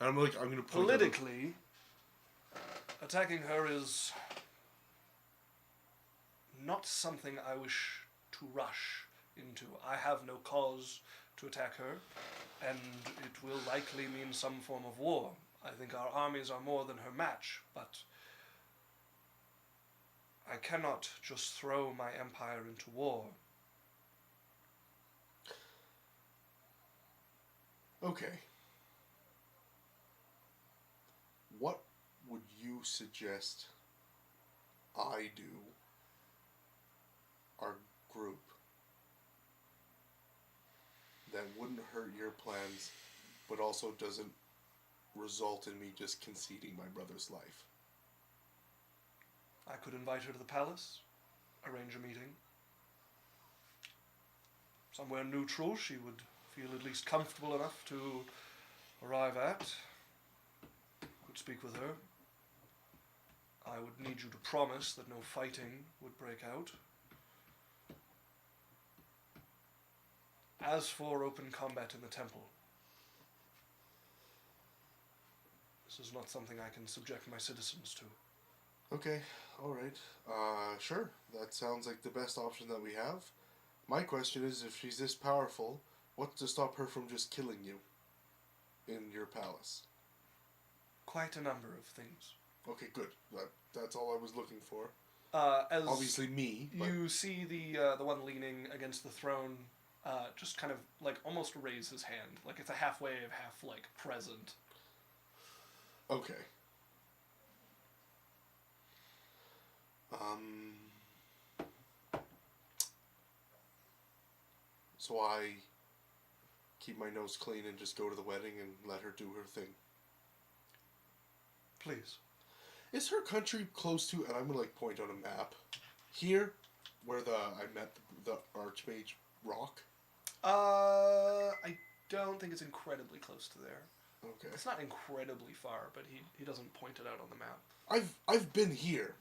And I'm going to point out Politically, attacking her is not something I wish to rush into. I have no cause to attack her, and it will likely mean some form of war. I think our armies are more than her match, but I cannot just throw my empire into war. Okay. What would you suggest I do, our group, that wouldn't hurt your plans, but also doesn't result in me just conceding my brother's life? I could invite her to the palace, arrange a meeting. Somewhere neutral she would feel at least comfortable enough to arrive at. Could speak with her. I would need you to promise that no fighting would break out. As for open combat in the temple, this is not something I can subject my citizens to. Okay, alright. Sure. That sounds like the best option that we have. My question is, if she's this powerful, what's to stop her from just killing you in your palace? Quite a number of things. Okay, good. That's all I was looking for. As Obviously me, but you see the one leaning against the throne, just kind of like almost raise his hand, like it's a half wave, half like present. okay. So I keep my nose clean and just go to the wedding and let her do her thing. Please. Is her country close to, and I'm gonna like point on a map here, where I met the Archmage Rock? I don't think it's incredibly close to there. Okay. It's not incredibly far, but he doesn't point it out on the map. I've been here.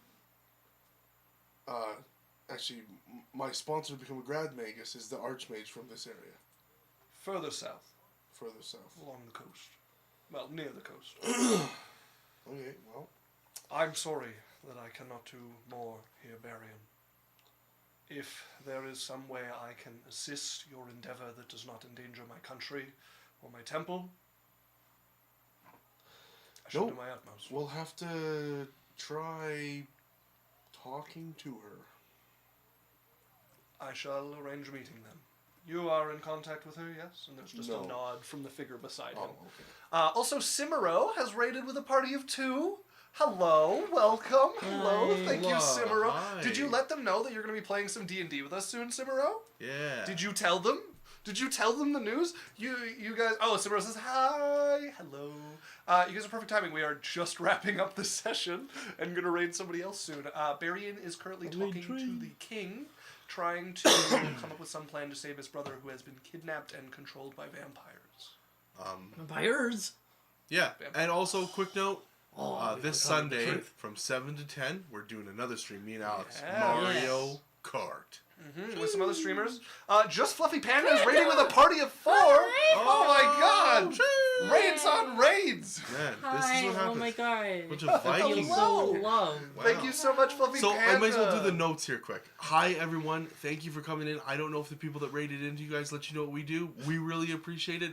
Actually, my sponsor to become a grad magus is the Archmage from this area. Further south, Further south. along the coast. Well, near the coast. Okay, well. I'm sorry that I cannot do more here, Barian. If there is some way I can assist your endeavor that does not endanger my country or my temple, I shall do my utmost. We'll have to try talking to her. I shall arrange a meeting then. You are in contact with her, yes? And there's just No. a nod from the figure beside Oh, him. okay. Also, Cimero has raided with a party of 2. Hello, welcome. Hello, Hi. thank you, Hello, Cimero. hi. Did you let them know that you're going to be playing some D&D with us soon, Cimero? Yeah. Did you tell them? Did you tell them the news? You guys... Oh, Cimero says, hi, hello. You guys are perfect timing. We are just wrapping up the session and going to raid somebody else soon. Barian is currently talking to the king, trying to come up with some plan to save his brother who has been kidnapped and controlled by vampires. Vampires? Yeah. And also, quick note, Oh, this tell me the Sunday truth. from 7 to 10, we're doing another stream. Me and Alex. Yes. Mario Kart. With some other streamers. Just Fluffy Panda is raiding with a party of 4. Oh my god! Shoo! Raids on raids! Man, Hi, this is what happens. oh my god. Bunch of I feel Vikings. so Hello. loved. Wow. Thank you so much, Fluffy So Panda. I might as well do the notes here quick. Hi everyone, thank you for coming in. I don't know if the people that rated into you guys let you know what we do. We really appreciate it.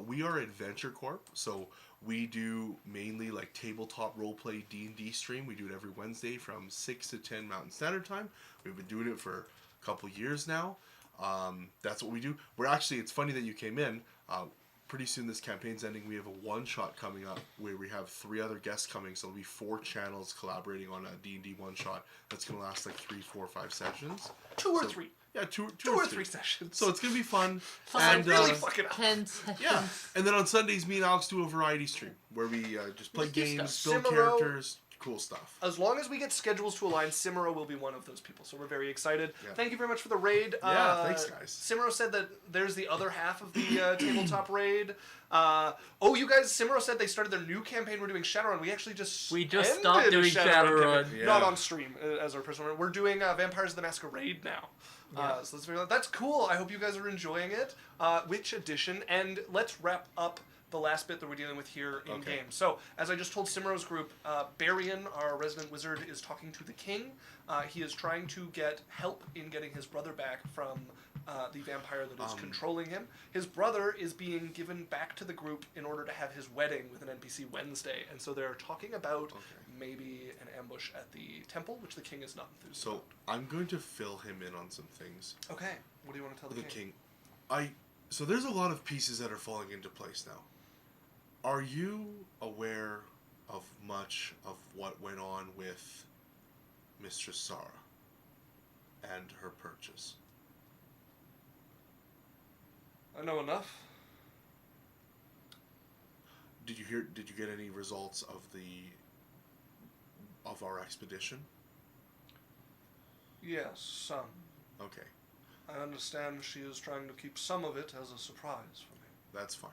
We are Adventure Corp, so we do mainly like tabletop roleplay D&D stream. We do it every Wednesday from 6 to 10 Mountain Standard Time. We've been doing it for a couple years now. That's what we do. We're actually, it's funny that you came in. Pretty soon this campaign's ending. We have a one-shot coming up where we have 3 other guests coming. So it'll be 4 channels collaborating on a D&D one-shot that's going to last like 3, 4, 5 sessions. 2 or So- 3. Yeah, two Two or three sessions. So it's going to be fun. I'm really fucking up. 10 seconds. yeah. And then on Sundays, me and Alex do a variety stream where we just play Just do games, stuff. build Cimero- characters, cool stuff. As long as we get schedules to align, Cimero will be one of those people. So we're very excited. Yeah. Thank you very much for the raid. Yeah, thanks, guys. Cimero said that there's the other half of the tabletop raid. You guys, Cimero said they started their new campaign. We're doing Shadowrun. We actually just We just ended stopped doing Shadowrun Shadowrun. campaign. Yeah. Not on stream as our personal. We're doing Vampires of the Masquerade now. Yeah. So that's cool. I hope you guys are enjoying it. Which edition? And let's wrap up the last bit that we're dealing with here in Okay. game. So, as I just told Simro's group, Barian, our resident wizard, is talking to the king. He is trying to get help in getting his brother back from the vampire that is controlling him. His brother is being given back to the group in order to have his wedding with an NPC Wednesday, and so they're talking about maybe an ambush at the temple, which the king is not enthused So about. I'm going to fill him in on some things. Okay, what do you want to tell The king. So there's a lot of pieces that are falling into place now. Are you aware of much of what went on with Mistress Sarah and her purchase? I know enough. Did you get any results of our expedition? Yes, some. Okay, I understand she is trying to keep some of it as a surprise for me. that's fine.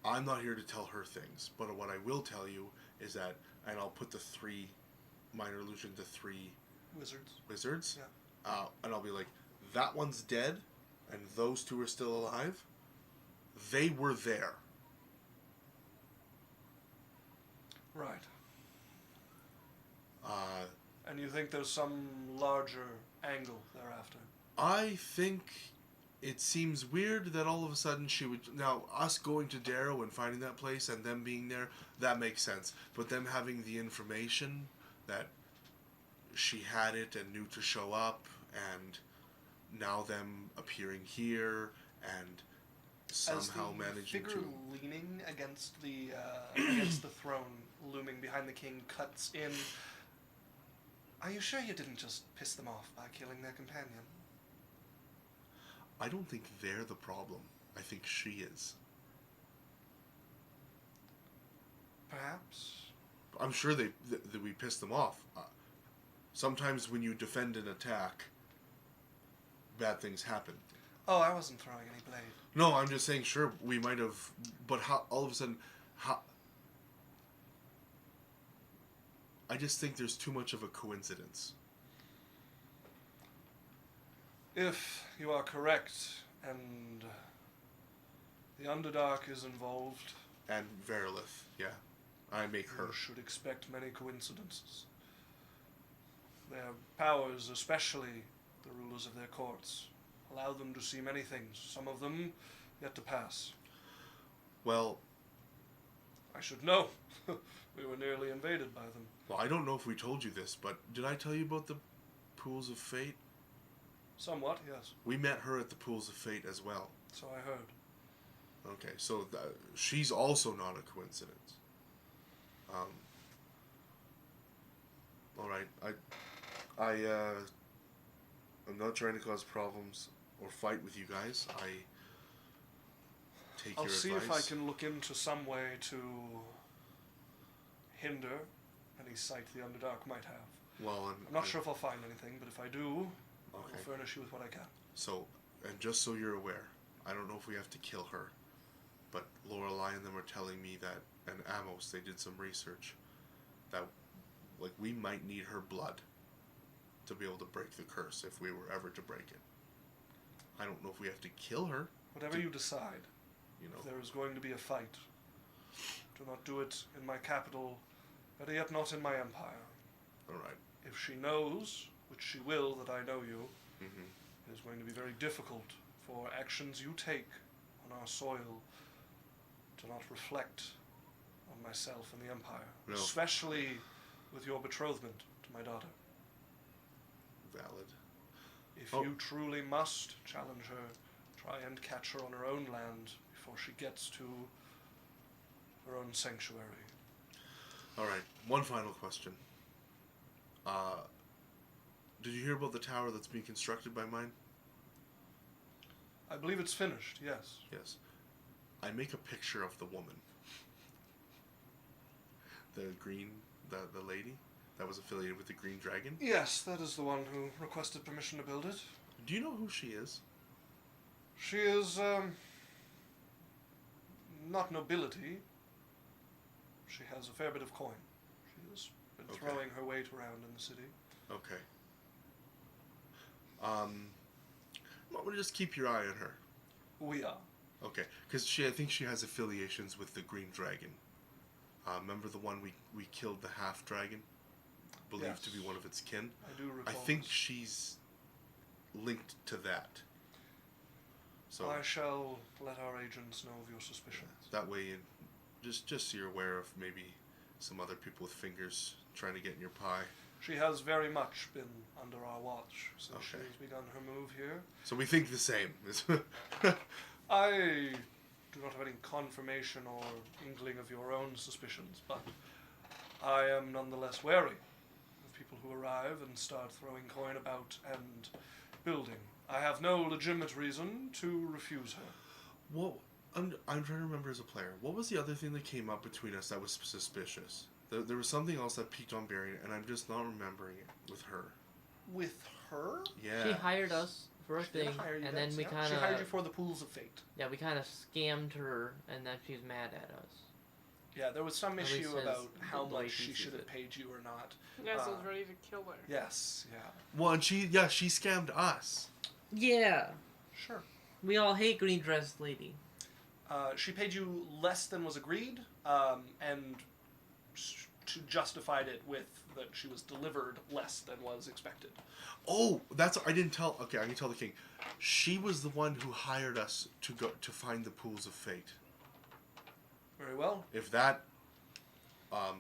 I'm not here to tell her things, but what I will tell you is that, and I'll put the 3 minor illusion to 3 wizards. Yeah. And I'll be like, that one's dead, and those 2 are still alive. They were there. Right. Uh, And you think there's some larger angle thereafter? I think it seems weird that all of a sudden she would... Now, us going to Darrow and finding that place and them being there, that makes sense. But them having the information that she had it and knew to show up, and now them appearing here and somehow managing As the figure to... leaning against the against the throne, looming behind the king, cuts in. Are you sure you didn't just piss them off by killing their companion? I don't think they're the problem. I think she is. Perhaps. I'm sure that we pissed them off. Sometimes when you defend an attack, bad things happen. Oh, I wasn't throwing any blade. No, I'm just saying, sure, we might have, but how, all of a sudden, how... I just think there's too much of a coincidence. If you are correct, and the Underdark is involved, And Verilith, yeah. I make her. you should expect many coincidences. Their powers, especially the rulers of their courts, allow them to see many things, some of them yet to pass. Well, I should know. We were nearly invaded by them. well, I don't know if we told you this, but did I tell you about the Pools of Fate? Somewhat, yes. We met her at the Pools of Fate as well. So I heard. Okay, so she's also not a coincidence. All right, I'm not trying to cause problems or fight with you guys. I take I'll your see advice. if I can look into some way to hinder any sight the Underdark might have. Well, I'm not sure if I'll find anything, but if I do, I Okay. will furnish you with what I can. So, and just so you're aware, I don't know if we have to kill her, but Lorelei and them are telling me that, and Amos, they did some research, that, like, we might need her blood to be able to break the curse if we were ever to break it. I don't know if we have to kill her, Whatever you decide, you know. if there is going to be a fight, do not do it in my capital, better yet not in my empire. Alright. If she knows, which she will, that I know you, Mm-hmm. it is going to be very difficult for actions you take on our soil to not reflect on myself and the empire, No. especially with your betrothment to my daughter. Valid. If Oh. you truly must challenge her, try and catch her on her own land before she gets to her own sanctuary. Alright, one final question. Did you hear about the tower that's being constructed by mine? I believe it's finished, yes. Yes. I make a picture of the woman. The lady that was affiliated with the Green Dragon. Yes, that is the one who requested permission to build it. Do you know who she is? She is, not nobility. She has a fair bit of coin. She has been Okay. throwing her weight around in the city. Okay. Well, we'll just keep your eye on her. We are. Okay, because I think she has affiliations with the Green Dragon. Remember the one we killed, the half dragon, believed to be one of its kin. I do recall. I think this. she's linked to that. So I shall let our agents know of your suspicions. that way, just so you're aware of maybe some other people with fingers trying to get in your pie. She has very much been under our watch since she Okay. has begun her move here. So we think the same. I do not have any confirmation or inkling of your own suspicions, but I am nonetheless wary of people who arrive and start throwing coin about and building. I have no legitimate reason to refuse her. What I'm trying to remember as a player. What was the other thing that came up between us that was suspicious? There was something else that piqued on Barry, and I'm just not remembering it with her. With her? Yeah. She hired us for a She did thing, hire you and guys, then we yeah. kind She hired you of for the Pools of Fate. we kind of scammed her, and then she's mad at us. Yeah, there was some At least issue says about how the way much she she sees should have it. paid you or not. Yes, I was ready to kill her. Yes, yeah. Well, and she scammed us. Yeah, Sure. we all hate green dressed lady. She paid you less than was agreed, and she justified it with that she was delivered less than was expected. Oh, I didn't tell. Okay, I can tell the king. She was the one who hired us to go to find the pools of fate. Very well. If that, I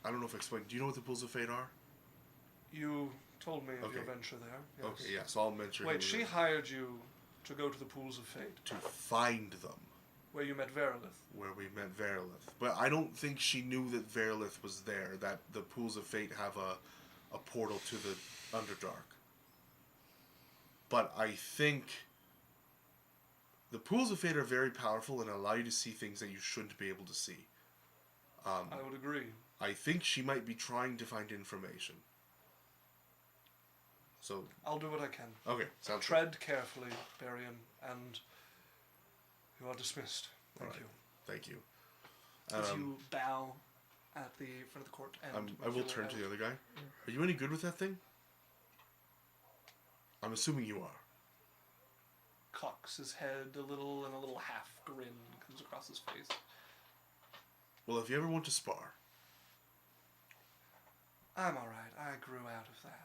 don't know if I explained. Do you know what the pools of fate are? You told me of your Okay. venture there. Yes. Okay, yeah. So I'll mention. Wait, she hired you to go to the Pools of Fate, to find them where you met Verilith. where we met Verilith, but I don't think she knew that Verilith was there. That the pools of fate have a portal to the Underdark. But I think the pools of fate are very powerful and allow you to see things that you shouldn't be able to see. I would agree. I think she might be trying to find information. So, I'll do what I can. okay, sounds good. Tread carefully, Barian, and you are dismissed. Thank Alright. you. Thank you. As you bow at the front of the court and I will turn to the other guy. Are you any good with that thing? I'm assuming you are. Cocks his head a little, and a little half grin comes across his face. Well, if you ever want to spar, I'm alright. I grew out of that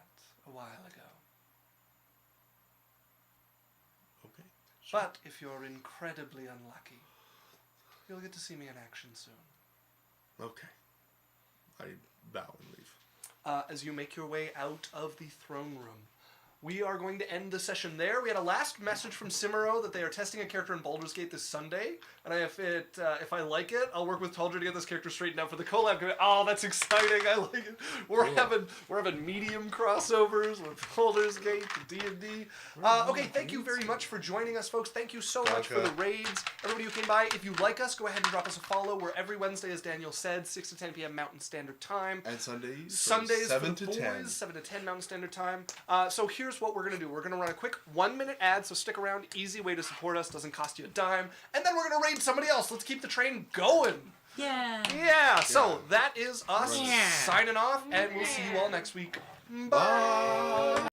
a while ago. okay. Sure. But if you're incredibly unlucky, you'll get to see me in action soon. Okay. I bow and leave. As you make your way out of the throne room, we are going to end the session there. We had a last message from Cimero that they are testing a character in Baldur's Gate this Sunday, and if I like it, I'll work with Taldra to get this character straightened out for the collab. Oh, that's exciting! I like it. We're having medium crossovers with Baldur's Gate and D&D. Okay, thank you very much for joining us, folks. Thank you so much for the raids. Everybody who came by, if you like us, go ahead and drop us a follow. We're every Wednesday, as Daniel said, 6 to 10 p.m. Mountain Standard Time. And Sundays? Sundays 7 for to the 10. boys, 7 to 10 Mountain Standard Time. So here's what we're going to do. We're going to run a quick 1-minute ad, so stick around. Easy way to support us. Doesn't cost you a dime. And then we're going to raid somebody else. Let's keep the train going. Yeah. Yeah, so that is us Yeah. signing off, and we'll see you all next week. Bye. Bye.